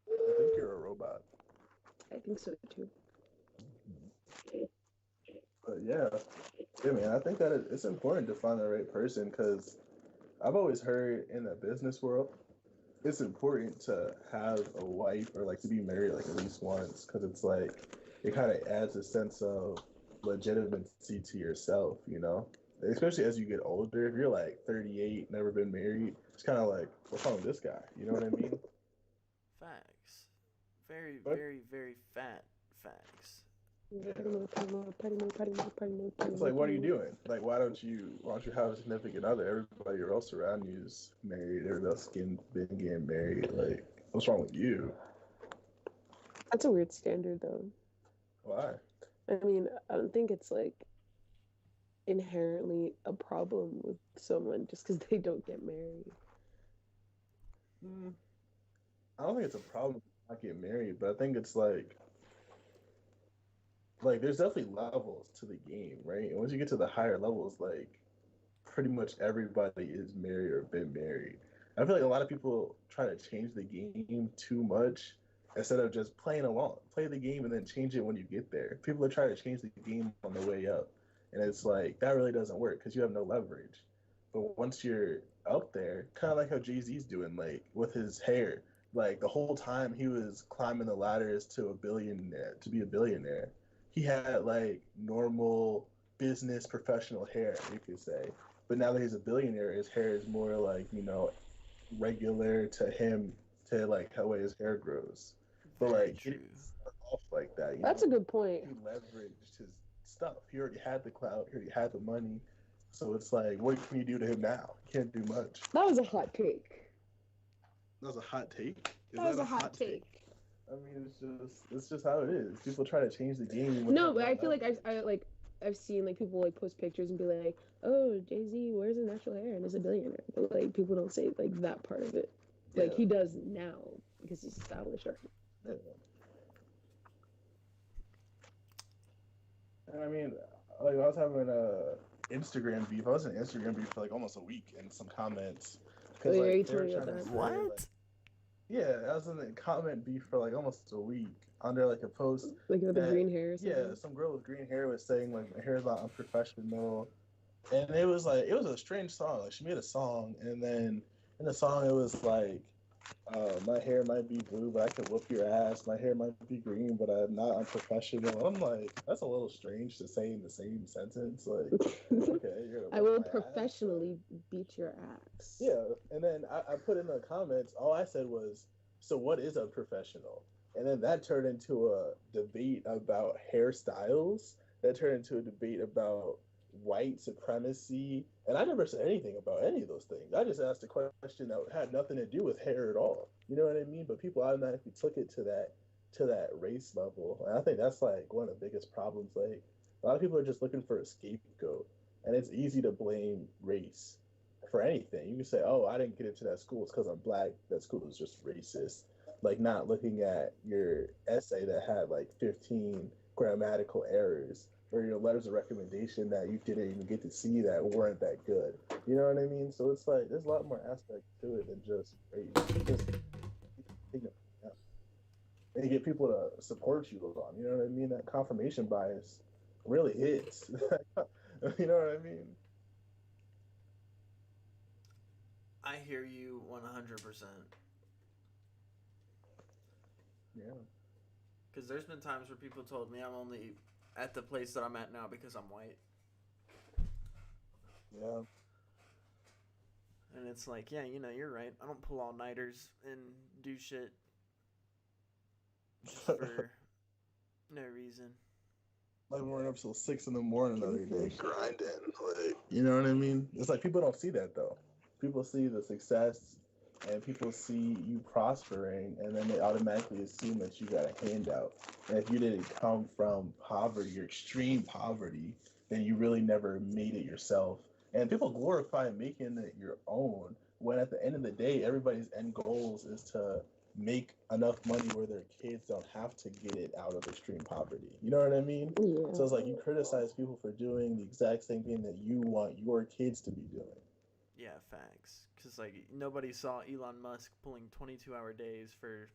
I think you're a robot. I think so too. But yeah, man, I think that it's important to find the right person because I've always heard in the business world, it's important to have a wife or like to be married like at least once because it's like it kind of adds a sense of legitimacy to yourself, especially as you get older. If you're like 38, never been married, it's kind of like, what's wrong with this guy? You know what I mean? Facts. Very, very, very fat facts. It's like, what are you doing? Like, why don't you have a significant other? Everybody else around you is married. Everybody else been getting married. Like, what's wrong with you? That's a weird standard, though. Why? I mean, I don't think it's like inherently a problem with someone just because they don't get married. I don't think it's a problem not get married, but I think it's like there's definitely levels to the game, right? And once you get to the higher levels, like pretty much everybody is married or been married. I feel like a lot of people try to change the game too much instead of just playing along. Play the game and then change it when you get there. People are trying to change the game on the way up. And it's like, that really doesn't work because you have no leverage. But once you're up there, kind of like how Jay-Z's doing, like with his hair, like the whole time he was climbing the ladders to be a billionaire. he had like normal business professional hair, you could say. But now that he's a billionaire, his hair is more like, regular to him, to like how way his hair grows. But Very like he true. didn't start off like that, That's a good point. He leveraged his stuff. He already had the clout, he already had the money. So it's like, what can you do to him now? You can't do much. That was a hot take. That was a hot take. That was a hot take. I mean, it's just how it is. People try to change the game. No, but I feel like I've seen like people like post pictures and be like, "Oh, Jay-Z wears his natural hair and is a billionaire," but like people don't say like that part of it. Like he does now because he's established already. Yeah. I mean, like I was having a Instagram beef. I was in Instagram beef for like almost a week in some comments. Oh, yeah, like, you told me about that. What? Like, yeah, I was in the comment beef for like almost a week under like a post. Like with the green hair or something? Yeah, some girl with green hair was saying like my hair is not unprofessional. And it was a strange song. Like she made a song and then in the song it was like my hair might be blue, but I can whoop your ass. My hair might be green, but I'm not unprofessional. I'm like, that's a little strange to say in the same sentence. Like, okay, you're I will professionally beat your ass. Yeah, and then I put in the comments, all I said was, so what is a professional? And then that turned into a debate about hairstyles. That turned into a debate about white supremacy. And I never said anything about any of those things. I just asked a question that had nothing to do with hair at all. You know what I mean? But people automatically took it to that race level. And I think that's like one of the biggest problems. Like a lot of people are just looking for a scapegoat. And it's easy to blame race for anything. You can say, oh, I didn't get into that school. It's because I'm black. That school is just racist. Like not looking at your essay that had like 15 grammatical errors or your letters of recommendation that you didn't even get to see that weren't that good. You know what I mean? So it's like there's a lot more aspects to it than just race. Just, and you get people to support you on. You know what I mean? That confirmation bias really hits. You know what I mean? I hear you 100%. Yeah. Because there's been times where people told me I'm only at the place that I'm at now because I'm white. Yeah. And it's like, yeah, you're right. I don't pull all-nighters and do shit just for no reason. Like we weren't up till 6 in the morning the other day grinding. Like, you know what I mean? It's like people don't see that though. People see the success and people see you prospering and then they automatically assume that you got a handout. And if you didn't come from poverty or extreme poverty, then you really never made it yourself. And people glorify making it your own when at the end of the day, everybody's end goals is to make enough money where their kids don't have to get it out of extreme poverty. You know what I mean? Yeah. So it's like you criticize people for doing the exact same thing that you want your kids to be doing. Yeah, facts. Because, like, nobody saw Elon Musk pulling 22-hour days for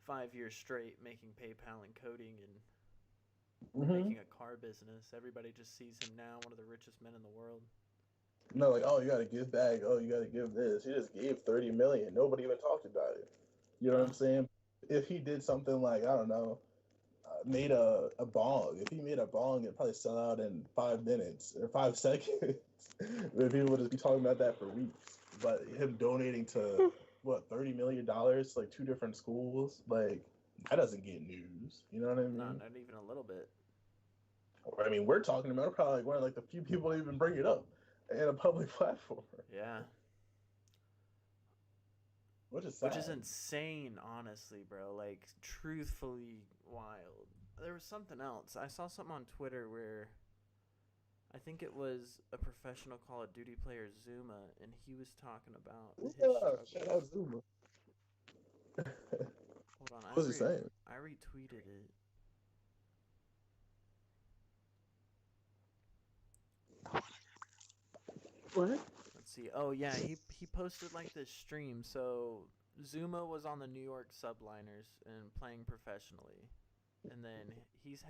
5 years straight making PayPal and coding and making a car business. Everybody just sees him now, one of the richest men in the world. No, like, oh, you got to give back. Oh, you got to give this. He just gave $30 million. Nobody even talked about it. You know what I'm saying? If he did something like, I don't know, made a bong. If he made a bong, it'd probably sell out in 5 minutes or 5 seconds. But people would just be talking about that for weeks. But him donating to $30 million to like 2 different schools, like that doesn't get news. You know what I mean? Not even a little bit. I mean, we're talking about probably like one of like the few people that even bring it up in a public platform. Yeah. Which is sad. Which is insane, honestly, bro. Like, truthfully wild. There was something else. I saw something on Twitter where I think it was a professional Call of Duty player, Zuma, and he was talking about his struggle. Shout out Zuma. Hold on. What was he saying? I retweeted it. What? Let's see. Oh, yeah, he posted, like, this stream. So, Zuma was on the New York Subliners and playing professionally. And then he's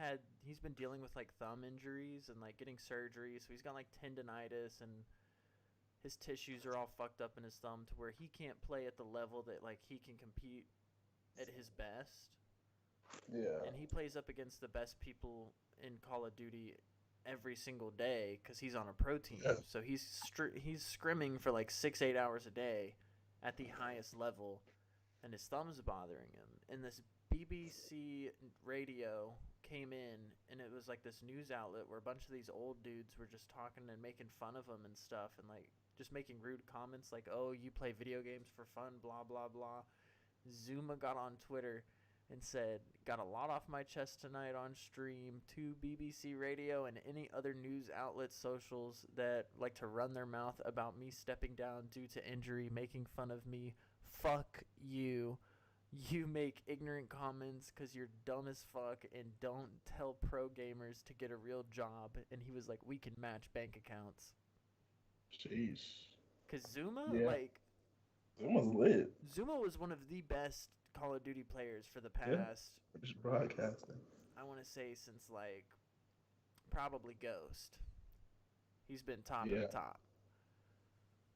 been dealing with, like, thumb injuries and, like, getting surgery. So he's got, like, tendonitis and his tissues are all fucked up in his thumb to where he can't play at the level that, like, he can compete at his best. Yeah. And he plays up against the best people in Call of Duty every single day because he's on a pro team. Yeah. So he's scrimming for like 6-8 hours a day at the highest level, and his thumb's bothering him. And this BBC radio came in, and it was like this news outlet where a bunch of these old dudes were just talking and making fun of him and stuff, and like just making rude comments like, "Oh, you play video games for fun, blah blah blah." Zuma got on Twitter and said, "Got a lot off my chest tonight on stream to BBC Radio and any other news outlet socials that like to run their mouth about me stepping down due to injury, making fun of me. Fuck you. You make ignorant comments because you're dumb as fuck and don't tell pro gamers to get a real job." And he was like, "We can match bank accounts." Jeez. Because Zuma, Yeah. Zuma's lit. Zuma was one of the best Call of Duty players for the past, Just broadcasting. I want to say, since like probably Ghost. He's been top of the top.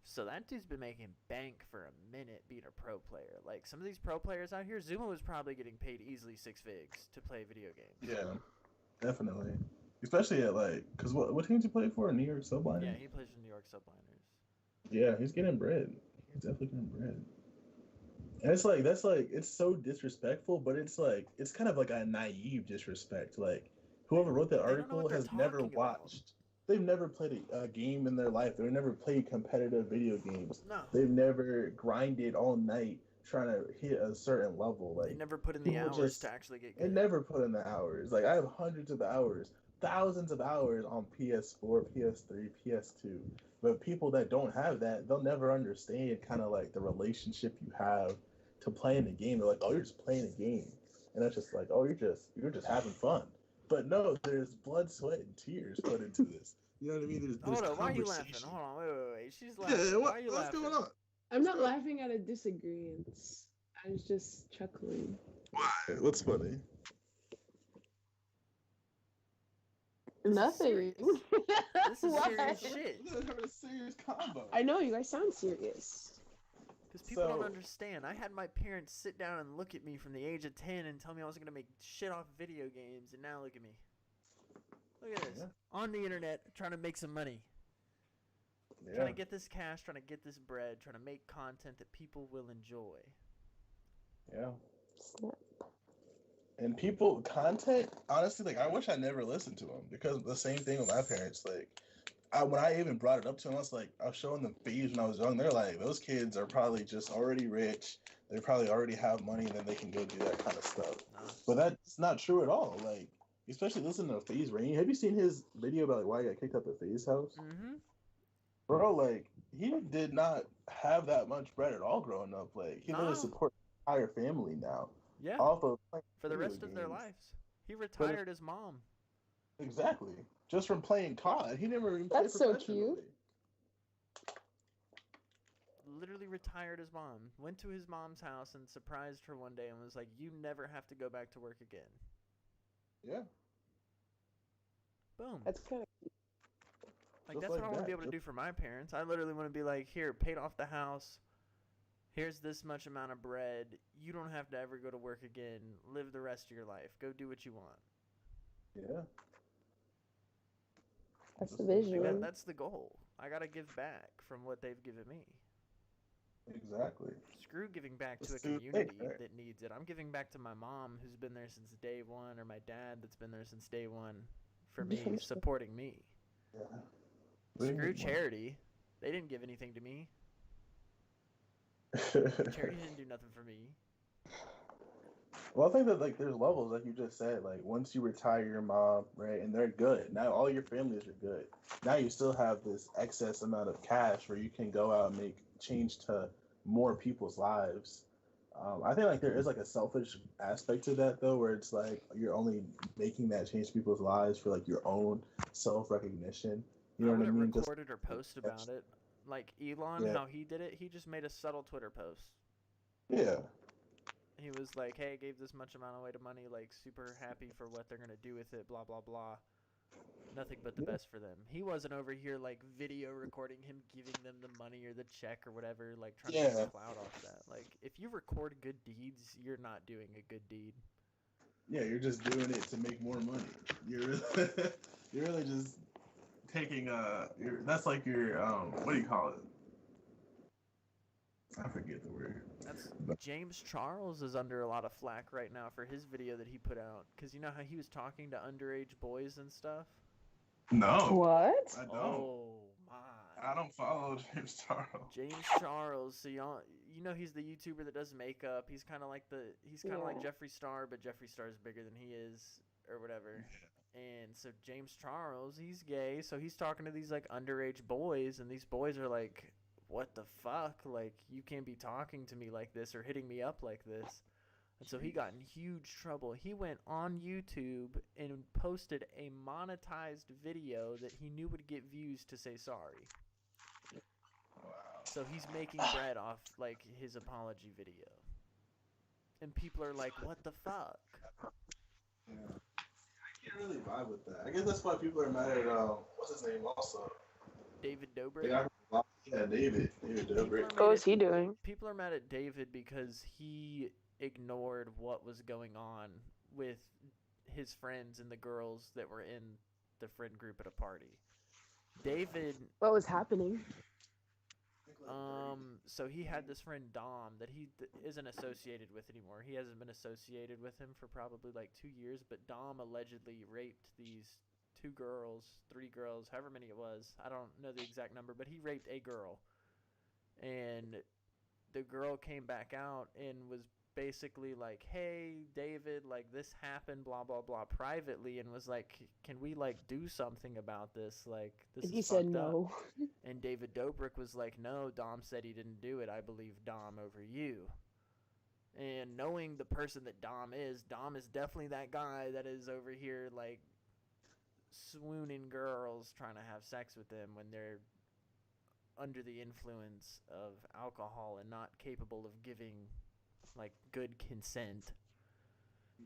So that dude's been making bank for a minute being a pro player. Like some of these pro players out here, Zuma was probably getting paid easily 6 figs to play video games. Yeah, definitely. Especially at like, cause what team does he play for? New York Subliners. Yeah, he plays for New York Subliners. Yeah, he's getting bread. He's definitely getting bread. And it's like it's so disrespectful, but it's like it's kind of like a naive disrespect. Like whoever wrote that article has never watched. They've never played a game in their life. They've never played competitive video games. No. They've never grinded all night trying to hit a certain level. Like they never put in the hours to actually get good. They never put in the hours. Like I have hundreds of hours, thousands of hours on PS4, PS3, PS2. But people that don't have that, they'll never understand kind of like the relationship you have to playing the game. They're like, "Oh, you're just playing a game," and that's just like, "Oh, you're just having fun." But no, there's blood, sweat, and tears put into this. You know what I mean? There's Hold on, why are you laughing? Hold on, wait. She's laughing. Yeah, why are you what's laughing? going on? I'm not laughing at a disagreement. I was just chuckling. Why? What's funny? Nothing. This is serious shit. We're having a serious combo. I know, you guys sound serious. Because people don't understand. I had my parents sit down and look at me from the age of 10 and tell me I was going to make shit off video games, and now look at me. Look at this. Yeah. On the internet, trying to make some money. Yeah. Trying to get this cash, trying to get this bread, trying to make content that people will enjoy. Yeah. And people, content, honestly, like, I wish I never listened to them because the same thing with my parents. Like, when I even brought it up to them, I was showing them fees when I was young. They're like, those kids are probably just already rich. They probably already have money, and then they can go do that kind of stuff. But that's not true at all. Like, especially listening to FaZe Rain. Have you seen his video about like why he got kicked out of FaZe house? Mm-hmm. Bro, like, he did not have that much bread at all growing up. Like, he literally supports his entire family now. Yeah. Off of for the rest of their lives. He retired his mom. Exactly. Just from playing COD. He never even played That's so professionally. cute. Literally retired his mom. Went to his mom's house and surprised her one day and was like, "You never have to go back to work again." Yeah. Boom. That's kind of cute. Like, that's what I want to be able to do for my parents. I literally want to be like, "Here, paid off the house. Here's this much amount of bread. You don't have to ever go to work again. Live the rest of your life. Go do what you want." Yeah. That's the vision. Like that's the goal. I got to give back from what they've given me. Exactly. Screw giving back to a community that needs it. I'm giving back to my mom who's been there since day one, or my dad that's been there since day one for me, supporting me. Yeah. Screw charity. They didn't give anything to me. Charity didn't do nothing for me. Well, I think that like there's levels, like you just said. Like once you retire your mom, right, and they're good. Now all your families are good. Now you still have this excess amount of cash where you can go out and make change to more people's lives. I think like there is like a selfish aspect to that though, where it's like you're only making that change to people's lives for like your own self recognition. You know what I mean? Recorded or post about it. Like Elon, how he did it, he just made a subtle Twitter post. Yeah. He was like, "Hey, gave this much amount away to money, like super happy for what they're gonna do with it, blah blah blah. Nothing but the best for them." He wasn't over here like video recording him giving them the money or the check or whatever, like trying to get clout off that. Like, if you record good deeds, you're not doing a good deed. Yeah, you're just doing it to make more money. You're you're really just taking that's like your what do you call it? I forget the word. That's But James Charles is under a lot of flack right now for his video that he put out because you know how he was talking to underage boys and stuff. no, What? I don't. Oh my! I don't follow James Charles. James Charles, so y'all, you know he's the YouTuber that does makeup. He's kind of like like Yeah. Jeffree Star, but Jeffree Star is bigger than he is, or whatever. And so James Charles, he's gay, so he's talking to these like underage boys, and these boys are like, "What the fuck? Like you can't be talking to me like this or hitting me up like this." And so he got in huge trouble. He went on YouTube and posted a monetized video that he knew would get views to say sorry. Wow. So he's making bread off like his apology video. And people are like, "What the fuck?" Yeah. I can't really vibe with that. I guess that's why people are mad at what's his name also. David The Dobrik. guy yeah, David Dobrik. What was he doing? People are mad at David because he ignored what was going on with his friends and the girls that were in the friend group at a party. David, What was happening? so he had this friend Dom that he isn't associated with anymore. He hasn't been associated with him for probably like 2 years, but Dom allegedly raped these 2 girls, 3 girls, however many it was. I don't know the exact number, but he raped a girl. And the girl came back out and was basically like, "Hey, David, like this happened, blah blah blah," privately, and was like, "Can we like do something about this? Like this And is he said fucked up." no. And David Dobrik was like, "No, Dom said he didn't do it. I believe Dom over you." And knowing the person that Dom is definitely that guy that is over here like swooning girls trying to have sex with them when they're under the influence of alcohol and not capable of giving like good consent.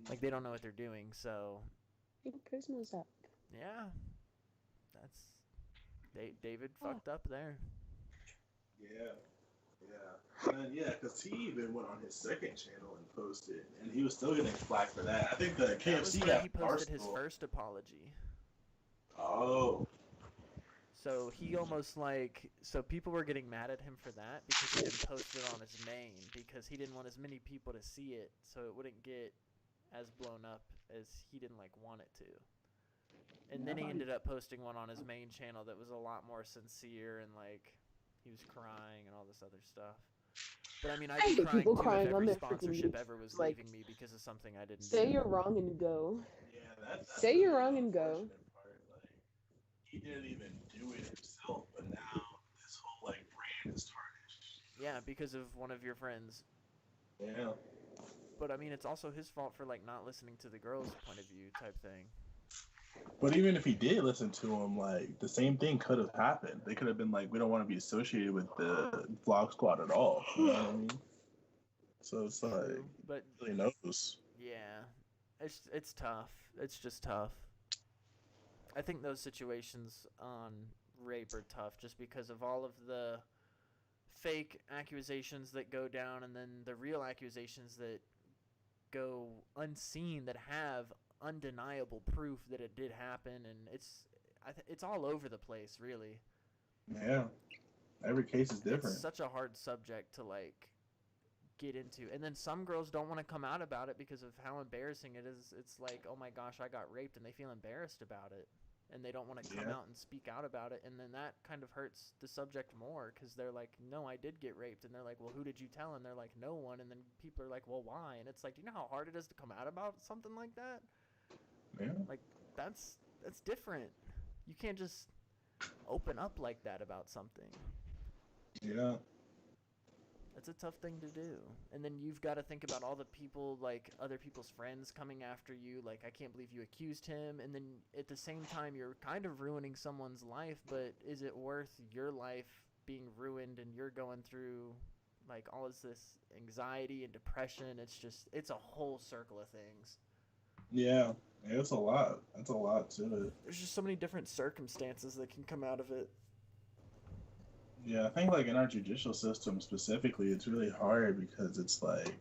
Like they don't know what they're doing, so Christmas up. yeah. That's David fucked up there. Yeah. Yeah. And then, yeah, because he even went on his second channel and posted, and he was still getting flack for that. I think the That was KFC when got he posted his Barstool. first apology. Oh. So he almost like so people were getting mad at him for that because he didn't post it on his main because he didn't want as many people to see it so it wouldn't get as blown up as he didn't like want it to. And then he ended up posting one on his main channel that was a lot more sincere and like he was crying and all this other stuff. But I mean, I'd be get crying people too crying if on every their sponsorship freaking ever was like, leaving me because of something I didn't say do. you're wrong and go. Yeah, that's Say you're the wrong and go. unfortunate part. Like, he didn't even do it himself, but now this whole like brand is tarnished. Yeah, because of one of your friends. Yeah. But I mean, it's also his fault for like not listening to the girls' point of view type thing. But even if he did listen to him, like the same thing could have happened. They could have been like, we don't want to be associated with the vlog squad at all. You know what I mean? So it's like, True, but really knows. yeah, it's tough. It's just tough. I think those situations on rape are tough just because of all of the fake accusations that go down and then the real accusations that go unseen that have undeniable proof that it did happen, and it's all over the place, really. Yeah. Every case is different. It's such a hard subject to like get into, and then some girls don't want to come out about it because of how embarrassing it is. It's like, oh my gosh, I got raped, and they feel embarrassed about it, and they don't want to come out and speak out about it, and then that kind of hurts the subject more because they're like, no, I did get raped, and they're like, well, who did you tell? And they're like, no one, and then people are like, well, why? And it's like, do you know how hard it is to come out about something like that? Yeah. Like that's different. You can't just open up like that about something. Yeah. That's a tough thing to do. And then you've got to think about all the people, like other people's friends coming after you. Like, I can't believe you accused him. And then at the same time, you're kind of ruining someone's life. But is it worth your life being ruined and you're going through like all of this anxiety and depression? It's a whole circle of things. Yeah. It's a lot. That's a lot to it. There's just so many different circumstances that can come out of it. Yeah, I think like in our judicial system specifically, it's really hard because it's like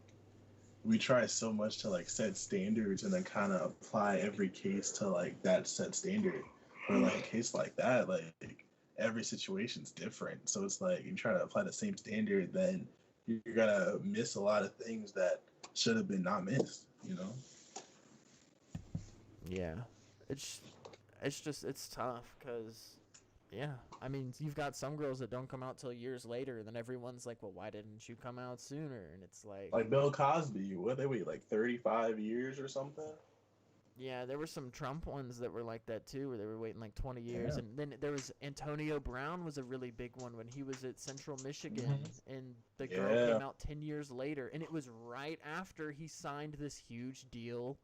we try so much to like set standards and then kind of apply every case to like that set standard. Or like a case like that, like every situation's different. So it's like you try to apply the same standard, then you're gonna miss a lot of things that should have been not missed. You know? Yeah, it's just it's tough because, yeah, I mean you've got some girls that don't come out till years later, and then everyone's like, well, why didn't you come out sooner? And it's Like Bill Cosby, what they wait like 35 years or something? yeah, there were some Trump ones that were like that too, where they were waiting like 20 years. Yeah. And then there was Antonio Brown was a really big one when he was at Central Michigan, Mhm. and the girl Yeah. came out 10 years later, and it was right after he signed this huge deal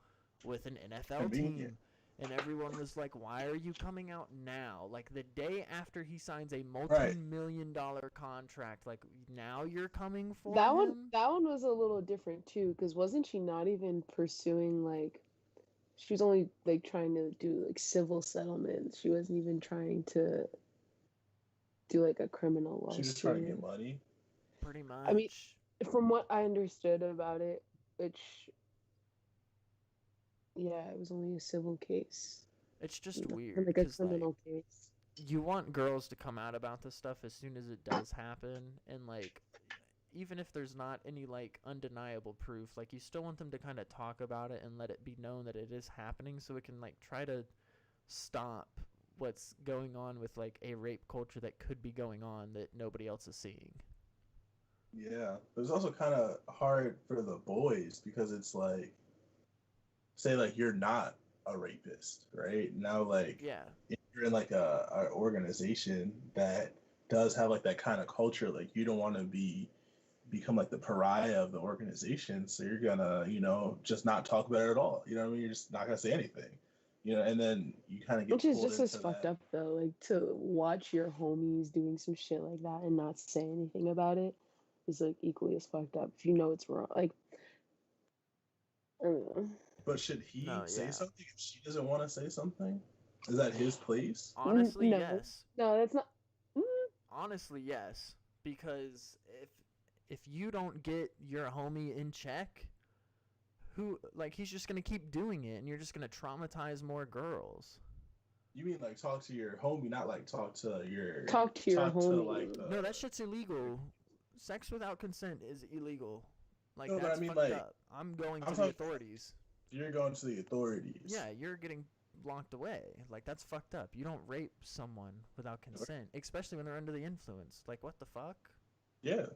with an NFL Convenient. team. And everyone was like, why are you coming out now? Like the day after he signs a multi-million-dollar contract, like now you're coming for That him? one was a little different too, because wasn't she not even pursuing like she was only like trying to do like civil settlements. She wasn't even trying to do like a criminal lawsuit. She's just trying to get money. Pretty much. I mean, from what I understood about it, which yeah, it was only a civil case. it's just weird. Like a 'cause, criminal case. you want girls to come out about this stuff as soon as it does happen, and like even if there's not any like undeniable proof, like you still want them to kind of talk about it and let it be known that it is happening, so it can like try to stop what's going on with like a rape culture that could be going on that nobody else is seeing. Yeah, but it's also kind of hard for the boys because it's like, say like you're not a rapist, right? Now like Yeah, if you're in like a organization that does have like that kind of culture, like you don't want to become like the pariah of the organization, so you're gonna just not talk about it at all. You know what I mean? You're just not gonna say anything. And then you kind of get Which is pulled just as into fucked that. up though, like to watch your homies doing some shit like that and not say anything about it is like equally as fucked up if you know it's wrong. Like I don't know. But should he no, say yeah. something if she doesn't want to say something? Is that his place? Honestly, No. yes. No, that's not. Honestly, yes. Because if you don't get your homie in check, who like he's just gonna keep doing it, and you're just gonna traumatize more girls. You mean like talk to your homie, not like talk to your Talk to your homie. like No, that shit's illegal. Sex without consent is illegal. Like No, but that's I mean, fucked like, up. I'm going I'm to the talking- authorities. you're going to the authorities. Yeah, you're getting locked away. Like that's fucked up. You don't rape someone without consent, especially when they're under the influence. Like what the fuck? Yeah.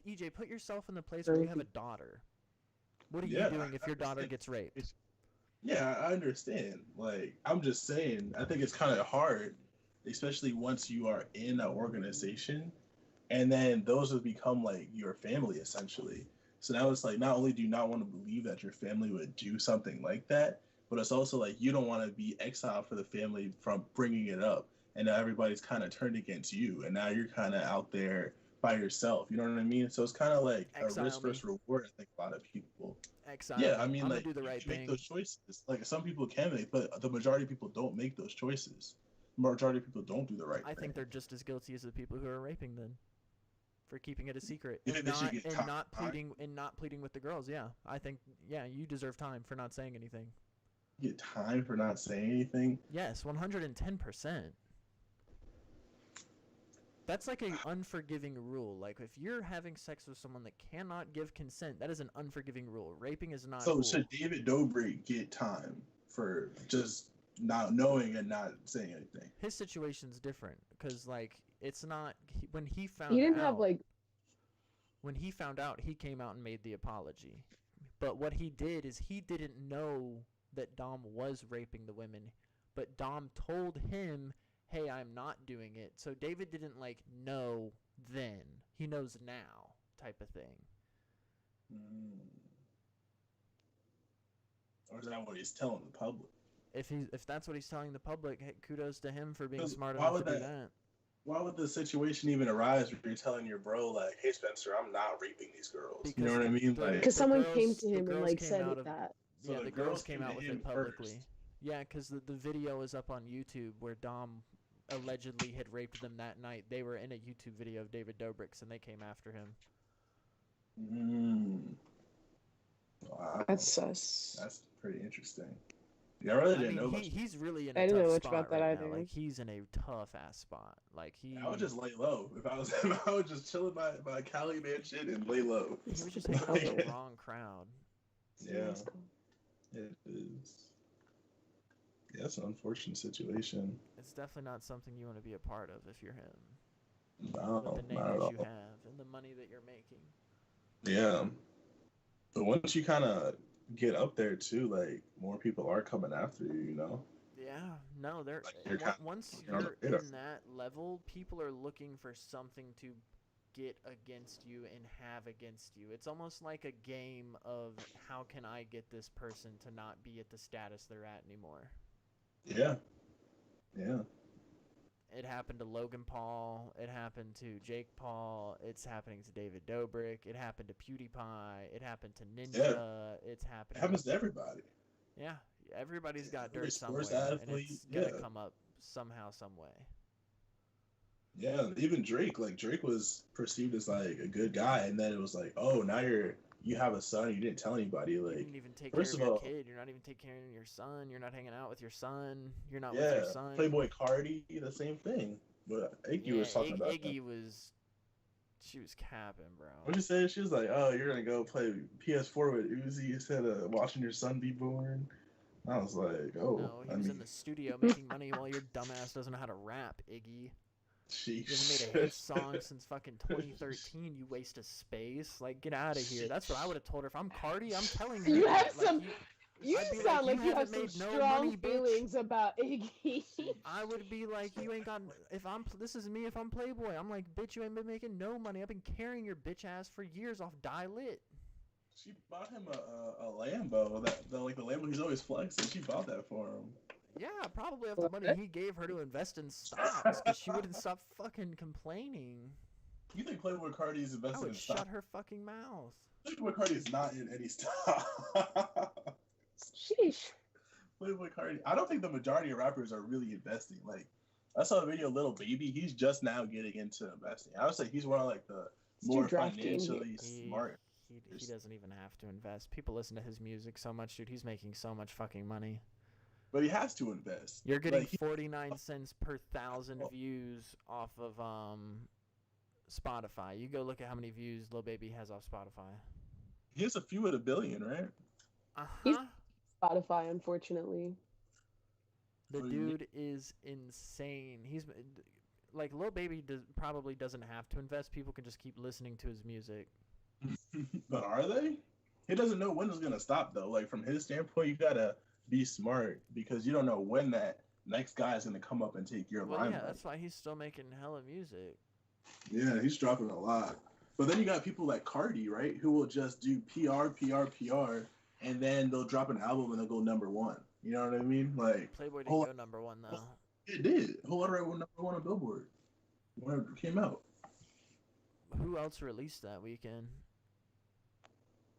EJ, put yourself in the place where you have a daughter. What are Yeah, you doing if I your daughter understand. gets raped? Yeah, I understand. Like, I'm just saying, I think it's kind of hard, especially once you are in an organization, and then those have become like your family essentially. So now it's like, not only do you not want to believe that your family would do something like that, but it's also like you don't want to be exiled for the family from bringing it up, and now everybody's kind of turned against you, and now you're kind of out there by yourself. You know what I mean? So it's kind of like Exile a risk me. versus reward. I think a lot of people. Exile. Yeah, me. I mean, I'm like gonna do the you right can make thing. those choices. Like some people can make, but the majority of people don't make those choices. The majority of people don't do the right I thing. think they're just as guilty as the people who are raping them, for keeping it a secret You think and they should not get and time? not pleading with the girls. Yeah, I think you deserve time for not saying anything. Get time for not saying anything. Yes, 110%. That's like an unforgiving rule. Like if you're having sex with someone that cannot give consent, that is an unforgiving rule. Raping is not So cool. should David Dobrik get time for just not knowing and not saying anything? His situation's different because like it's not when he found He didn't out. have like When he found out, he came out and made the apology. But what he did is he didn't know that Dom was raping the women, but Dom told him, hey, I'm not doing it. So David didn't like know then. He knows now type of thing. Or is that what he's telling the public? If that's what he's telling the public, hey, kudos to him for being 'Cause smart why enough to would do that- that. Why would the situation even arise where you're telling your bro, like, hey, Spencer, I'm not raping these girls? You know what I mean? Like, because someone came girls- to the him and girls like came said out of- that. So yeah, the the girls girls came came out to with him it publicly. first. Yeah, because the video is up on YouTube where Dom allegedly had raped them that night. They were in a YouTube video of David Dobrik's and they came after him. Wow, That's sus. that's pretty interesting. Yeah, I really I didn't mean, know much. he's really in I a didn't know tough much spot about that right now. either. Like he's in a tough ass spot. Like I would just lay low if I was. If I would just chill in my Cali mansion and lay low. he was just hanging out with the wrong crowd. Yeah, it is. Yeah, that's an unfortunate situation. It's definitely not something you want to be a part of if you're him. No, With the not name at that you all. have and the money that you're making. Yeah, but once you kind of get up there too, like more people are coming after you. You know, Yeah, no, like you're kind once of on the you're radar. in that level, people are looking for something to get against you and have against you. It's almost like a game of how can I get this person to not be at the status they're at anymore. Yeah, yeah, It happened to Logan Paul. It happened to Jake Paul. It's happening to David Dobrik. It happened to PewDiePie. It happened to yeah. Ninja. It's It happening. happens to everybody. Yeah, everybody's got Every dirt sports somewhere, and athlete, it's gonna yeah. come up somehow, some way. Yeah, even Drake, like Drake was perceived as like a good guy, and then it was like, oh, now you have a son, you didn't tell anybody. You Like, didn't even take care first of of your all, kid. You're not even taking care of your son. You're not hanging out with your son. You're not with yeah, your son. Playboy Cardi, the same thing. But Iggy Yeah, was talking about that. Iggy was. She was capping, bro. What'd you say? She was like, oh, you're gonna go play PS4 with Uzi instead of watching your son be born. I was like, oh, No, I he was in mean, the studio making money while your dumbass doesn't know how to rap, Iggy. You haven't made a hit sheesh. song since fucking 2013. You waste of space. Like, get out of here. That's what I would have told her. If I'm Cardi, I'm telling you. You have that. Like, some. You I'd be sound like, like you you have haven't some made no strong money, bitch. feelings about Iggy. I would be like, you ain't got. If I'm, this is me. If I'm Playboy, I'm like, bitch, you ain't been making no money. I've been carrying your bitch ass for years off Die Lit. She bought him a Lambo. Like the Lambo he's always flexing. She bought that for him. Yeah, probably off the money he gave her to invest in stocks, because she wouldn't stop fucking complaining. You think Playboy Cardi is I invested would in shut stock? her fucking mouth. Playboy Cardi is not in any stock. Sheesh. Playboy Cardi. I don't think the majority of rappers are really investing. Like, I saw a video of Little Baby. He's just now getting into investing. I would say he's one of like the It's too more drafty in financially He, smart. he doesn't even have to invest. People listen to his music so much, dude. He's making so much fucking money. But he has to invest. You're getting Like, 49 cents per 1,000 views off of Spotify. You go look at how many views Lil Baby has off Spotify. he has a few at a billion, right? He's- Uh-huh. Spotify, unfortunately. The What do you mean? dude is insane. He's like Lil Baby probably doesn't have to invest. People can just keep listening to his music. But are they? He doesn't know when it's gonna stop though. Like from his standpoint, you gotta be smart because you don't know when that next guy is gonna come up and take your Well, yeah, limelight. that's why he's still making hella music. Yeah, he's dropping a lot. But then you got people like Cardi, right, who will just do PR, PR, PR, and then they'll drop an album and they'll go number one. You know what I mean? Like Playboy didn't whole, go number one though. it did. Whole lot of number one on Billboard when it came out. Who else released that weekend?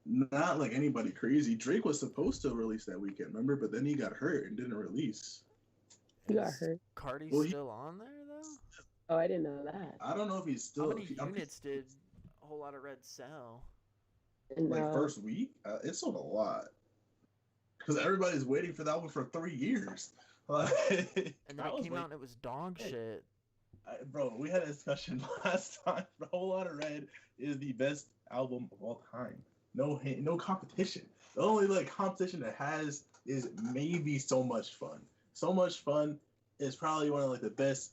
Not like anybody crazy. Drake was supposed to release that weekend, remember? But then he got hurt and didn't release. You got Is hurt. Cardi Well, still on there though? Oh, I didn't know that. I don't know if he's still. How many units did A Whole Lot of Red sell? And, Like first week, it sold a lot because everybody's waiting for that one for 3 years. And then I it was came waiting- out and it was dog shit. Bro, we had a discussion last time. A Whole Lot of Red is the best album of all time. No competition. The only like competition it has is maybe So Much Fun. So Much Fun is probably one of like the best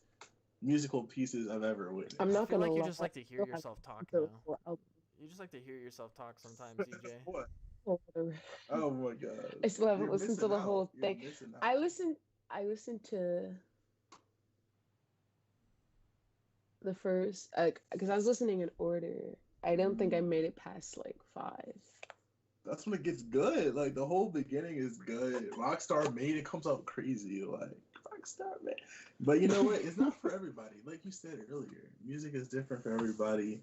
musical pieces I've ever witnessed. I'm I not feel gonna like you lie. just like to hear I still yourself talk the now. whole album. You just like to hear yourself talk sometimes, EJ. What? Oh, whatever. Oh my god. I still haven't You're listened to missing the out. whole You're thing. missing out. I listened to the first, because I was listening in order. I don't think I made it past like 5. That's when it gets good. Like the whole beginning is good. Rockstar Made it comes out crazy. Like Rockstar Made. But you know what? It's not for everybody. Like you said earlier, music is different for everybody.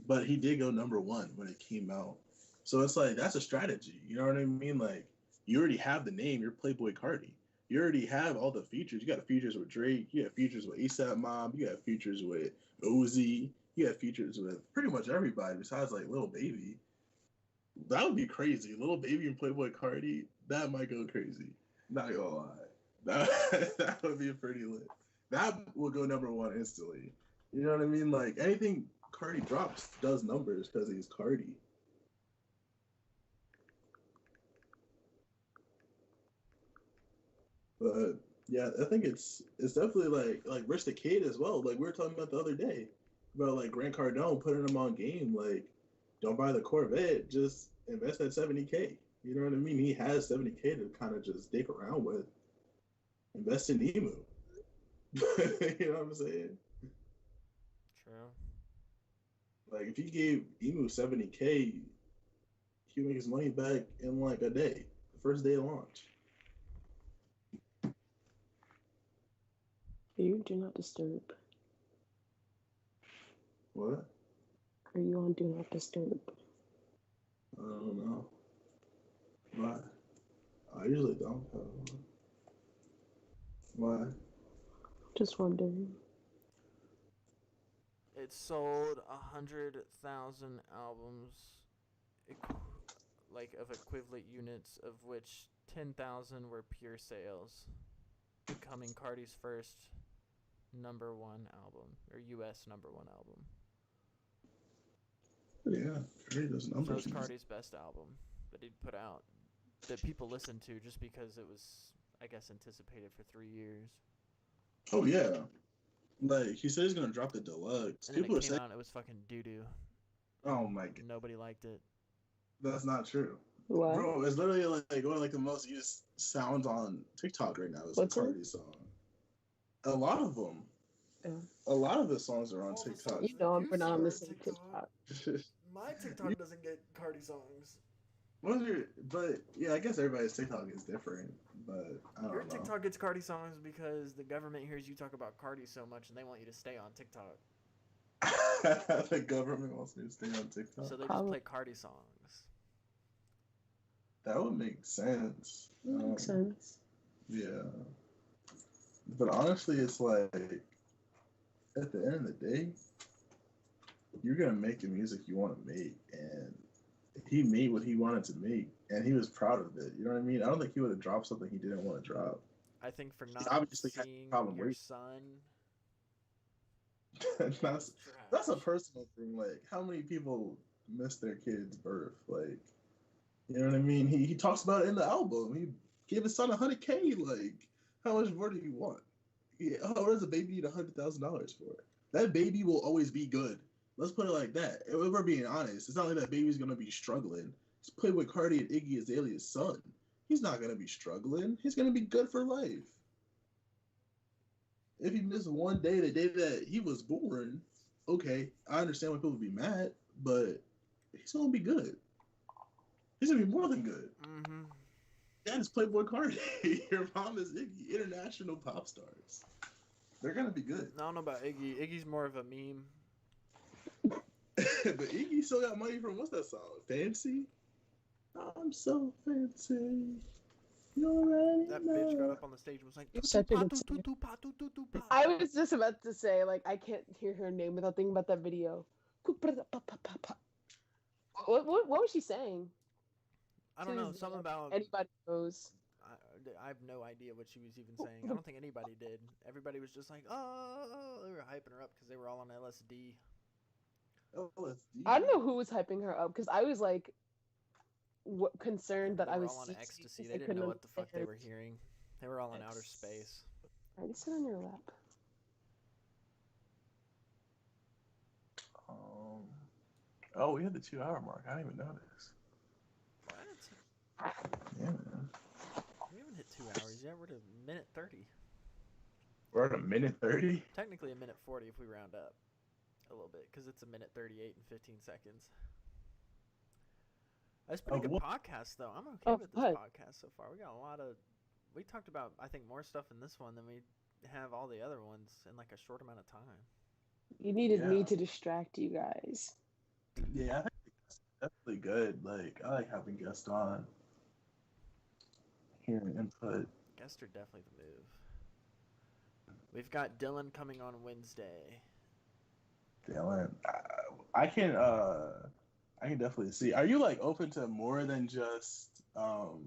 But he did go number one when it came out. So it's like that's a strategy. You know what I mean? Like you already have the name. You're Playboy Cardi. You already have all the features. You got features with Drake. You got features with ASAP Mob. You got features with Uzi. You got features with pretty much everybody besides like Lil Baby. That would be crazy. Little Baby and Playboy Cardi, that might go crazy. Not gonna lie. That would be pretty lit. That will go number one instantly. You know what I mean? Like anything Cardi drops does numbers because he's Cardi. But yeah, I think it's definitely like Rich the Kid as well. Like we were talking about the other day about like Grant Cardone putting him on game. Like, don't buy the Corvette, just invest that 70K. You know what I mean? He has 70K to kind of just dick around with. Invest in EMU. You know what I'm saying? True. Like if you gave EMU 70K, he'd make his money back in like a day, the first day of launch. You do not disturb. What? Are you on do not disturb? I don't know. Why? I usually don't. Why? Just wondering. It sold 100,000 albums, like of equivalent units, of which 10,000 were pure sales, becoming Cardi's first number one album, or U.S. number one album. Yeah, Cardi does numbers. So it was Cardi's best album that he'd put out that people listened to just because it was, I guess, anticipated for 3 years. Oh yeah, like he said he's gonna drop the deluxe. And then People it are came saying, out and it was fucking doo-doo. "Oh my god, Nobody liked it. that's not true." What? Bro, it's literally like one of like the most used sounds on TikTok right now is a What's it? Cardi song. A lot of them. Yeah. A lot of the songs are on All the TikTok. songs You know that we're not on the start same TikTok. My TikTok doesn't get Cardi songs. But yeah, I guess everybody's TikTok is different. But I don't Your know. TikTok gets Cardi songs because the government hears you talk about Cardi so much and they want you to stay on TikTok. The government wants me to stay on TikTok. So they just Probably. play Cardi songs. That would make sense. Makes sense. Yeah. But honestly, it's like at the end of the day, you're gonna make the music you want to make, and he made what he wanted to make, and he was proud of it. You know what I mean? I don't think he would have dropped something he didn't want to drop. I think for He not obviously had a seeing problem your with- son. that's a personal thing. Like, how many people miss their kid's birth? Like, you know what I mean? He talks about it in the album. He gave his son $100K. Like, how much more do you want? How does a baby need $100,000 for? That baby will always be good. Let's put it like that. If we're being honest, it's not like that baby's gonna be struggling. He's played with Cardi and Iggy Azalea's son. He's not gonna be struggling. He's gonna be good for life. If he missed one day, the day that he was born, okay, I understand why people would be mad, but he's gonna be good. He's gonna be more than good. Mm-hmm. Dad is Playboy Cardi. Your mom is Iggy. International pop stars. They're gonna be good. I don't know about Iggy. Iggy's more of a meme. But Iggy still got money from what's that song? Fancy? I'm so fancy. You already That know. bitch got up on the stage and was like, Such a good singer. I was just about to say, like, I can't hear her name without thinking about that video. What was she saying? I don't know. Something about. Anybody knows. I have no idea what she was even saying. I don't think anybody did. Everybody was just like, oh, they were hyping her up because they were all on LSD. LSD. I don't know who was hyping her up because I was like concerned that They I were was all on seasick ecstasy. because They I didn't couldn't know what the fuck they understand. were hearing. They were all in outer space. Alright, sit on your lap. Oh, we had the 2-hour mark. I didn't even notice. What? Yeah, man. We haven't hit 2 hours yet. We're at a minute 30. We're at a minute 30. Technically a minute 40 if we round up a little bit because it's a minute 38 and 15 seconds. That's a pretty good podcast, though. I'm okay with this podcast so far. We got a lot of... We talked about, I think, more stuff in this one than we have all the other ones in, like, a short amount of time. You needed me to distract you guys. Yeah, I think it's definitely good. Like, I like having guests on. Hearing input. Guests are definitely the move. We've got Dylan coming on Wednesday. Dylan. I I can definitely see. Are you like open to more than just kind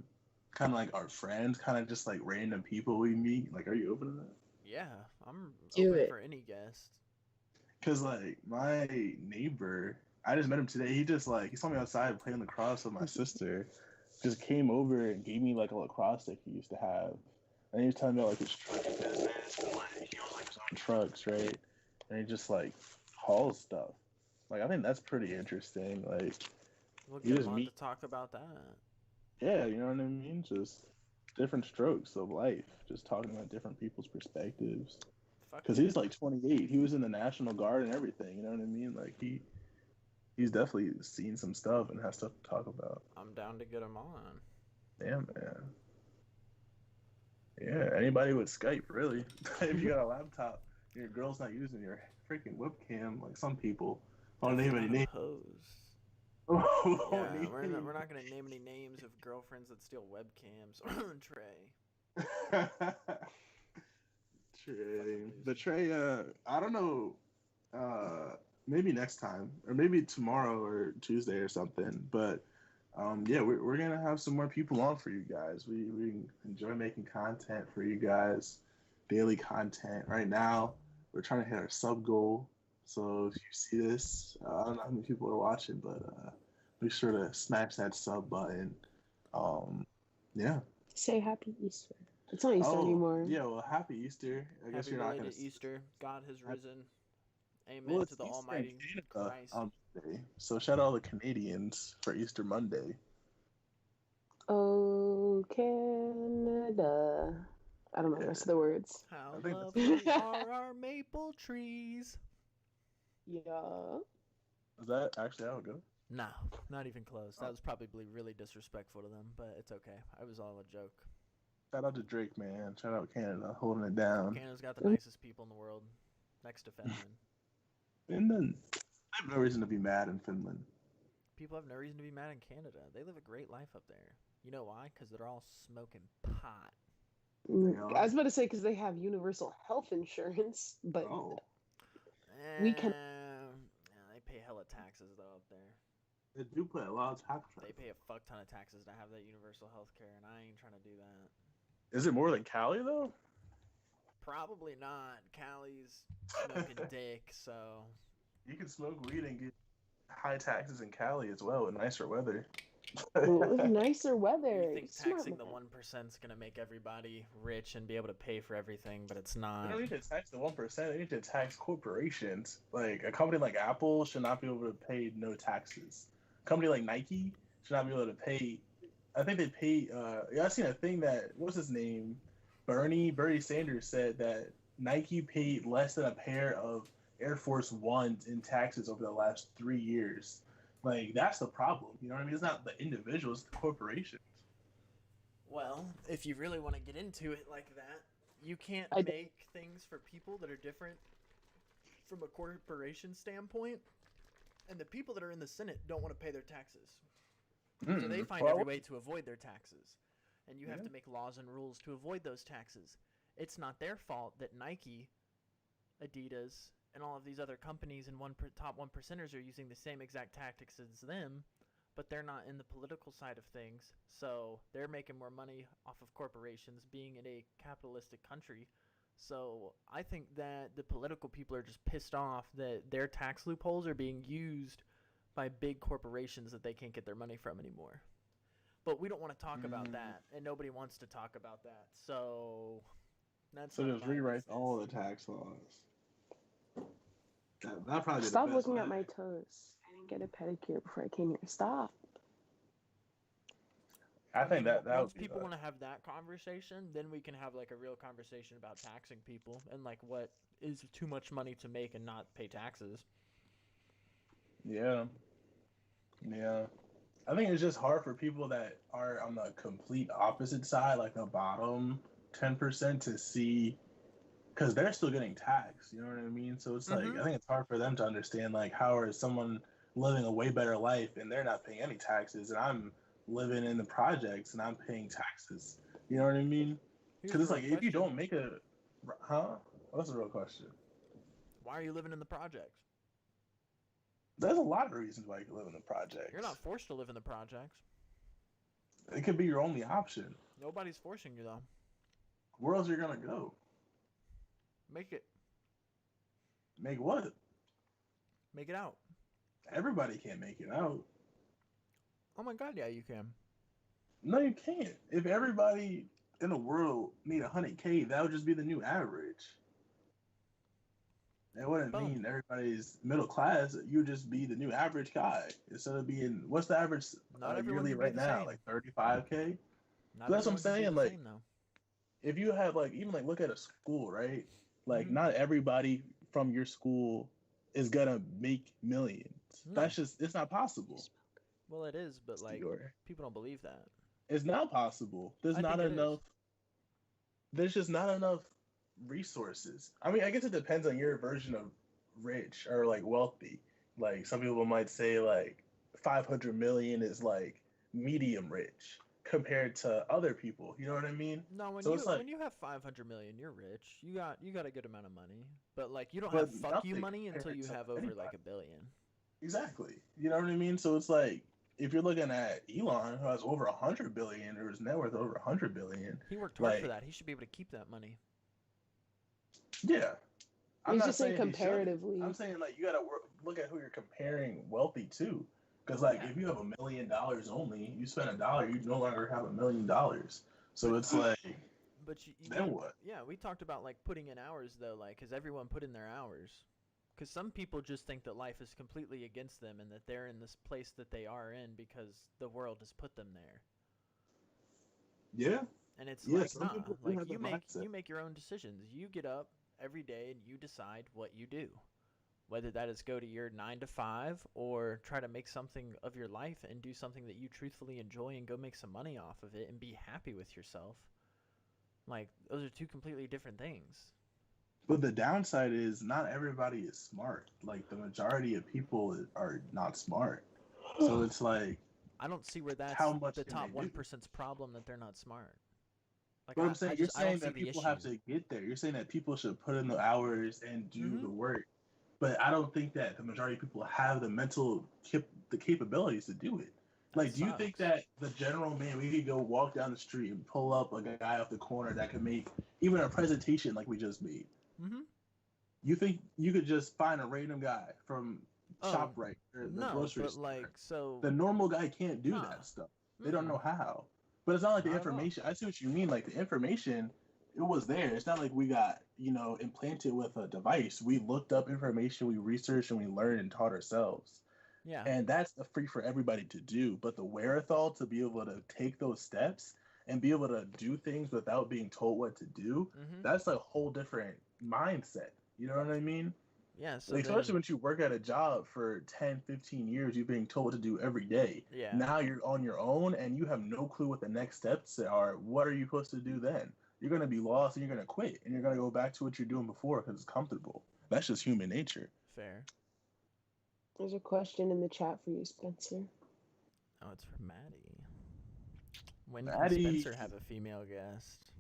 of like our friends, kind of just like random people we meet? Like, are you open to that? Yeah, I'm Do open it. for any guest. Cause like my neighbor, I just met him today. He just like he saw me outside playing lacrosse with my sister. Just came over and gave me like a lacrosse stick he used to have. And he was telling me about like his truck business and like he owns like his own trucks, right? And he just like hauls stuff. Like I think that's pretty interesting. Like We'll you get him just on to meet, talk about that. yeah, you know what I mean? Just different strokes of life. Just talking about different people's perspectives. Fuck Because yeah. he's like 28. He was in the National Guard and everything. You know what I mean? Like he's definitely seen some stuff and has stuff to talk about. I'm down to get him on. Yeah, man. Yeah, anybody with Skype, really. If you got a laptop, your girl's not using your freaking webcam like some people. I don't name any Definitely names. not opposed. Oh, Yeah, we're not gonna name any names of girlfriends that steal webcams. Trey. Trey, but Trey, I don't know. Maybe next time, or maybe tomorrow or Tuesday or something. But yeah, we're gonna have some more people on for you guys. We enjoy making content for you guys, daily content. Right now, we're trying to hit our sub goal. So if you see this, I don't know how many people are watching, but make sure to smash that sub button. Yeah. Say Happy Easter. It's not Easter Oh, anymore. yeah. Well, happy Easter. I guess Happy you're not gonna. belated Easter. God has risen. Well, Amen it's to the Easter in Almighty Canada Christ. on Monday, so shout out all the Canadians for Easter Monday. Oh, Canada. I don't know the Yeah, rest of the words. How I think that's lovely are our maple trees. Yeah. is that actually how it goes? No, not even close. That Oh. was probably really disrespectful to them, but it's okay. It was all a joke. Shout out to Drake, man. Shout out Canada, holding it down. Canada's got the nicest people in the world, next to Finland. Finland. I have no reason to be mad in Finland. People have no reason to be mad in Canada. They live a great life up there. You know why? Because they're all smoking pot. I was about to say because they have universal health insurance, but Oh, we can. Yeah, they pay hella taxes though up there. they do play a lot of tax. They pay a fuck ton of taxes to have that universal health care, and I ain't trying to do that. Is it more than Cali though? Probably not. Cali's smoking dick, so You can smoke weed and get high taxes in Cali as well with nicer weather. Nicer weather. you think Smart taxing the man. 1%'s gonna make everybody rich and be able to pay for everything, but it's You not. don't need to tax the 1%. You need to tax corporations. Like a company like Apple should not be able to pay no taxes. A company like Nike should not be able to pay. I think they pay. Yeah, I seen a thing that what's his name, Bernie Sanders said that Nike paid less than a pair of Air Force Ones in taxes over the last 3 years. Like that's the problem. You know what I mean? It's not the individuals, it's the corporations. Well, if you really want to get into it like that, you can't I- make things for people that are different from a corporation standpoint, and the people that are in the Senate don't want to pay their taxes. So they find every way to avoid their taxes. And you have Yeah. to make laws and rules to avoid those taxes. It's not their fault that Nike, Adidas, and all of these other companies and top 1%ers are using the same exact tactics as them, but they're not in the political side of things. So they're making more money off of corporations being in a capitalistic country. So I think that the political people are just pissed off that their tax loopholes are being used by big corporations that they can't get their money from anymore. But we don't want to talk about that, and nobody wants to talk about that. So that's So none of just my rewrite business. all the tax laws. That probably be Stop the best looking way. at my toes. I didn't get a pedicure before I came here. Stop. I think that once would be people the- want to have that conversation, then we can have like a real conversation about taxing people and like what is too much money to make and not pay taxes. Yeah. Yeah. I think it's just hard for people that are on the complete opposite side, like the bottom 10%, to see because they're still getting taxed. You know what I mean? So it's like, I think it's hard for them to understand, like, how is someone living a way better life and they're not paying any taxes, and I'm living in the projects and I'm paying taxes. You know what I mean? Here's Because it's the like, real if you question. don't make a, huh? What's the real question? Why are you living in the projects? There's a lot of reasons why you can live in the projects. You're not forced to live in the projects. It could be your only option. Nobody's forcing you, though. Where else are you gonna go? Make it. Make what? Make it out. Everybody can't make it out. Oh my god, yeah, you can. No, you can't. If everybody in the world need 100K, that would just be the new average. That wouldn't Boom. mean everybody's middle class. You'd just be the new average guy instead of being, what's the average Not everyone yearly can be right the now? same. Like 35K. Not That's what I'm everyone can be saying, the like, same, though. If you have like even like look at a school, right? Like Mhm. not everybody from your school is gonna make millions. No. That's just it's not possible. Well, it is, but like Dior. people don't believe that. It's not possible. There's I not think it enough. is. There's just not enough resources. I mean, I guess it depends on your version of rich or like wealthy. Like some people might say like 500 million is like medium rich compared to other people. You know what I mean? No, when So you it's like- when you have 500 million, you're rich. You got a good amount of money, but like you don't But have fuck you nothing money until compared you to have over like anybody. $1 billion. Exactly. You know what I mean? So it's like if you're looking at Elon, who has over 100 billion, or his net worth over 100 billion. He worked hard for Like- that. He should be able to keep that money. Yeah. I'm He's not just saying saying he shouldn't. comparatively. I'm saying like you gotta look at who you're comparing wealthy to, because like Yeah. if you have $1 million only, you spend $1, you no longer have $1 million. So it's like, But then what? Yeah, we talked about like putting in hours though, like because everyone put in their hours. Because some people just think that life is completely against them and that they're in this place that they are in because the world has put them there. Yeah. And it's Yeah, like, some nah, people do like have you that make mindset. you make your own decisions. You get up every day and you decide what you do. Whether that is go to your 9 to 5 or try to make something of your life and do something that you truthfully enjoy and go make some money off of it and be happy with yourself. Like those are two completely different things. But the downside is not everybody is smart. Like the majority of people are not smart. So it's like, I don't see where that's How much the can top they do? 1%'s problem that they're not smart. Like but I'm saying you're I don't saying see that the people issue. have to get there. You're saying that people should put in the hours and do Mhm. the work. But I don't think that the majority of people have the mental the capabilities to do it. Like, do you think sucks. that the general man, we could go walk down the street and pull up a guy off the corner that could make even a presentation like we just made? Mm-hmm. You think you could just find a random guy from Oh, ShopRite or the No, grocery but store? like so. The normal guy can't do Nah. that stuff. They don't Mm-mm. know how. But it's not like the Not at all. information. I see what you mean. Like the information, it was there. It's not like we got, implanted with a device. We looked up information, we researched, and we learned and taught ourselves. Yeah. And that's free for everybody to do. But the wherewithal to be able to take those steps and be able to do things without being told what to do, Mm-hmm. that's a whole different mindset. You know what I mean? Yeah. So Like, then, especially when you work at a job for 10, 15 years, you're being told what to do every day. yeah. Now you're on your own and you have no clue what the next steps are. What are you supposed to do then? You're going to be lost and you're going to quit and you're going to go back to what you're doing before because it's comfortable. That's just human nature. Fair. There's a question in the chat for you, Spencer. Oh, it's for Maddie. When Maddie- can Spencer have a female guest?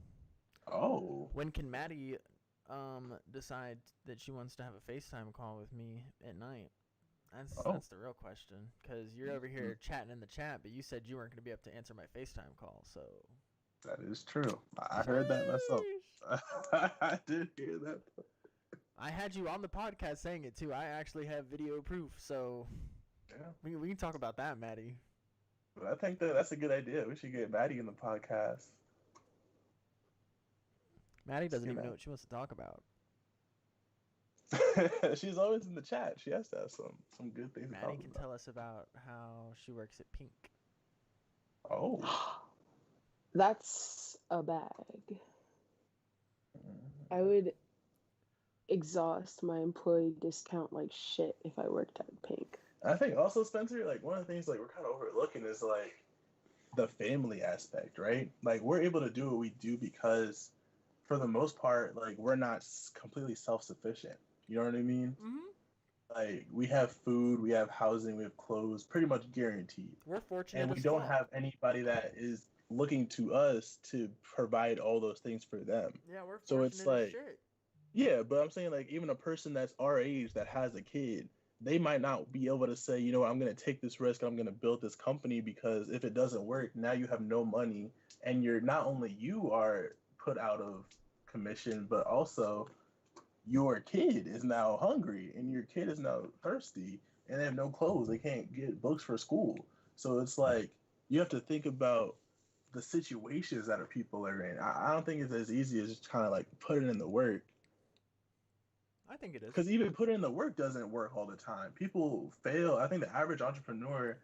Oh. When can Maddie decide that she wants to have a FaceTime call with me at night? That's the real question. Because you're over here chatting in the chat, but you said you weren't going to be able to answer my FaceTime call, so. That is true. I heard that myself. Sheesh. I did hear that. I had you on the podcast saying it too. I actually have video proof, so Yeah. we can talk about that, Maddie. But I think that's a good idea. We should get Maddie in the podcast. Maddie doesn't See even that. know what she wants to talk about. She's always in the chat. She has to have some good things to Maddie talk can about. tell us about how she works at Pink. Oh. That's a bag. I would exhaust my employee discount like shit if I worked at Pink. I think also, Spencer, like one of the things like we're kind of overlooking is like the family aspect, right? Like we're able to do what we do because for the most part, like we're not completely self-sufficient. You know what I mean? Mm-hmm. Like we have food, we have housing, we have clothes, pretty much guaranteed. We're fortunate And we as don't fuck. have anybody that is looking to us to provide all those things for them. Yeah, we're So fortunate it's as like- shit. Yeah, but I'm saying like even a person that's our age that has a kid, they might not be able to say, you know what, I'm going to take this risk. I'm going to build this company because if it doesn't work, now you have no money, and you're not only you are put out of commission, but also your kid is now hungry and your kid is now thirsty and they have no clothes. They can't get books for school. So it's like you have to think about the situations that people are in. I don't think it's as easy as just kind of like putting in the work. I think it is. Because even putting in the work doesn't work all the time. People fail. I think the average entrepreneur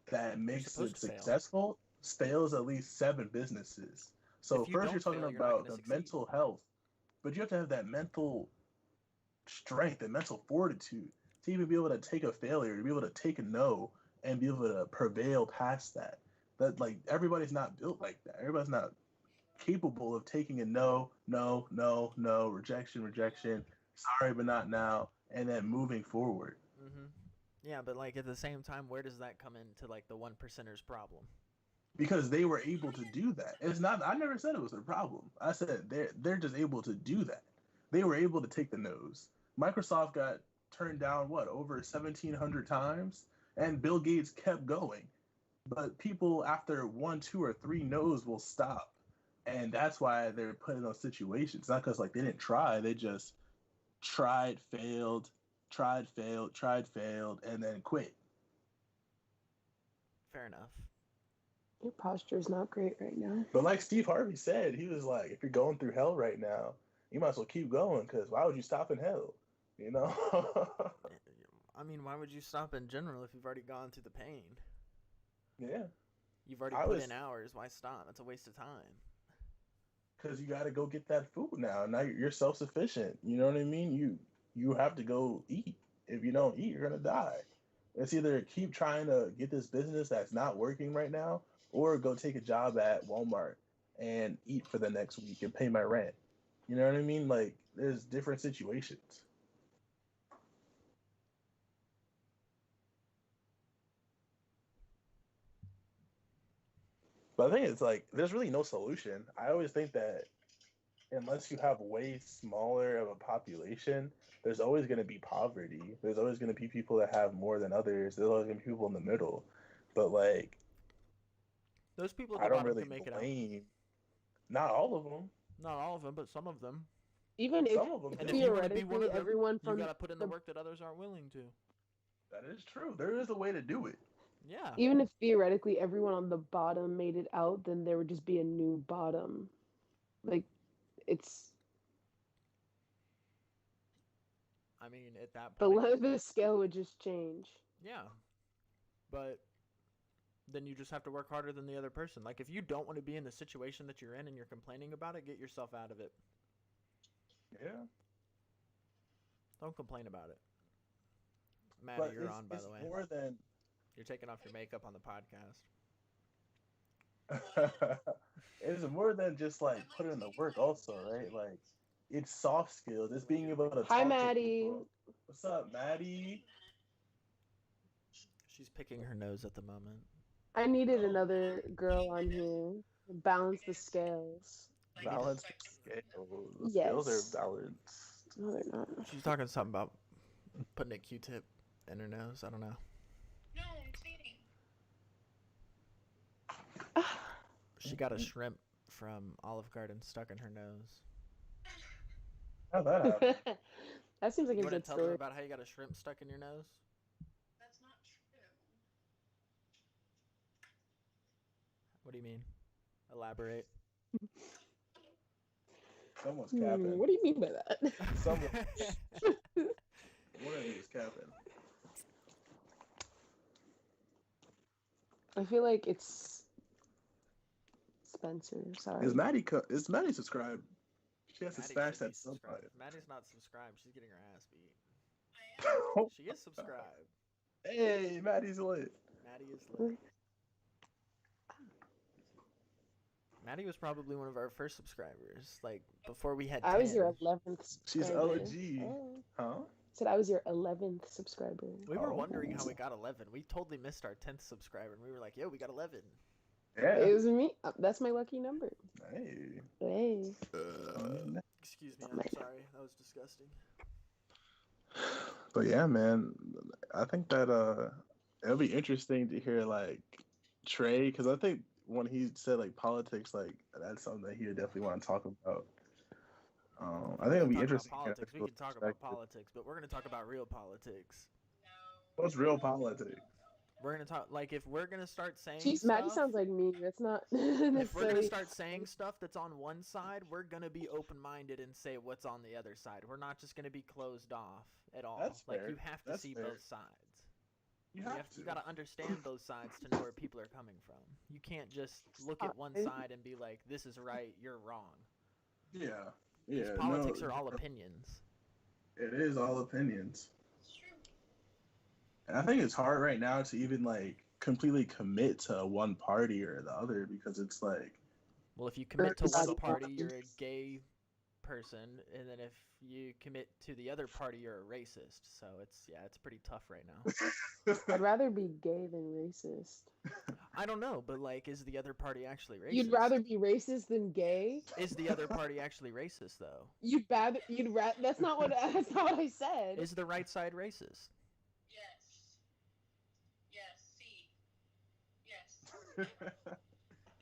that makes it successful fails at least 7 businesses. So first you're talking about the mental health, but you have to have that mental strength and mental fortitude to even be able to take a failure, to be able to take a no, and be able to prevail past that. That like everybody's not built like that. Everybody's not capable of taking a no, rejection, sorry but not now, and then moving forward. Mm-hmm. Yeah, but like at the same time, where does that come into like the 1%ers problem? Because they were able to do that. It's not. I never said it was a problem. I said they're just able to do that. They were able to take the no's. Microsoft got turned down over 1,700 times, and Bill Gates kept going. But people after 1, 2, or 3 no's will stop, and that's why they're put in those situations. Not because like they didn't try, they just tried, failed, and then quit. Fair enough. Your posture is not great right now. But like Steve Harvey said, he was like, if you're going through hell right now, you might as well keep going, because why would you stop in hell? You know? I mean, why would you stop in general if you've already gone through the pain? Yeah. You've already put in hours. Why stop? It's a waste of time. Because you got to go get that food now. Now you're self-sufficient. You know what I mean? You have to go eat. If you don't eat, you're going to die. It's either keep trying to get this business that's not working right now, or go take a job at Walmart and eat for the next week and pay my rent. You know what I mean? Like, there's different situations. But I think it's like, there's really no solution. I always think that unless you have way smaller of a population, there's always going to be poverty. There's always going to be people that have more than others. There's always going to be people in the middle. But like, those people at the bottom can make it out. Not all of them. Not all of them, but some of them. Even if some of them. And if you want to be one of them, everyone from you got to put in the work that others aren't willing to. That is true. There is a way to do it. Yeah. Even if theoretically everyone on the bottom made it out, then there would just be a new bottom. Like, it's... I mean, at that point... The scale would just change. Yeah. But then you just have to work harder than the other person. Like, if you don't want to be in the situation that you're in and you're complaining about it, get yourself out of it. Yeah. Don't complain about it. Maddie, you're on, by the way. More than... You're taking off your makeup on the podcast. It's more than just like putting in the work also, right? Like, it's soft skills. It's being able to Hi, Maddie. What's up, Maddie? She's picking her nose at the moment. I needed another girl on here. Balance the scales. Balance the scales. The yes. scales are balanced. No, they're not. She's talking something about putting a Q-tip in her nose. I don't know. No, I'm feeding. She got a shrimp from Olive Garden stuck in her nose. How'd that happen? That seems like a good tell story. her about how you got a shrimp stuck in your nose? That's not true. What do you mean? Elaborate. Someone's capping. What do you mean by that? Someone. One of you is capping. I feel like it's Spencer. Sorry. Is Maddie subscribed? She has to smash that subscribe. Maddie's not subscribed. She's getting her ass beat. I am. She is subscribed. Hey, Maddie's lit. Maddie is lit. Maddie was probably one of our first subscribers. Like, before we had 10. I was your 11th subscriber. She's OG. Oh. Huh? Said I was your 11th subscriber. We were wondering how we got 11. We totally missed our 10th subscriber, and we were like, yo, we got 11. Yeah. It was me. That's my lucky number. Hey. Hey. Excuse me, I'm sorry. That was disgusting. But yeah, man, I think that it'll be interesting to hear like Trey, because I think when he said like politics, like that's something that he would definitely want to talk about. I think it'll be Talk about interesting to hear politics. We people's can talk about perspective. politics, but we're gonna talk about real politics. What's real politics? We're gonna talk like if we're gonna start saying Jeez, Maddie stuff. sounds like me. That's not If we're gonna necessarily. start saying stuff that's on one side, we're gonna be open-minded and say what's on the other side. We're not just gonna be closed off at all. That's like fair. you have to That's see fair. both sides. You You gotta understand both sides to know where people are coming from. You can't just look at one side and be like, "This is right, you're wrong." Yeah. Because Yeah. politics no, are all opinions. It is all opinions. It's true. And I think it's hard right now to even like completely commit to one party or the other because it's like Well, if you commit to There's one a party, lot. you're a gay person, and then if you commit to the other party, you're a racist. So it's pretty tough right now. I'd rather be gay than racist. I don't know, but like, is the other party actually racist? You'd rather be racist than gay? Is the other party actually racist though? You'd rather. That's not what. That's not what I said. Is the right side racist? Yes. Yes. See. Yes.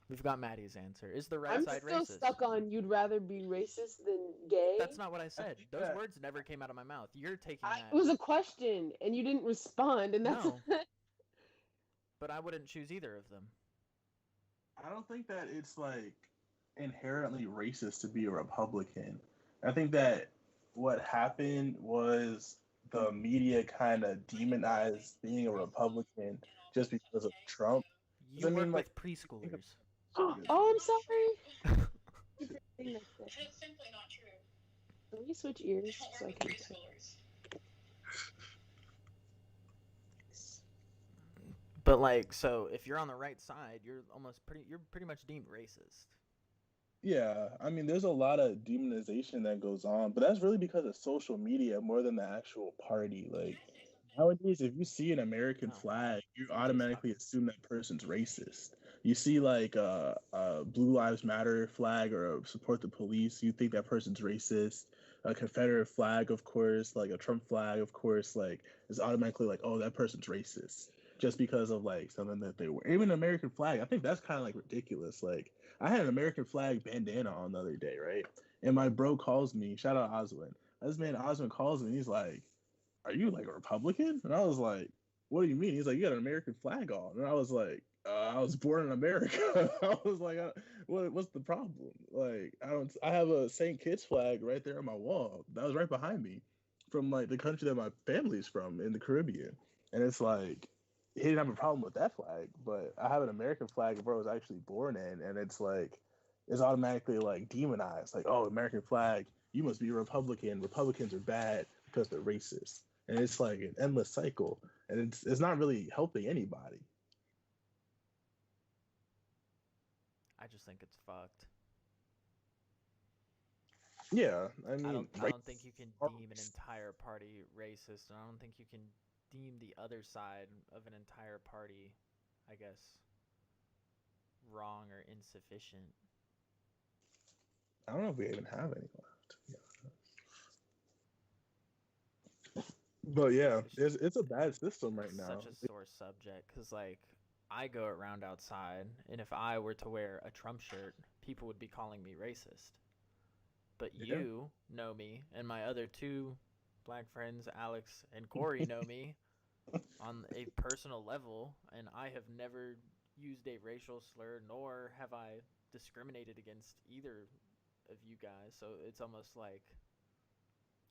We've got Maddie's answer. Is the right I'm side still racist? stuck on. You'd rather be racist than gay. That's not what I said. think Those that- words never came out of my mouth. You're taking It that. was a question, and you didn't respond, and that's. No. But I wouldn't choose either of them. I don't think that it's like inherently racist to be a Republican. I think that what happened was the media kind of demonized being a Republican just because of Trump. You I mean, work like- with preschoolers. Oh, I'm sorry. It's simply not true. Let me switch I ears don't so I work can. with preschoolers. But like, so if you're on the right side, you're pretty much deemed racist. Yeah, I mean, there's a lot of demonization that goes on, but that's really because of social media more than the actual party. Like nowadays, if you see an American Oh. flag, you automatically assume that person's racist. You see like a Blue Lives Matter flag or a support the police, you think that person's racist. A Confederate flag, of course, like a Trump flag, of course, like it's automatically like, oh, that person's racist just because of like something that they were. Even an American flag, I think that's kind of like ridiculous. Like I had an American flag bandana on the other day, right? And my bro calls me, shout out Oswin. This man Oswin calls me and he's like, are you like a Republican? And I was like, what do you mean? He's like, you got an American flag on. And I was like, I was born in America. I was like, what's the problem? Like, I have a St. Kitts flag right there on my wall. That was right behind me from like the country that my family's from in the Caribbean. And it's like, he didn't have a problem with that flag, but I have an American flag where I was actually born in. And it's like, it's automatically like demonized. Like, oh, American flag, you must be a Republican. Republicans are bad because they're racist. And it's like an endless cycle. And it's not really helping anybody. I just think it's fucked. Yeah, I mean, I don't think you can deem an entire party racist, and I don't think you can deem the other side of an entire party, I guess, wrong or insufficient. I don't know if we even have any left. Yeah. But yeah, it's a bad system right now. Such a sore subject, because like I go around outside, and if I were to wear a Trump shirt, people would be calling me racist. But Yeah. you know me, and my other two black friends, Alex and Corey, know me on a personal level, and I have never used a racial slur, nor have I discriminated against either of you guys. So it's almost like,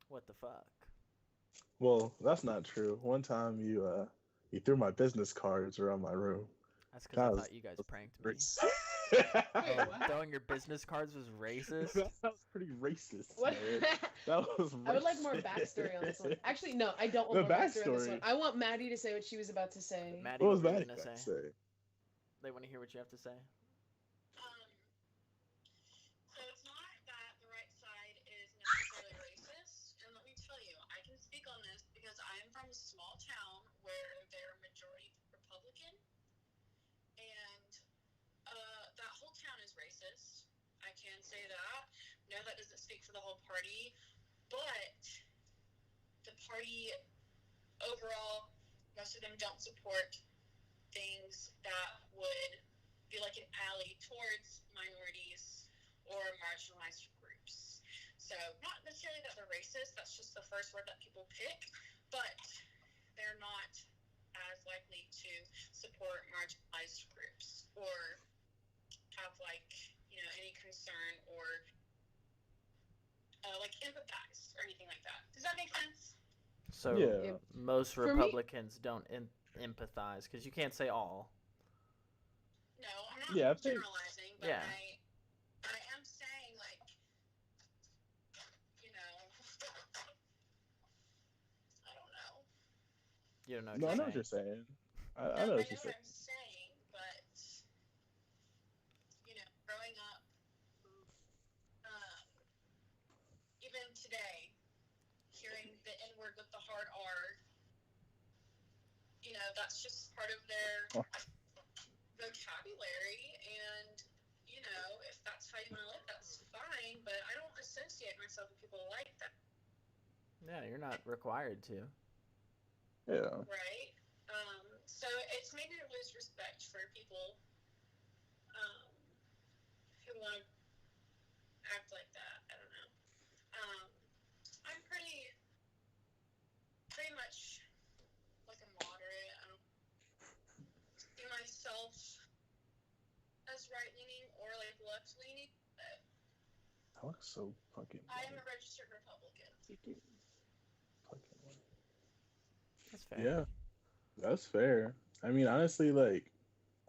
what the fuck? Well, that's not true. One time you threw my business cards around my room. That's because I That thought you guys pranked me. Wait, Oh, what? throwing your business cards was racist? That was pretty racist. What? Man. That was racist. I would like more backstory on this one. Actually, no, I don't want The more backstory on this backstory. one. I want Maddie to say what she was about to say. Maddie, What was were you Maddie gonna about to say? say? They want to hear what you have to say. So it's not that the right side is necessarily racist, and let me tell you, I can speak on this because I am from a small town where they're majority Republican, and that whole town is racist. I can say that. No, that doesn't speak for the whole party, but the party overall of them don't support things that would be like an ally towards minorities or marginalized groups. So not necessarily that they're racist, that's just the first word that people pick, but they're not as likely to support marginalized groups or have any concern or like empathize or anything like that. Does that make sense? So Yeah. most For me- Republicans don't empathize, because you can't say all. No, I'm not Yeah, I think- generalizing, but Yeah. I am saying, like, I don't know. You don't know what No, I know what you're you're saying. saying. I know what you're saying. I'm saying, but growing up, even today, hearing the N word with the hard R, that's just part of their vocabulary, and if that's how you want to live, that's fine. But I don't associate myself with people like that. Yeah, you're not required to. Yeah. Right? So it's made me lose respect for people who want to act like that. I don't know. I'm pretty much like a moderate. I don't see myself as right-leaning or like left-leaning, but I look so fucking. I am a registered Republican. That's fair. Yeah, that's fair. I mean, honestly, like,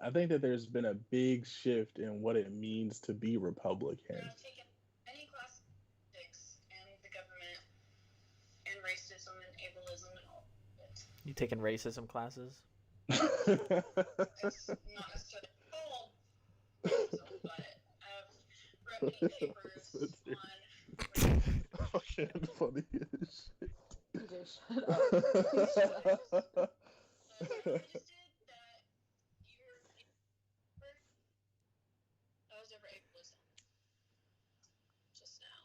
I think that there's been a big shift in what it means to be Republican. I've taken any class of politics and the government and racism and ableism and all of it. You taking racism classes? It's not necessarily called racism, but I've wrote many papers on racism. Fucking funny as shit. Just shut up. Please shut up. You listed that you were that was over ableism just now.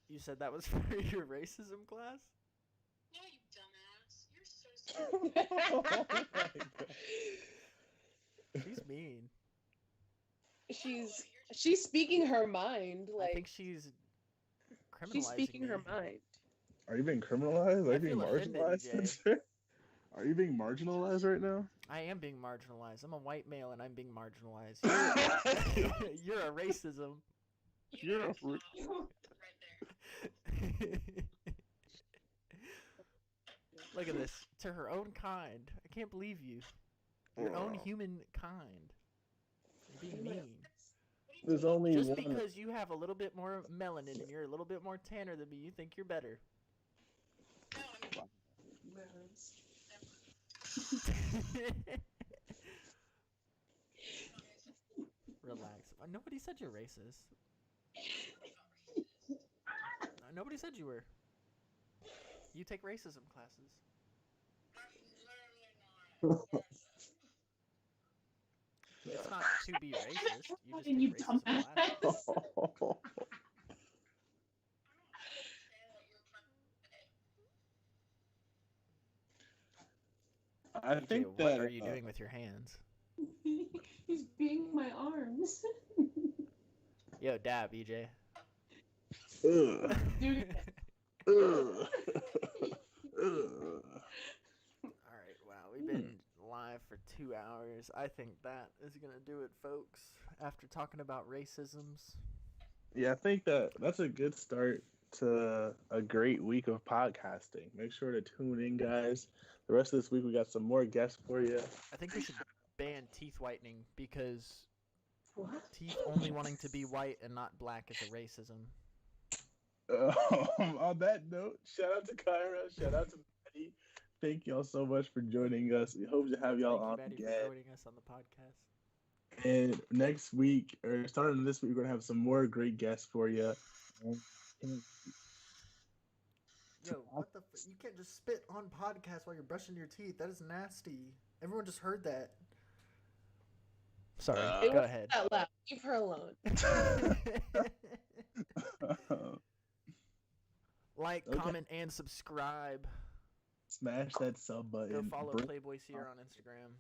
You said that was for your racism class? No, you dumbass. You're so stupid. Oh my God. She's mean. She's speaking her mind. I Like think she's criminalizing she's speaking me. her mind. Are you being criminalized? Are I you being feel offended, marginalized? EJ. Spencer? Are you being marginalized right now? I am being marginalized. I'm a white male and I'm being marginalized. You're a racism. You're a right there. Look at this. To her own kind. I can't believe you. Your own human kind. You're being mean. There's only Just one. because you have a little bit more melanin and you're a little bit more tanner than me, you think you're better. No, I'm Relax. Nobody said you're racist. Nobody said you were. You take racism classes. It's not to be racist. You just take racism classes. I EJ, think what that. are you doing with your hands? He's being my arms. Yo, dab, EJ. Ugh. Dude, Ugh. Alright, wow, we've been live for 2 hours. I think that is going to do it, folks, after talking about racisms. Yeah, I think that's a good start to a great week of podcasting. Make sure to tune in, guys. The rest of this week, we got some more guests for you. I think we should ban teeth whitening because what? teeth only wanting to be white and not black is a racism. On that note, shout out to Kyra, shout out to Maddie. Thank y'all so much for joining us. We hope to have y'all on Thank you, Maddie, again. for joining us on the podcast. And next week, or starting this week, we're gonna have some more great guests for you. Yo, what the? You can't just spit on podcast while you're brushing your teeth. That is nasty. Everyone just heard that. Sorry, It go was ahead. that loud. Leave her alone. Like, Okay. comment, and subscribe. Smash that sub button. Go follow Bring Playboy Sierra on Instagram.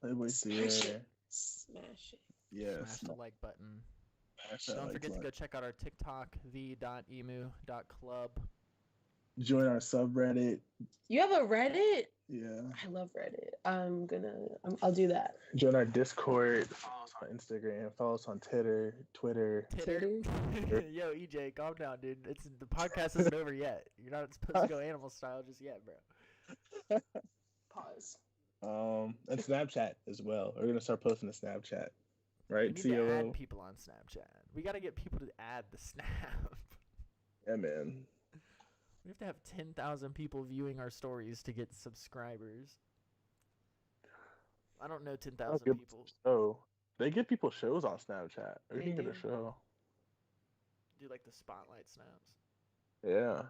Playboy Smash Sierra. it. Smash it. Yeah, Smash the like button. smash that Don't like forget to button. go check out our TikTok, the.emu.club. Join our subreddit. You have a Reddit? Yeah. I love Reddit. I'll do that. Join our Discord. Follow us on Instagram. Follow us on Twitter. Titter. Yo, EJ, calm down, dude. The podcast isn't over yet. You're not supposed to go animal style just yet, bro. Pause. And Snapchat as well. We're gonna start posting to Snapchat, We right? need to add people on Snapchat. We got to get people to add the snap. Yeah, man. We have to have 10,000 people viewing our stories to get subscribers. I don't know 10,000 people. Oh, they give people shows on Snapchat. We They can get do. a show. Do like the spotlight snaps. Yeah.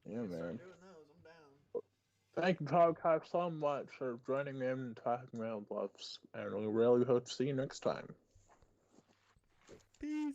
Yeah, We can start man. doing those. I'm down. Thank you, podcast, so much for joining in and talking around bluffs. And we really hope to see you next time. Peace.